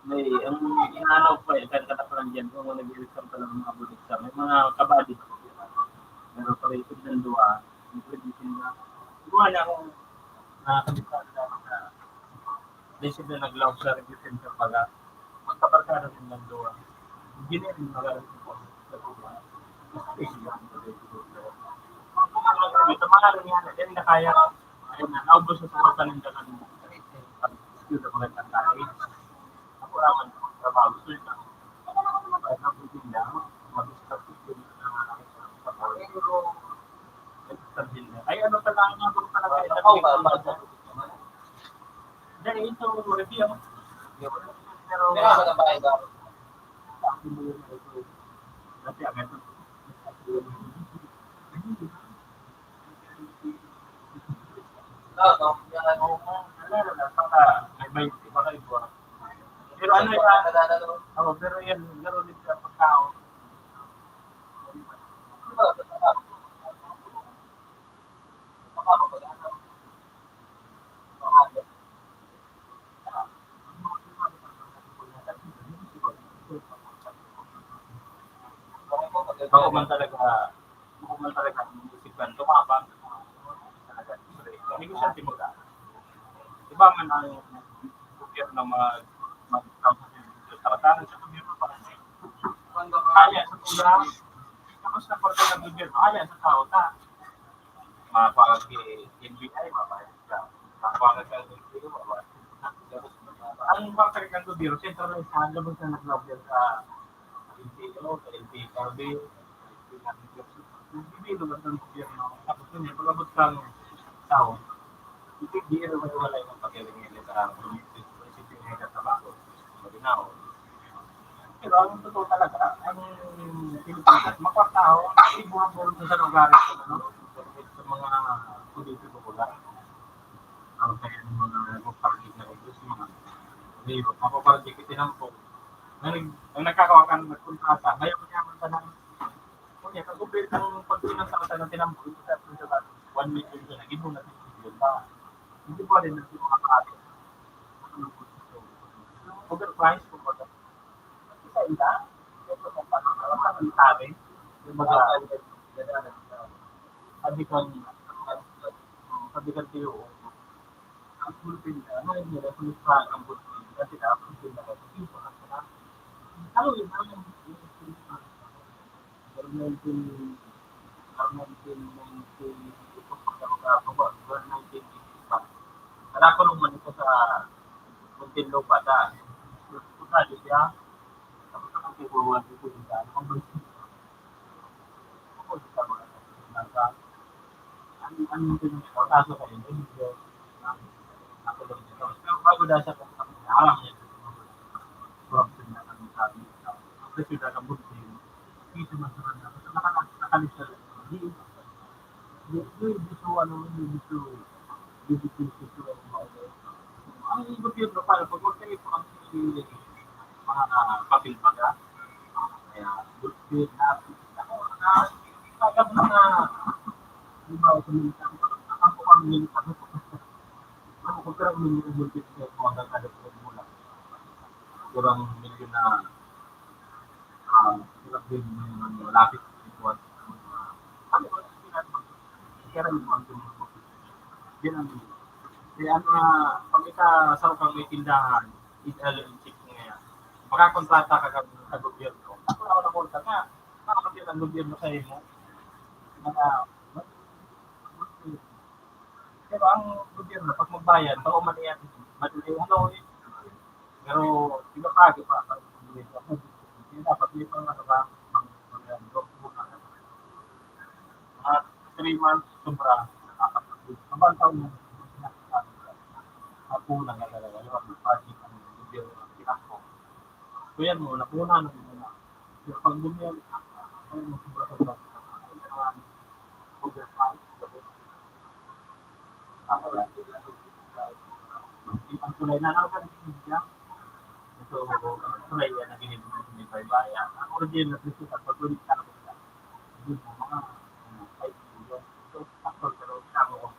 May ang inaalaw pa kahit katapalan dyan kung nag-exam pa lang mga bulit sa may mga kabady. Pero operated ng duwa, introducing na. Duwa na akong nakakabita na basic na nag-log sa review center pala. Magkaparkada rin ng duwa. Hindi rin magaling po sa duwa. Ito mga rin yan. Yan na kaya. Ayun na, naubos na sa pagkanin ka ng skill na magandang tayo. Ako naman, trabaho gusto nila. Kahit ang pagkila, mag-start yun na ay ano talaga nga kung talaga ito. Dahil ito, review. Pero, kasi agad ito. Pero ano yung pero yan, gano'n din sa pagkao. Bako man talaga isipan, tumabang. Talaga, negosyante mo ka. Iba man ang gobyerno sa katanan sa gobyerno pa rin. Kaya sa kulang, tapos na parte ng gobyerno, kaya sa tao ta. Mapapag NBI, mapapag ka. Mapapag ka ng NBI, mapapag ang factory ng gobyerno, centralized sa labas na nag-lobby sa LTO, sa LTKB, hindi lumabas ng gobyerno. Tapos yun, palabot kang tao. Hindi rin magwalay ng pag-iringin sa munisipyo ng Tabaco. Maginaw. Pero ang totoo talaga, ang Pilipinas, makwartaho, ibuhabol sa lugar sa mga politiko ko lang. Ang kaya ng mga nagpapartig na ibus, mga libo. Mapapartig itinampo. Ang nagkakawakan nagpunta, ngayon niya ang tanang. Kaya kagubit ng pagpinasa ng tinampo, ito sa 1 million na, gino natin million ba? Hindi pa rin natin makakali. Overpriced kung baga. Isa ila, ito kung paano ang tabi, yung mga sabi kan tiyo, ang pulpin na, ano yung nila, kung isa ang pulpin, kasi na, pulpin na, kasi ito ang sana. Ano yun, ano yung Wala ko nung manito sa Muntinlo pa da. Puta di siya. Tapos ako kibuwan dito sa Congress. Ako sa mga nasa ang din ko taso kayo dito. Ako lang dito. Pero bago da sa alam niya. Problem na kami sabi. Kasi da ka buti. Dito masaran na. Nakalista. Di dito ano dito ang gobyerno para pag magkalit po ang mga papel baga, kaya good na tagad na di ba ito militan ang pang militan ano kung karang militan sa mga kada po mula kurang milyon na kurang milyon na lapit ito at ano ba kaya rin ang yan ang kaya pag sa kang may tindahan, check ngayon. Makakontrata ka sa gobyerno. Ako na wala kontra nga. Nakakapit ang gobyerno sa iyo. Pero ang gobyerno, pag magbayan, pag umaniyan, madali ano eh. Pero, iba kagi pa. Hindi dapat dito ang ano ba, mga 3 months, sobra. Abang taon mo. Napunan nga talaga yung party ng gobyerno ng Pinako. So yan mo, napunan ng muna. Pero pag gobyerno, ay mo sobra-sobra. Ang tulay na ako sa siya. Ito, tulay yan na ginibig ni Baybaya. Ang original na presyo at pag-ulit na ako siya. Hindi mo mga 5 million. So, actual pero siya mo kung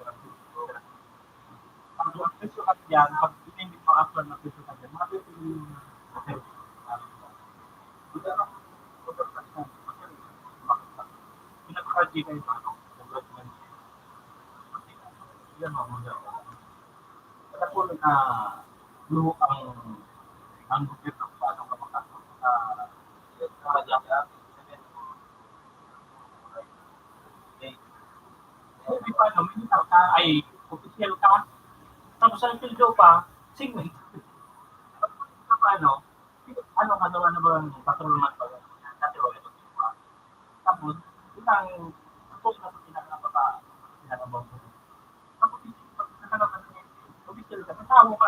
ang presyo at yan, pag hindi pa-actual na presyo at yan, mga presyo yung service. Ito na, pinag-charge kayo sa ano, congressman. Yan mga mga. Kaya po na luho ang gobyerno pa anong kamakasok sa Madyaga. Hindi pa, militar ka, ay, official ka, tapos ang pildo pa, singway. Ano ano ba ang patrolman ba? Dati wala ito. Tapos, ilang, tapos na sa pinakapapa, pinakabang mo. Tapos, nakalaman niya, official ka, matawo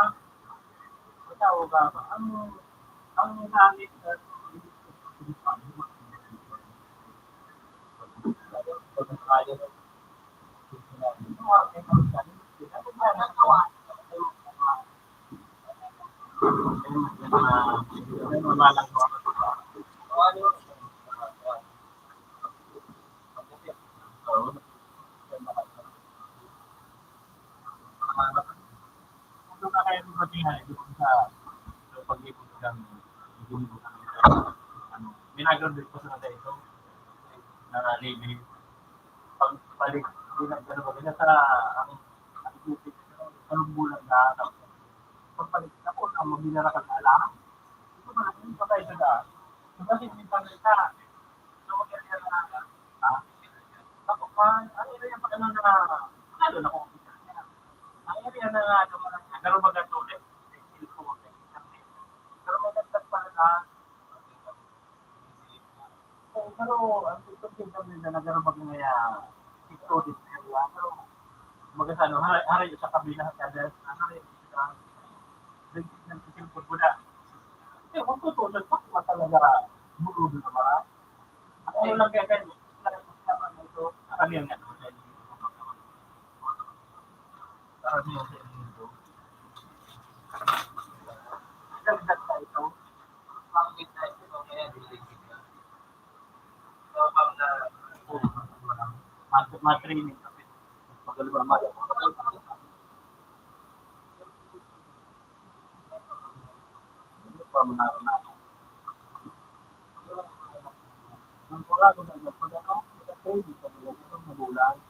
ka, ang namin na, Minagraduate ko sa nata ito. na libre. Pagbalik, hindi na gano'n maganda sa ang duty, anong bulan na tapos pagbalik ako na mabinara ka na alam. Ito ba natin pa tayo sa daan? Kasi hindi pa kita. So, maganda na ako man, ang area pa ano na, ano na kung ang area na ano man, pero magatuloy. Pero may nagtag pa na, pero ang tutong tingnan nila na gano'n magmaya, ito din area, pero magasano, hari sa kabila, kada, hari sa, dagdag ng titingkod mo na. Eh, magtutulad pa, matalaga, buludo na ba? Ano lang kaya ganyan, ito, kami ang ano, kami ang ito. Dagdag sa ito, bakit na ito, kaya related ka. So, pang na, ma-training kami. Pagkaluwa, pa na. Ang wala ko na pag ako, training kami lang ito, magulang.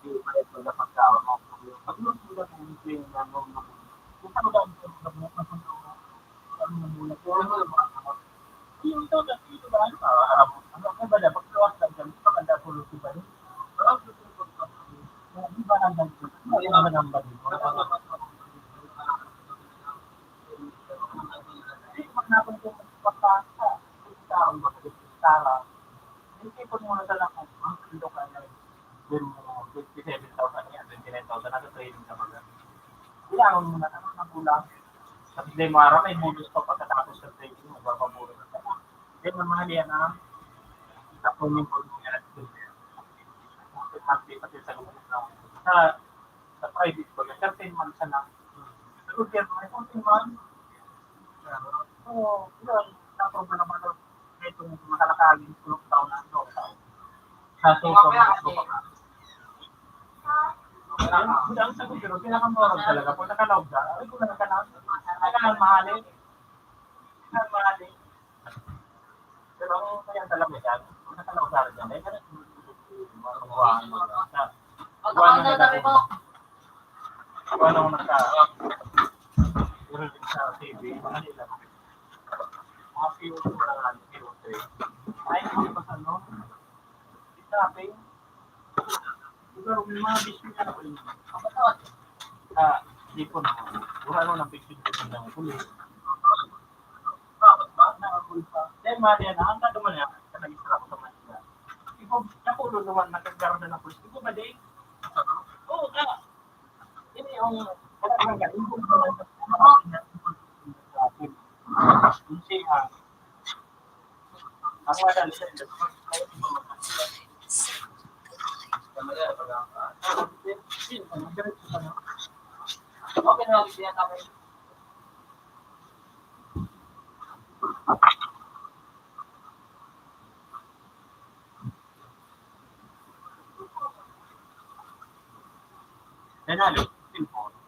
Hindi pa rin magkapagkawa mo. Pag sila ng training na mo, kung saan ba ang yung to, dito ba? Ano ka ba na? Pagkawas lang kami, pagkanda po lusi ba rin? Di ba ang ganito? Hindi ba ang ganito? Magnapon ko magpapasa. Tao ba? Tara. Isipon mo na talaga kung ang kilo ka na yun mo 57,000 yan, 29,000 nasa training ka ba? Kailangan mo na naman ng kulang. Tapos di mo araw may bonus pa pagkatapos ng training, magbababuro na ka. Then mamahal yan ang tapunin ko mo yan at doon. Happy pati sa lumus na sa private ko, 13 months na. Sa Uber, may 14 months. So, yun, tapos na naman itong makalakagin tulong taon na ito. Sa susunod ko pa. Ang sagot pero pinakamorog talaga. Kung nakalaog ka, ay kung nakalaog mahalin. Kailangan mahalin. Pero ang kaya talaga yan, kung nakalaog ka rin yan, ay ganun. Buwan mo naka sa TV, mahalin lang. Mga PO2 na nga, PO3. Ay, hindi pa sa ano? Shopping. Siguro, may mga business na ako yun. Hindi po na. Buha mo ng business ko ng pulis. Bakit ba? Nakakul pa. Dahil mali yan, ang naduman niya, nag-isra ko sa Manila. Ikaw, nakulo naman, nagkagaroon na ng pulis. Ikaw ba, Dave? Oo, ka. Hindi yung, kailangan ka, ikaw ba naman ang madali sa industry ay okay na siya kami. Nanalo, simple.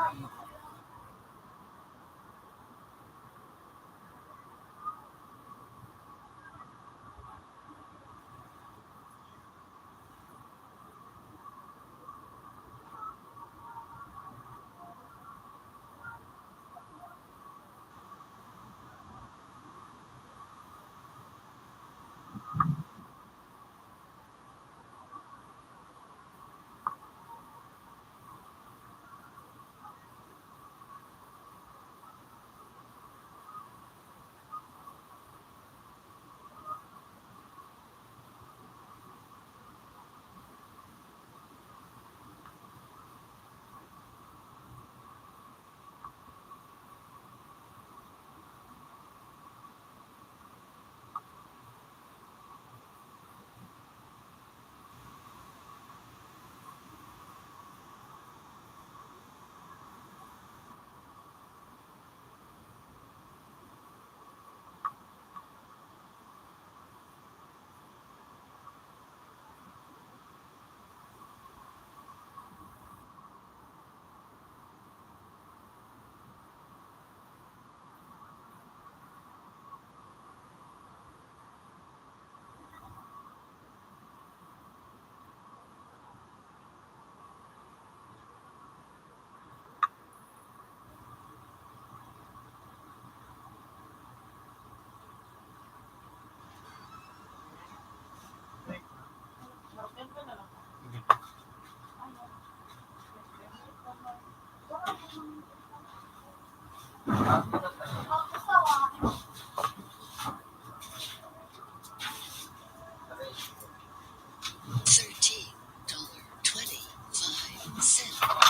$13.25.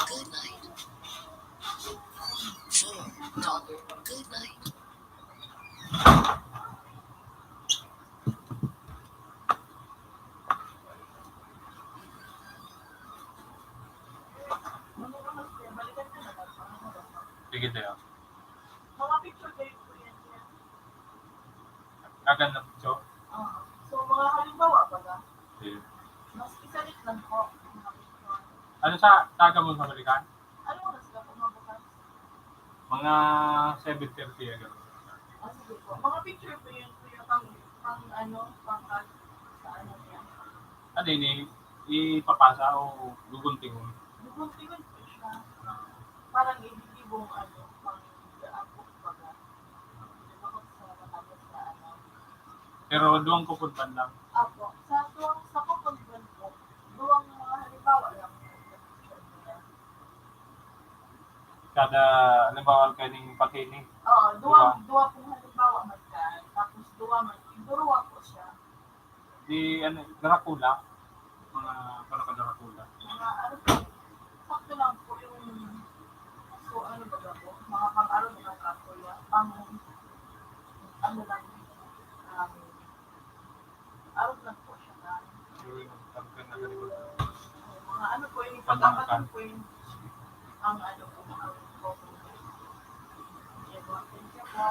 Good night. $4. Good night. Sige tayo. Mga picture kayo po yan. Kaganda picture. So, mga halimbawa ba na? Sige. Mas isalit lang po. Mga picture. Ano sa taga mo sa Balikan? Ano oras ka po mabukas? Mga 7:30 agad. Sige po. Mga picture po yun po yung pang ano, pang sa ano niya. Ano ini ipapasa o gugunting mo? Duguntingan po siya. Parang ibibong ano, pang ako baga. Diba ko sa matapos sa ano. Pero doon ko puntan lang. Apo, sa tuwang sa kumpagban po, duwang mga halimbawa lang po. Kada halimbawa kaning patini. Oo, duwa pong halimbawa magkaan. Tapos duwa po siya. Di ano, Dracula. Mga para ka Dracula. Mga ano po, sakto lang po yung, so ano ba po, mga pang-ano ba ng kakuya, pang, ano lang, arot lang po siya na, mga ano po yung pagkakatan po yung, ang ano po, mga ano po, yung mga pinsya po,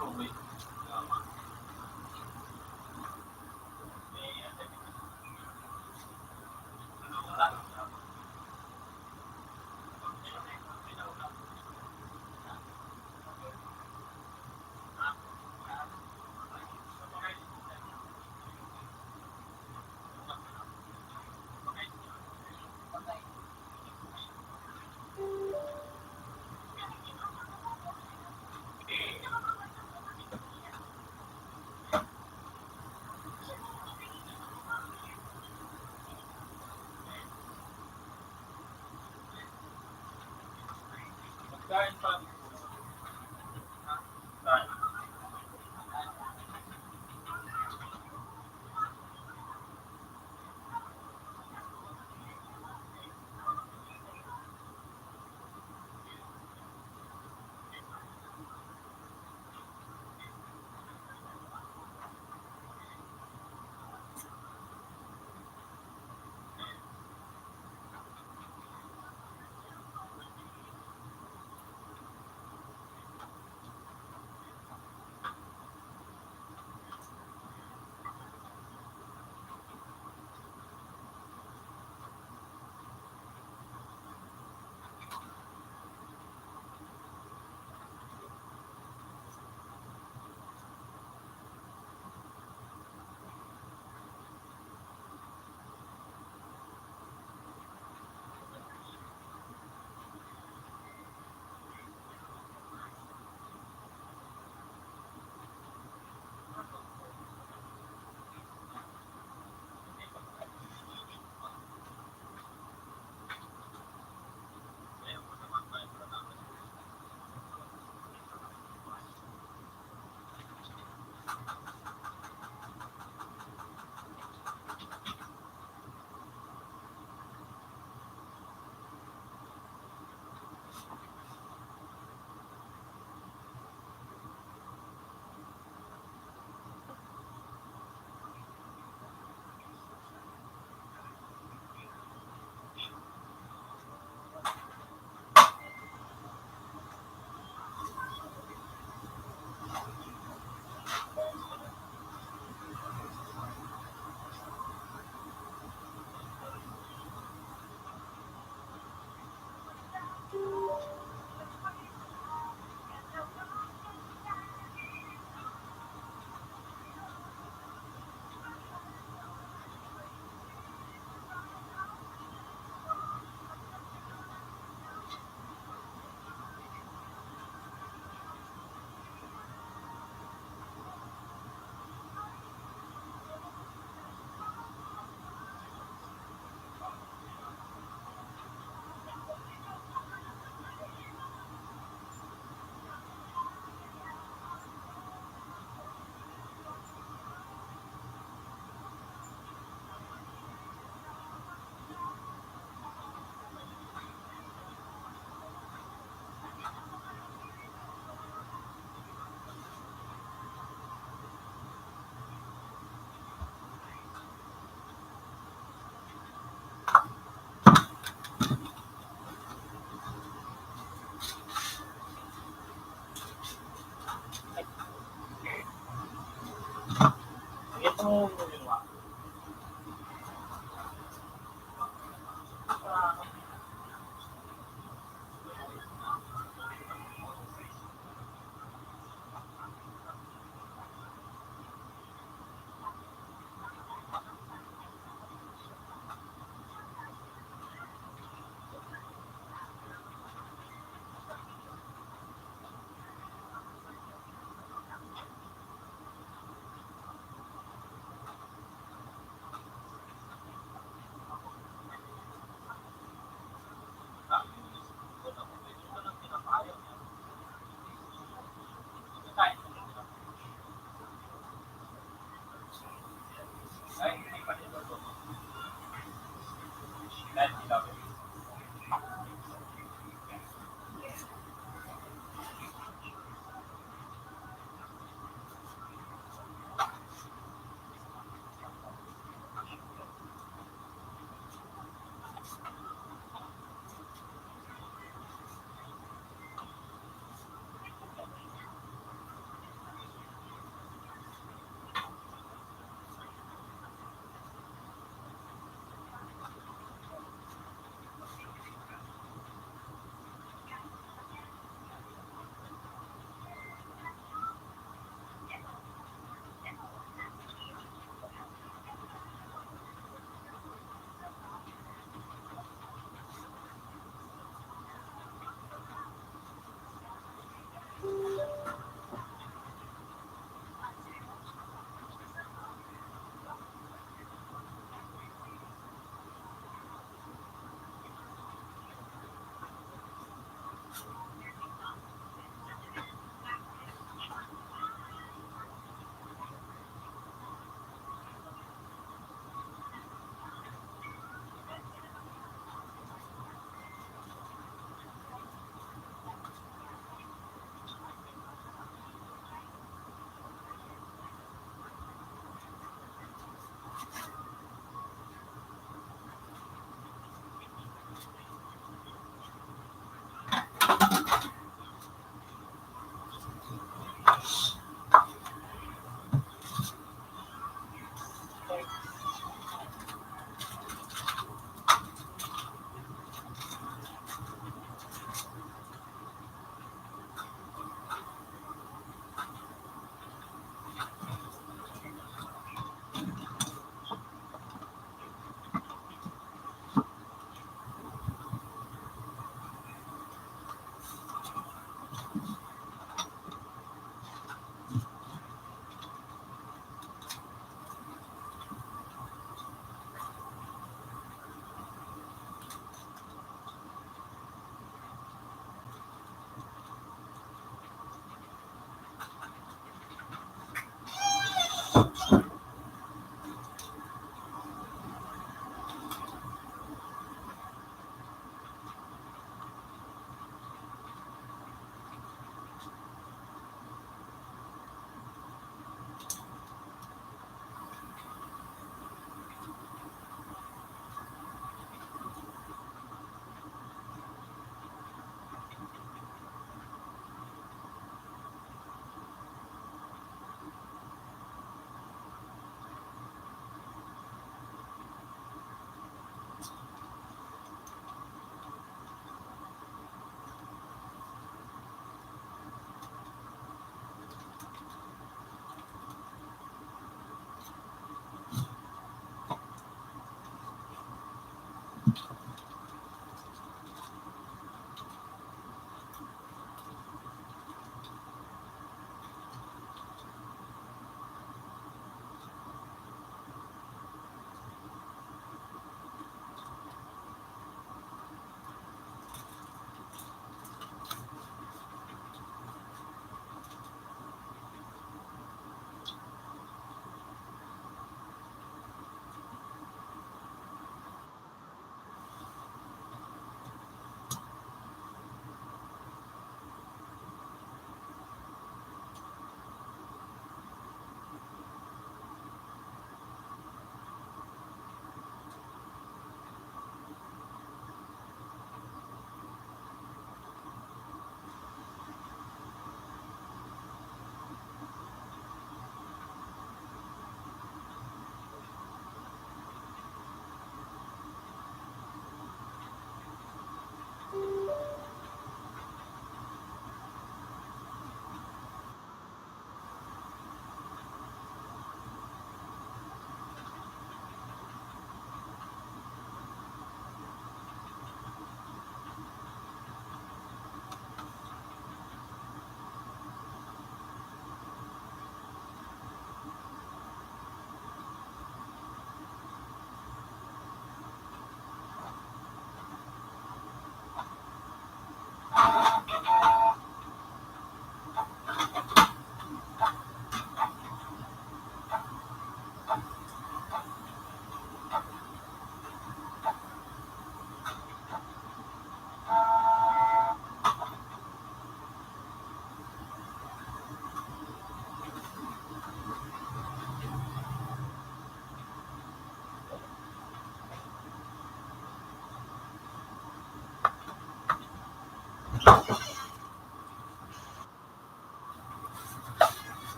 Ruby. Magkain pa. Kain.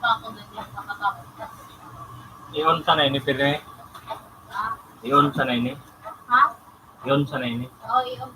pa ako doon yung nakatapos. I-on sa na ini, Pire. Ha? I-on sa na ini. Ha? I-on sa na ini. Oo, yun.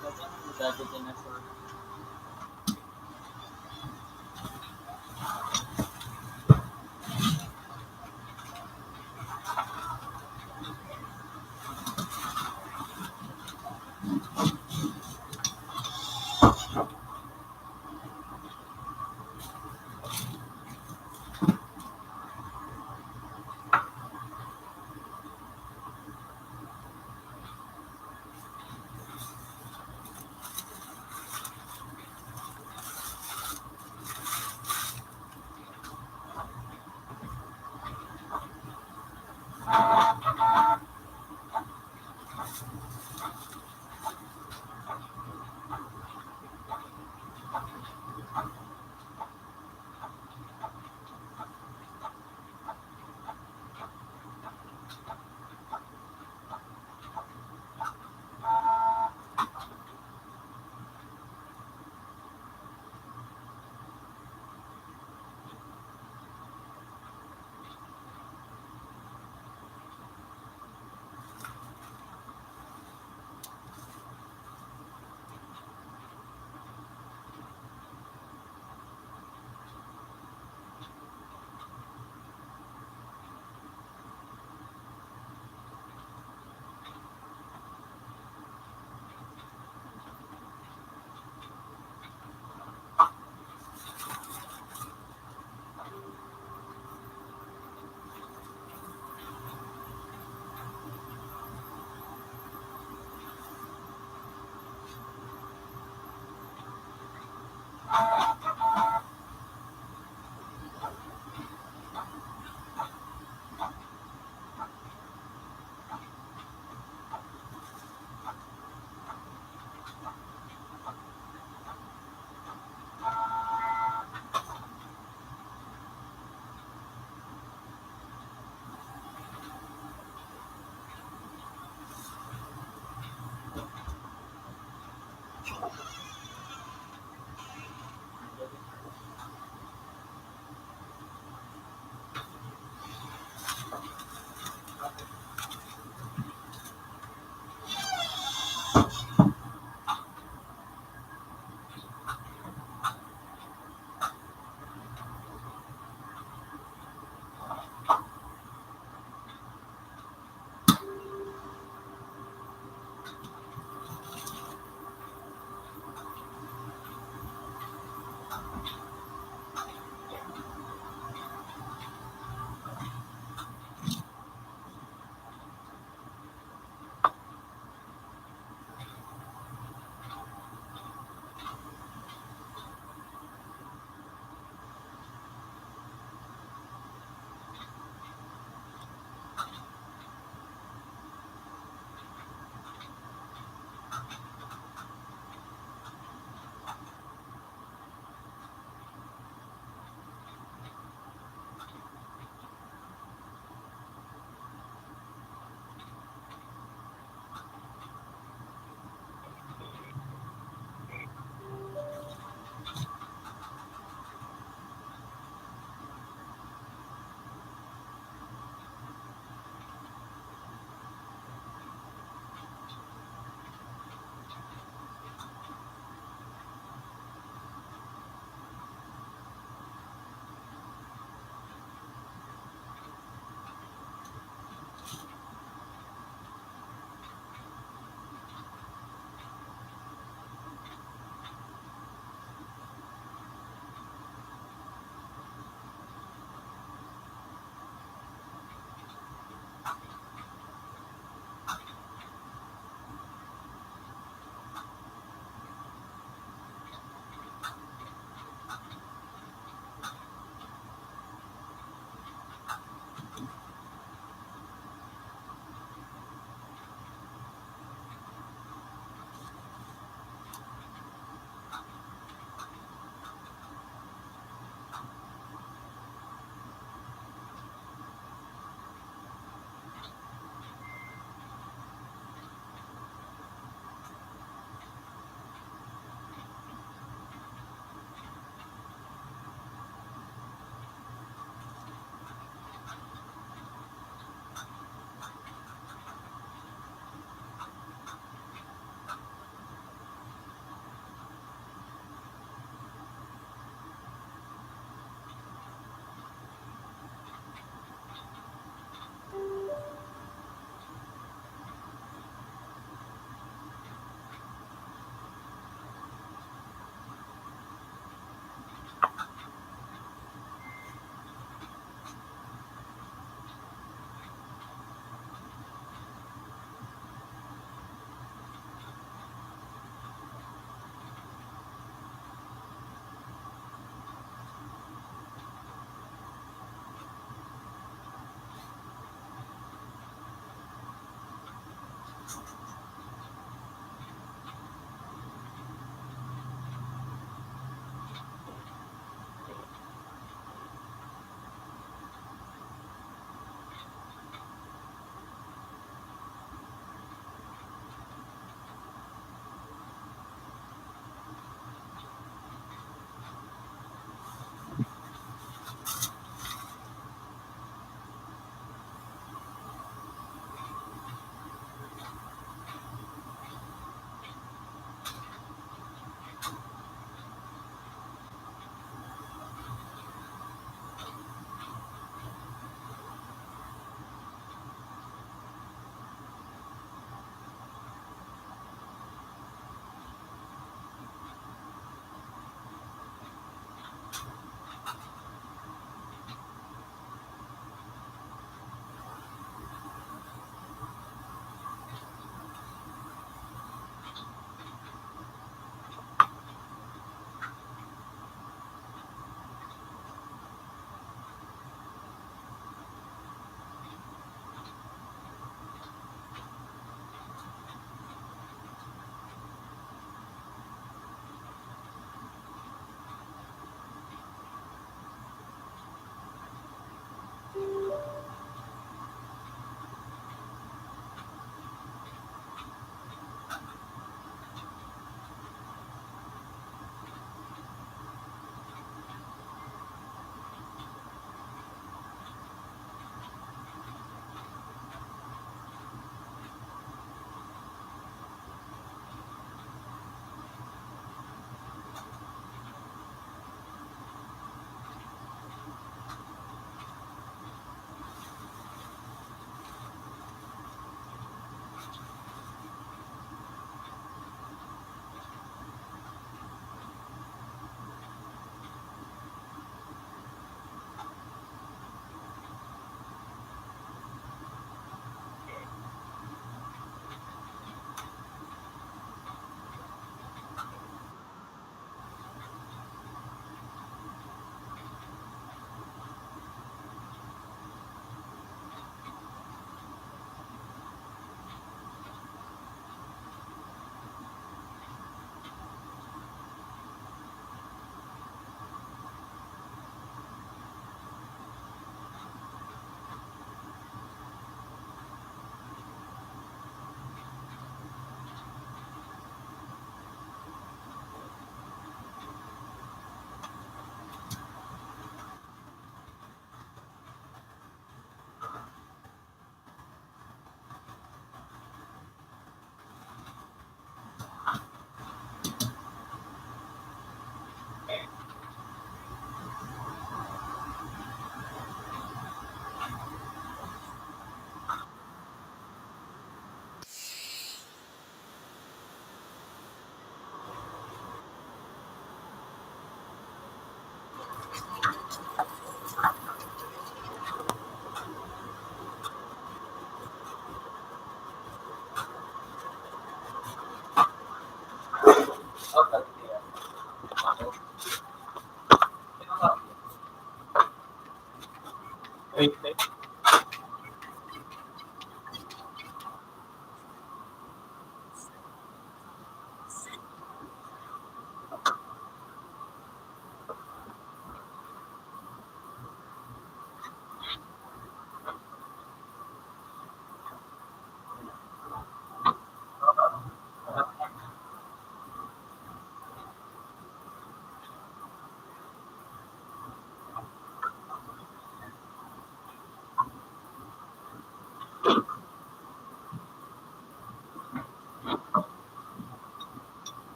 Kasi ang magagawa din na sir.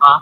Ha?